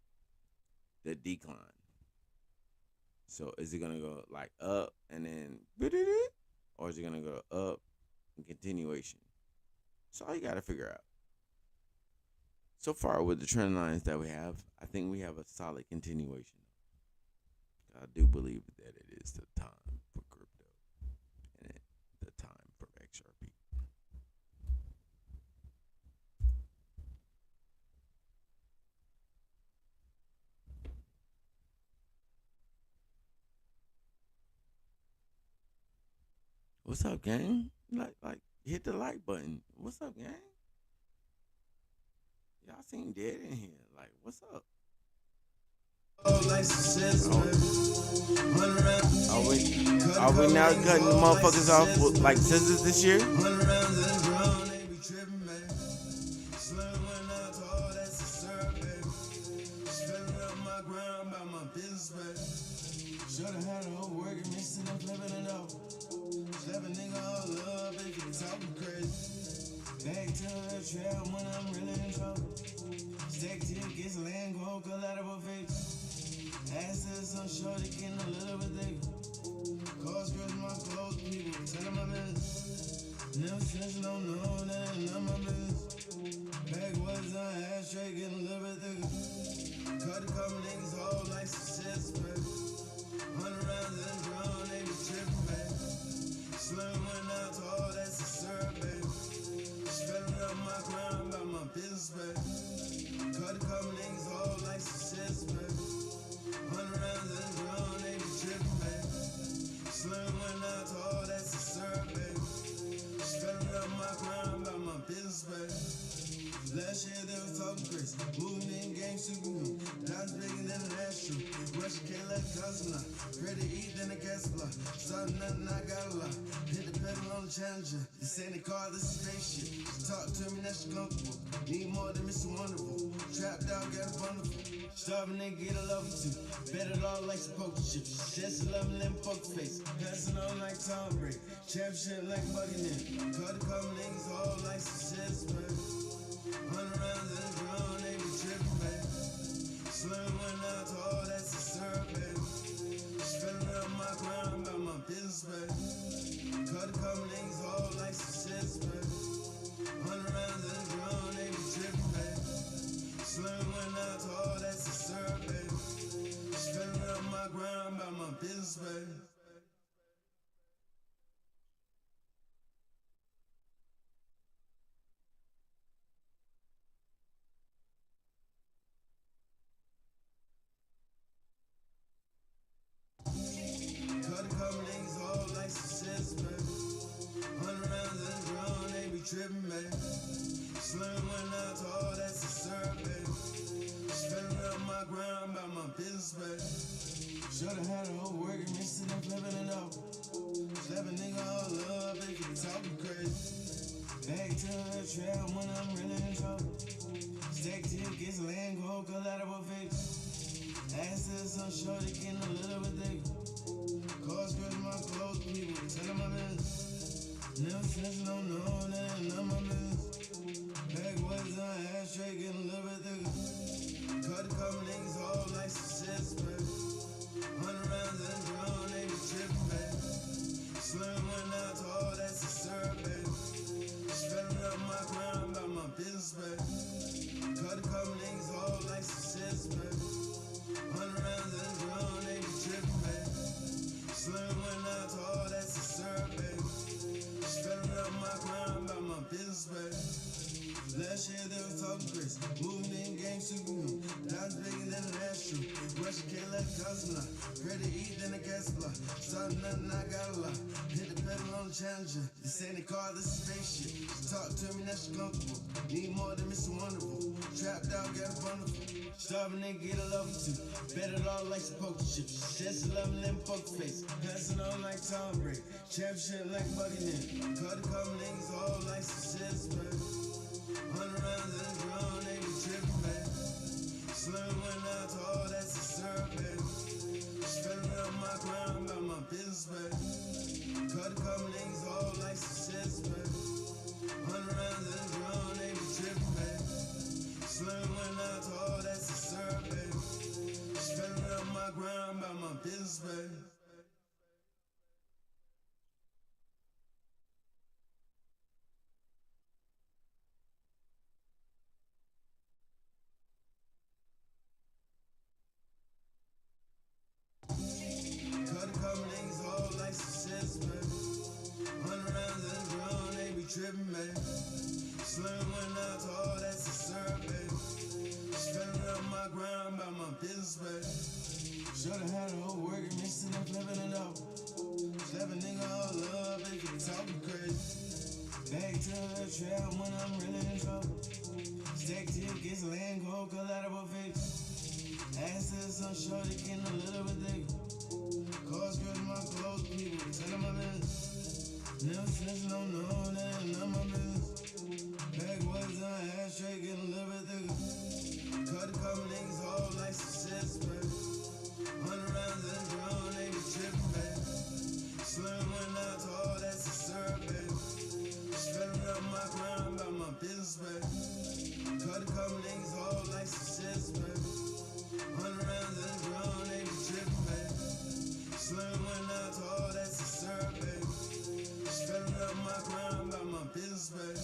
J: the decline. So is it gonna go like up and then, or is it gonna go up in continuation? So all you gotta figure out. So far with the trend lines that we have, I think we have a solid continuation. I do believe that it is the time What's up, gang? Like, hit the like button. What's up, gang? Y'all seem dead in here. Like, what's up? Are we now cutting the motherfuckers off with like scissors this year?
N: Should've had a whole working, mixing and flipping it up. Slapping nigga all up, if you talking crazy. Back to the trail when I'm really in trouble. Stack till it gets land, go collateral fix. Ass to some shorty, getting a little bit thicker. Cause girls my clothes, people tell my business. Never snitching, don't know that ain't none of my business. Backwoods on ashtray, getting a little bit thicker. Cut a couple niggas whole like success, baby. 100 rounds in drum, they be trippin', baby. Slim went out to all that's a syrup, baby. Spelling up my crown about my business, baby. Cut a couple niggas whole like success, baby. 100 rounds in drum, they be trippin', baby. Slim went out to all that's a syrup, baby. Spelling up my crown about my business, baby. Last year they was talking crazy, moving in game superhuman. Dimes bigger than an astro. Russia can't let cousin out. Ready to eat than a gas supply. Starting nothing, I got a lot. Hit the pedal on the Challenger. This ain't a car, this is spaceship. Talk to me, that's comfortable. Need more than Mr. Wonderful. Trapped out, got a wonderful. Starving nigga, get a love too. Bet it all like some poker chips. Just 11 them poker face. Passing on like Tom Brady. Championship like Buckingham. Cut a couple niggas all like success, man. 100 rounds in the drum, they be trippin', baby. Slim went out to all that's a syrup, baby. Spelling up my crown about my business, baby. Cut a couple niggas all like success, baby. 100 rounds in the drum, they be trippin', baby. Slim went out to all that's a syrup, baby. Spelling up my crown about my business, baby. Trippin', baby. Slim went out to all that's a syrup, baby. Spelling up my ground about my business, baby. Should've had a whole working, mixing and flipping it up. Slapping nigga all up, if you talking crazy. Back to the trail when I'm really in trouble. Stack till it gets land, go collateral fix. Ass to some shorty, getting a little bit thicker. Cause girls my clothes, people tell my business. Never snitching, don't know that ain't none of my business. Backwoods on ashtray, getting a little bit thicker. Cut a couple niggas whole like success, baby. 100 rounds in the drum, they be trippin', baby. Slim went out to all that's a syrup, baby. Spelling up my crown about my business, baby. Cut a couple niggas whole like success, baby. 100 rounds in the drum, they be trippin', baby. Slim went out to all that's a syrup, baby. Spelling up my crown about my business, baby. Last year they was talking crazy, moving in game superhuman. Dimes bigger than an astro. Russia can't let cousin out. Ready to eat than a gas supply. Starting nothing, I got a lot. Hit the pedal on the Challenger. This ain't a car, this is spaceship. Talk to me, that's comfortable. Need more than Mr. Wonderful. Trapped out, got a wonderful. Starving nigga, get a love too. Bet it all like some poker chips. Just 11 them poker face. Passing on like Tom Brady. Championship like Buckingham. Cut a couple niggas all like success, baby. 100 rounds in the drum, they be trippin', baby. Slim went out to all that's a syrup, baby. Spelling up my crown about my business, baby. Cut a couple niggas all like success, baby. 100 rounds in the drum, they be trippin', baby. Slim went out to all that's a syrup, baby. Spelling up my crown about my business, baby. Trippin', baby. Slim went out to all that's a syrup, baby. Spelling up my ground about my business, baby. Should've had a whole working, mixing and flipping it up. Slap a nigga all up if you talking crazy. Back to the trap when I'm really in trouble. Stack tickets, land gold, collateral fix. Assets, I'm shorty, getting a little bit thicker. Cars, girls, my clothes, people, tell them my business. Never snitch, no, that ain't none of my business. Backwoods on ashtray, getting a little bit thicker. Cut a couple niggas all like success, baby. 100 rounds in the drum, they be trippin', baby. Slim went out to all that's a syrup, baby. Spelling up my crown about my business, baby. Cut a couple niggas all like success, baby. 100 rounds in the drum, they be trippin', baby. Slim went out to all that's a syrup, baby. Spelling up my crown about my business, baby.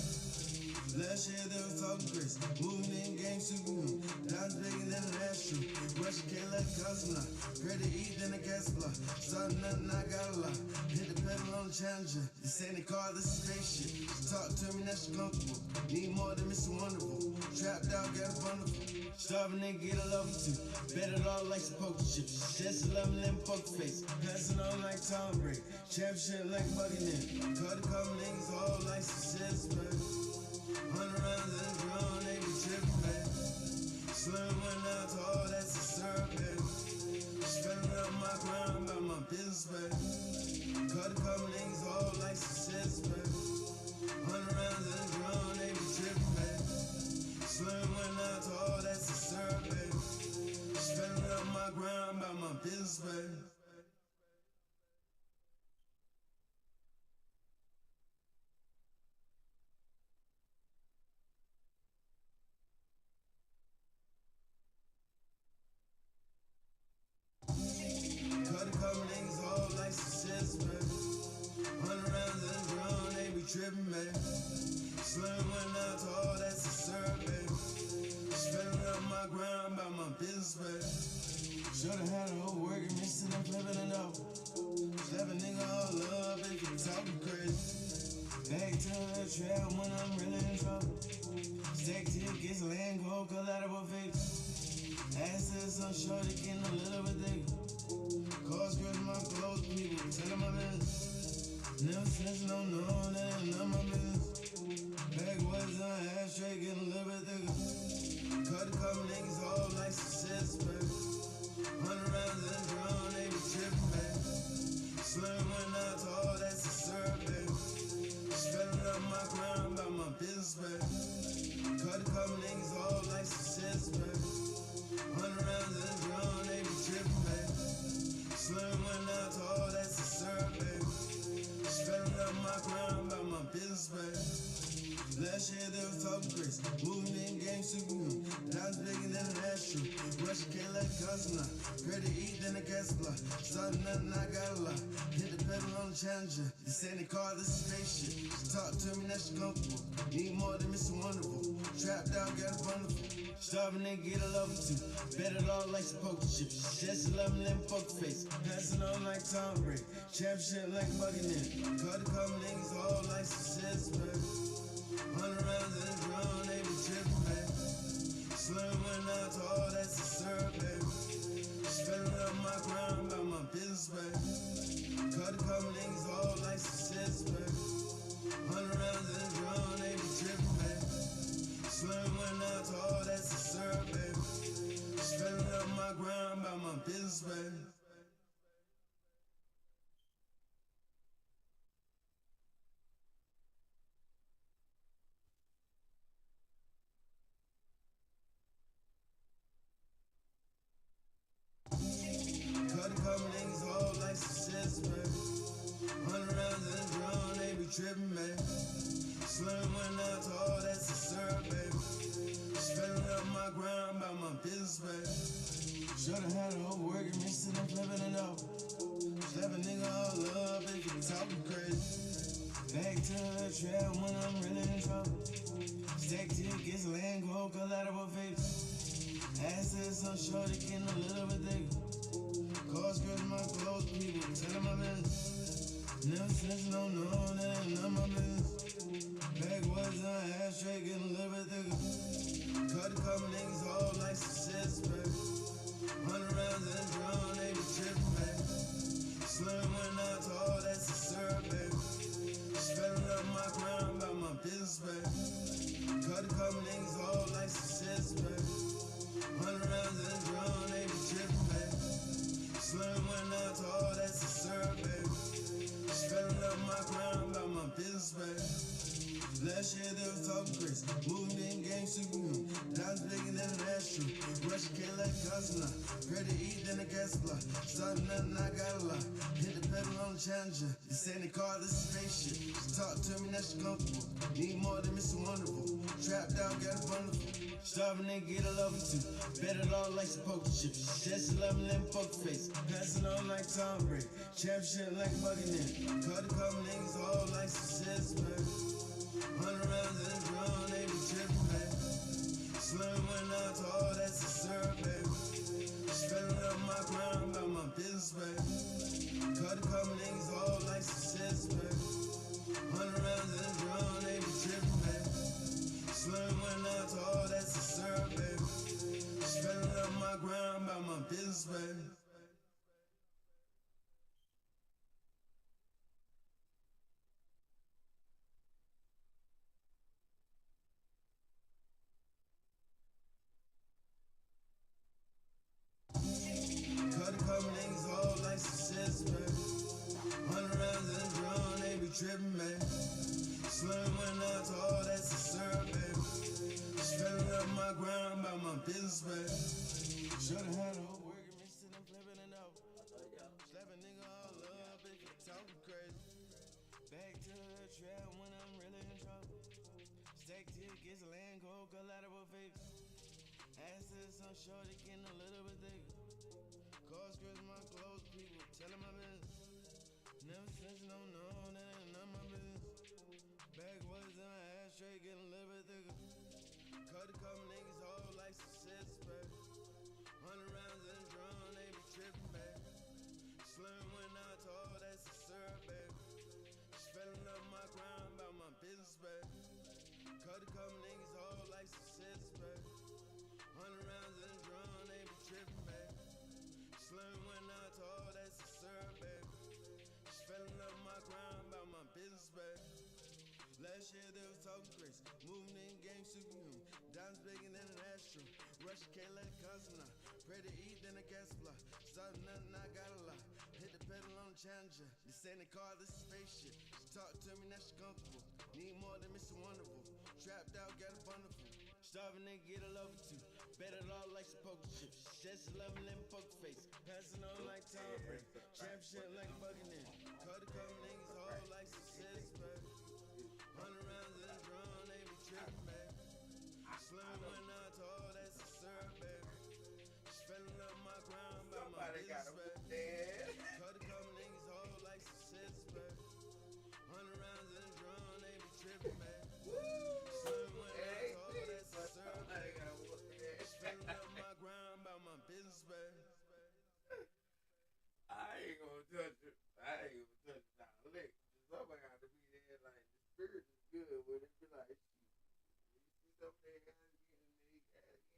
N: Last year they was talking crazy, moving in game superhuman. Dimes bigger than an astro. Russia can't let it cost now. Greater eat than a gas block. Starting nothing, I got a lot. Hit the pedal on the Challenger. This ain't a car, this is spaceship. She talk to me, now she comfortable. Need more than Mr. Wonderful. Trapped out, got a wonderful. Starving nigga, get a love too. Bet it all like some poker chips. Just 11 them poker face. Passing on like Tom Brady. Championship like Buckingham. Cut a couple niggas all like success, baby. 100 rounds in the drum, they be trippin', baby. Slim went out to all that's a syrup, baby. Spelling up my crown about my business, baby. Cut a couple niggas all like success, baby. 100 rounds in the drum, they be trippin', baby. Slim went out to all that's a syrup, baby. Spelling up my crown about my business, baby. Cut a couple niggas all like success, baby. 100 rounds in the drum, they be trippin', baby. Slim went out to all that's a syrup, baby. Spelling up my ground about my business, baby. Should've had a whole working, missing and flipping it up. Slap a nigga all up if you talking crazy. Back to the trap when I'm really in trouble. Stack tickets, land gold, collateral fix. Assets, I'm shorty, getting a little bit thicker. Cars, girls, my clothes, people, tell them my business. Never snitch, no, that ain't none of my business. Backwoods on ashtray, getting a little bit thicker. Cut a couple niggas all like success, baby. 100 rounds in the drum, they be trippin', baby. Slim went out to all that's a syrup, baby. Spelling up my crown about my business, baby. Cut a couple niggas all like success, baby. 100 rounds in the drum, they be trippin', baby. Slim went out to all that's a syrup, baby. Spelling up my crown about my business, baby. Last year they was talking crazy, moving in game superhuman. Dimes bigger than an astro. Russia can't let it cost now. Greater eat than a gas block. Starting nothing, I got a lot. Hit the pedal on the Challenger. This ain't a car, this is spaceship. She talk to me, now she comfortable. Need more than Mr. Wonderful. Trapped out, got a wonderful. Starving nigga, get a love too. Bet it all like some poker chips. Just 11 them poker face. Passing on like Tom Brady. Championship like Buckingham. Cut a couple niggas all like success, baby. 100 rounds in the drum, they be trippin', baby. Slim went out to all that's a syrup, baby. Spelling up my crown about my business, baby. Cut a couple niggas all like success, baby. 100 rounds in the drum, they be trippin', baby. Slim went out to all that's a syrup, baby. Spelling up my ground about my business, baby. Cut a couple niggas all like success, baby. 100 rounds in the drum, they be trippin', baby. Slim went out to all that's a syrup, baby. Spelling up my ground about my business, baby. Should've had a whole working, mixing and flipping it up. Slap a nigga all up if you talking crazy. Back to the trap when I'm really in trouble. Stack tickets, land gold, collateral fix. Assets, I'm shorty, getting a little bit thicker. Cars, girls, my clothes, people, tell them my business. Never snitch, no, that ain't none of my business. Backwoods on ashtray, getting a little bit thicker. Cut a couple niggas all like success, baby. 100 rounds in the drum, they be trippin', baby. Slim went out to all that gas block. Starting nothing, I got a lot. Hit the pedal on the Challenger. This ain't a car, this is spaceship. She talk to me, now she comfortable. Need more than Mr. Wonderful. Trapped out, got a wonderful. Starving nigga, get a love or two. Bet it all like some poker chips. Just 11 and poker face. Passing on like Tom Brady. Championship like Buccaneer. Cut a couple niggas all like success, man. 100 rounds in the drum, they be tripping, man. Slim went out to all that's a syrup, baby. Spending up my grind about my business, baby. Cut a couple niggas all like success, baby. 100 rounds in the drum, they be tripping, baby. Slim went out to all that's a syrup, baby. Spending up my grind about my business, baby. Cut a couple niggas all like success, baby. 100 rounds in the drum, they be tripping, man. Slim went out to all that's a syrup, baby. Spending up my grind about my business, baby. Should've had a whole working, mixing and flipping it out. Slap a nigga all up if you talking crazy. Back to the trap when I'm really in trouble. Stack tickets, land gold, collateral face. Ass to some shorty, getting a little bit thicker. Cause my clothes, people telling my business. Never since no, that ain't none of my business. Backwoods in my ashtray, getting a little bit thicker. Cut a couple niggas all like success, baby. 100 rounds in the drum, they be tripping, baby. Slim went out to all that's a syrup, baby. Spelling up my grind about my business, baby. Cut a couple niggas all like success, baby. 100 rounds in the drum, they be tripping, baby. Slim went out to all that's a syrup, baby. Spelling up my grind about my business, baby. Last year they was talking crazy, moving in game superhuman. Diamonds bigger than an astro. Russia can't let it cost now. Pray to eat then a gas block. Starting nothing, I got a lot. Hit the pedal on the Challenger. This ain't a car, this is spaceship. She talk to me, now she comfortable. Need more than Mr. Wonderful. Trapped out, got a wonderful. Starving nigga, get a love or two. Bet it all like some poker chips. Just 11 and poker face. Passing on like Tom Brady. Championship like Buccaneer. Cut a couple niggas all like success, baby. 100 rounds in the drum, they be tripping, baby. Slim went out to all that's a syrup, baby. Spelling up my grind about my business, baby. Cut a couple niggas all like success, baby. 100 rounds in the drum, they be tripping, baby. Slim went out to all that's a syrup, baby. Spelling up my grind about my business, baby.
O: I ain't gonna touch it. I ain't gonna touch it. Now, look, somebody got to be there. Like the spirit is good, but it be like, you see something they got again, and they got again.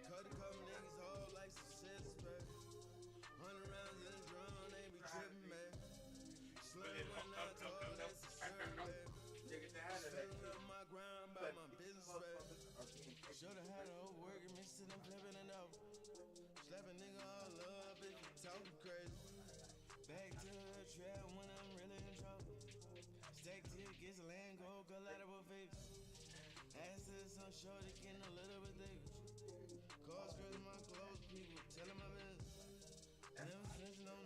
N: Cut a couple niggas all like success, baby. 100 rounds in the drum, they be tripping, man. Slim went out to all that's a syrup, baby. Spelling up my grind about my business, baby. Should've had a whole working, mixing and flipping it out. Slap a nigga all up if you talking crazy. Back to the trap when I'm really in trouble. Stack tickets, land gold, collateral face. Ass to some shorty, getting a little bit thicker. Cause my clothes, people telling my business. Never since no,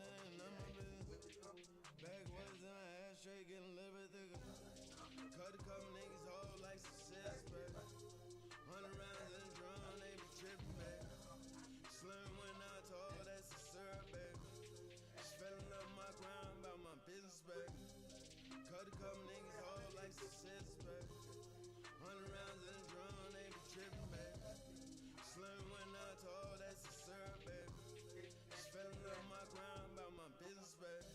N: that ain't none of my business. Backwoods in my ashtray, getting a little bit thicker. Cut a couple niggas all like success, baby. 100 rounds in the drum, they be tripping, baby. Slim went out to all that's a syrup, baby. Spelling up my grind about my business, baby. Cut a couple niggas all like success, baby. 100 rounds in the drum, they be tripping, baby. Slim went out to all that's a syrup, baby. Spelling up my grind about my business, baby.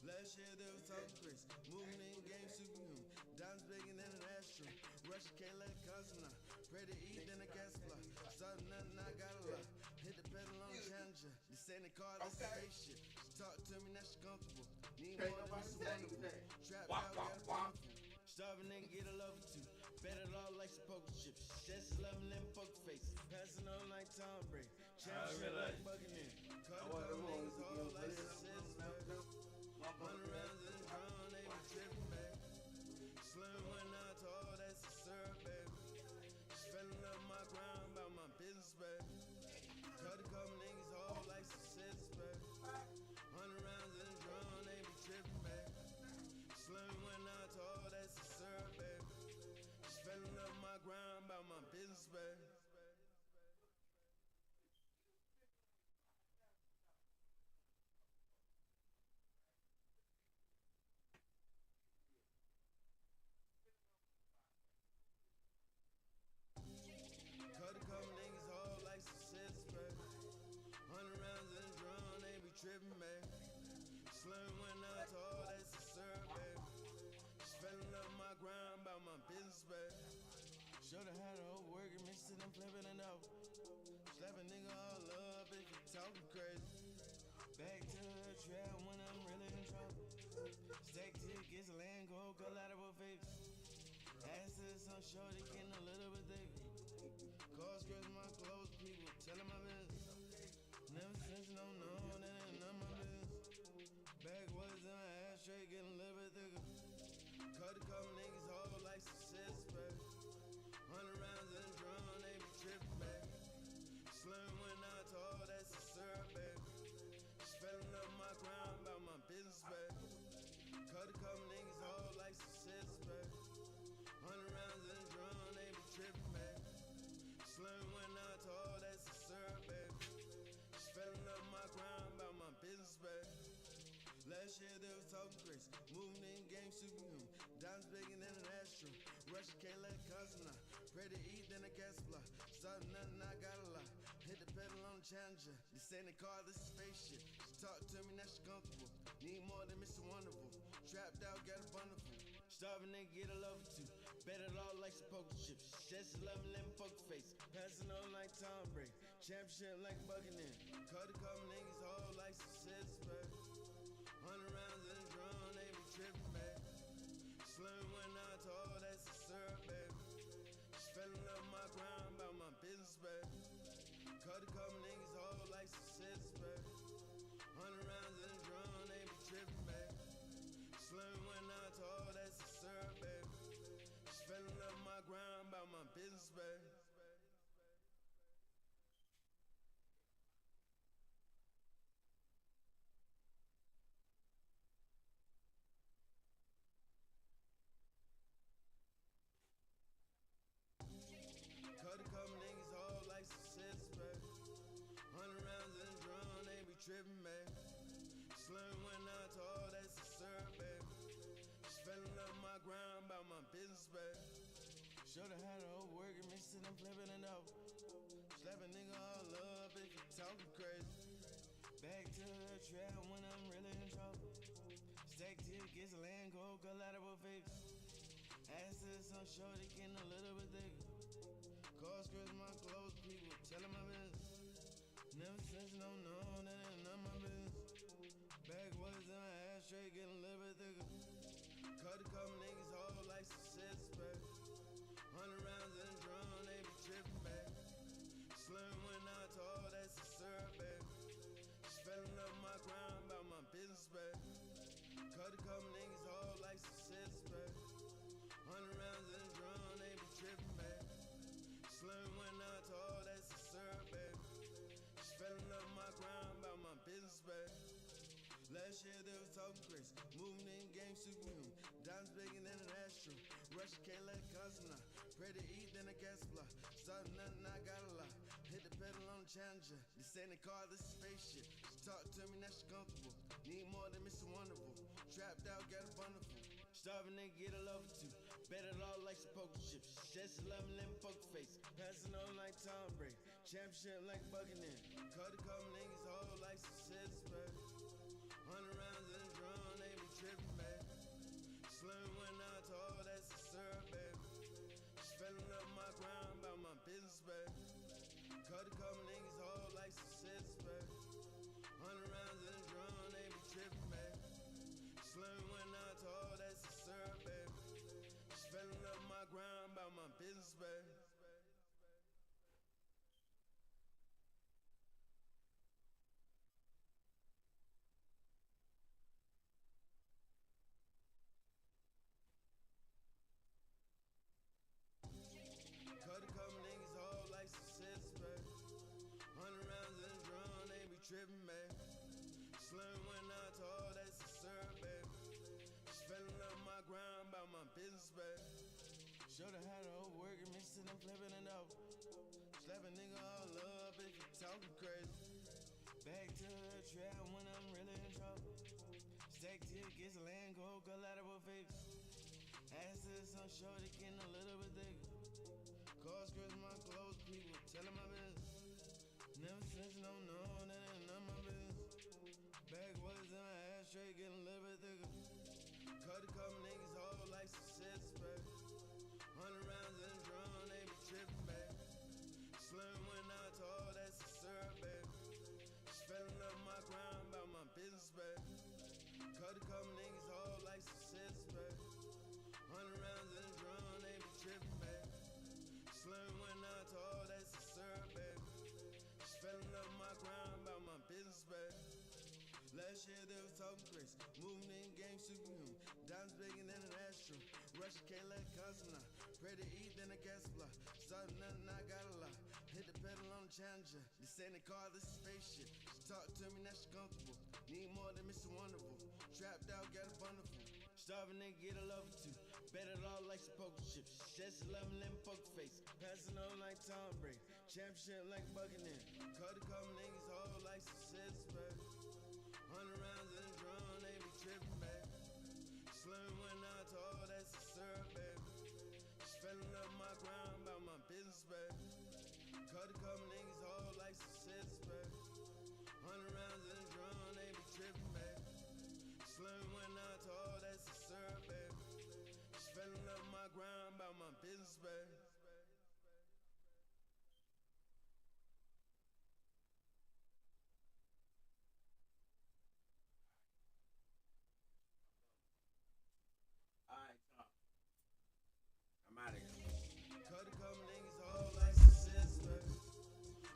N: Last year they was talking crazy, moving in game superhuman. Diamonds bigger than an astro. Russia can't let it cost now. Pray to eat then a gas block. Starting nothing, I got a lot. Hit the pedal on the Challenger. This ain't a car, this is spaceship. She talk to me, now she comfortable. Need more than Mr. Wonderful. Trap out, got a wonderful. Starving nigga, get a love or two. Bet it all like some poker chips. Just 11 and poker face. Passing on like Tom Brady. Championship like Buccaneer. Cut a couple niggas all like success, baby. 100 rounds in the drum, they be tripping, baby. Slim went out to all that's a syrup, baby. Spelling up my grind about my business, baby. Back to the trap when I'm really in trouble. Stack tickets, land go, collateral favors. Assets on shorty, getting a little bit thicker. Cars, girls, my clothes, people telling my business. Never since no, that ain't none of my business. Backwoods in my ashtray, getting a little bit thicker. Cut a couple niggas whole like success, back. 100 rounds in the drum, they be tripping, back. Slim when I told, that's a syrup, back. Spelling up my crown about my business, back. Cut a couple niggas whole like success, back. 100 rounds in the drum, they be tripping, back. Slim when I told, that's a syrup, back. Spelling up my crown about my business, back. Last year there was talking grace, moving in game superhuman. Dimes bigger than an astro. Russia can't let cosmonaut. Pray to eat, then a gas block. Starting nothing, I got a lot. Hit the pedal on the Challenger. This ain't a car, this is spaceship. She talk to me, now she comfortable. Need more than Mr. Wonderful. Trapped out, got a wonderful. Starving nigga, get a love too. Bet it all like some poker chips. Just loving them poker face. Passing on like Tom Brady. Championship like Buccaneer. Cut a couple niggas whole like success, back. 100 rounds in the drum, they be tripping, back. Slim when I told, that's a syrup, back. Spelling up my ground about my business, back. Cut a couple niggas whole like success, back. 100 rounds in the drum, they be tripping, back. Slim when I told, that's a syrup, back. Spelling up my ground about my business, back. Cut a couple niggas whole like success, back. 100 rounds in the drum, they be tripping, back. Slim when I told, that's a syrup, back. Spelling up my ground about my business, back. Should've had a whole working, mixing and flipping it up. Slap a nigga all up if you talking crazy. Back to the trap when I'm really in trouble. Stack tickets, land go, collateral favors. Assets on shorty, getting a little bit thicker. Cars, girls, my clothes, people telling my business. Never since no, that ain't none of my business. Backwoods in my ashtray, getting a little bit thicker. Cut a couple niggas whole like success, back. 100 rounds in the drum, they be tripping, back. Slim when I told, that's a syrup, back. Spelling up my ground about my business, back. Cut a couple niggas whole like success, back. 100 rounds in the drum, they be tripping, back. Slim when I told, that's a syrup, back. Spelling up my ground about my business, back. Last year there was talking grace, moving in game superhuman. Dimes bigger than an astro. Russia can't let cosmonaut. Pray to eat, then a gas block. Starting nothing, I got a lot. Hit the pedal on the Challenger. This ain't a car, this is spaceship. She talk to me, now she comfortable. Need more than Mr. Wonderful. Trapped out, got a wonderful. Starving nigga, get a lover too. Bet it all like some poker chips. Just loving them poker face. Passing on like Tom Brady. Championship like Buccaneer. Cut a couple niggas whole like success, back. 100 rounds in the drum, they be tripping, back. Slim when I told, that's a syrup, back. Spelling up my ground about my business, back. Cut a couple niggas whole like success, back. 100 rounds in the drum, they be tripping, back. Slim when I told, that's a syrup, back. Spelling up my ground about my business, back. Cut a couple niggas whole like success, back. 100 rounds in the drum, they be tripping, back. Slim when I told, that's a syrup, back. Spelling up my ground about my business, back. Should've had a whole working, mixing and flipping it up. Slap a nigga all up if you talking crazy. Back to the trap when I'm really in trouble. Stack tickets, land go, collateral favors. Assets on shorty, getting a little bit thicker. Cars, girls, my clothes, people telling my business. Never since no, that ain't none of my business. Backwoods in my ashtray, getting a little bit thicker. Cut a couple niggas whole like success, back. 100 rounds in the drum, they be tripping, back. Slim when I told, that's a syrup, back. Spelling up my ground about Slim when I told that's a syrup, baby. She fell in love with my grind about my business, baby. Last year they was talking crazy, moving in game superhuman. Diamonds bigger than an astro. Russia can't let constant out. Pray to eat, then I gas fly. Started nothing, I got a lot. Hit the pedal on the Challenger. This ain't a car, this is spaceship. She talked to me, now she comfortable. Need more than Mr. Wonderful. Trapped out, got a wonderful. Starving nigga, get a love too. Bet it all like some poker chips. She says she love me, let me poke face. Passing on like Tom Brady. Championship like Buccaneer. Cut a couple niggas whole like some sis, baby. 100 rounds in the drum, they be tripping, baby. Slim when I told that's a syrup, baby. She fell in love with my grind about my business, baby. Cut a couple niggas whole like some sis, baby. 100 rounds in the drum, they be tripping, baby. Slim when I told that's a syrup, baby. She fell in love with my grind about my business, baby.
O: Alright, y'all. I'm out of here.
N: Cut a couple niggas whole like some sis, baby.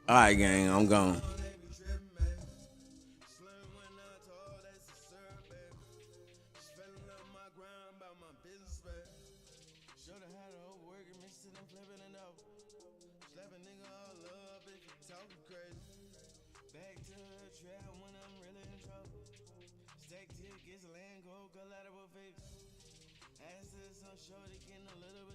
O: Alright, gang, I'm gone.
N: Slim when I told that's a syrup, baby. She fell in love with my grind about my business, baby. Shoulda had a whole working, mixing and flipping it up. Slap a nigga all up if you talking crazy. Back to the trap when I'm really in trouble. Stack tickets, land go collateral fix. Assets on shorty getting a little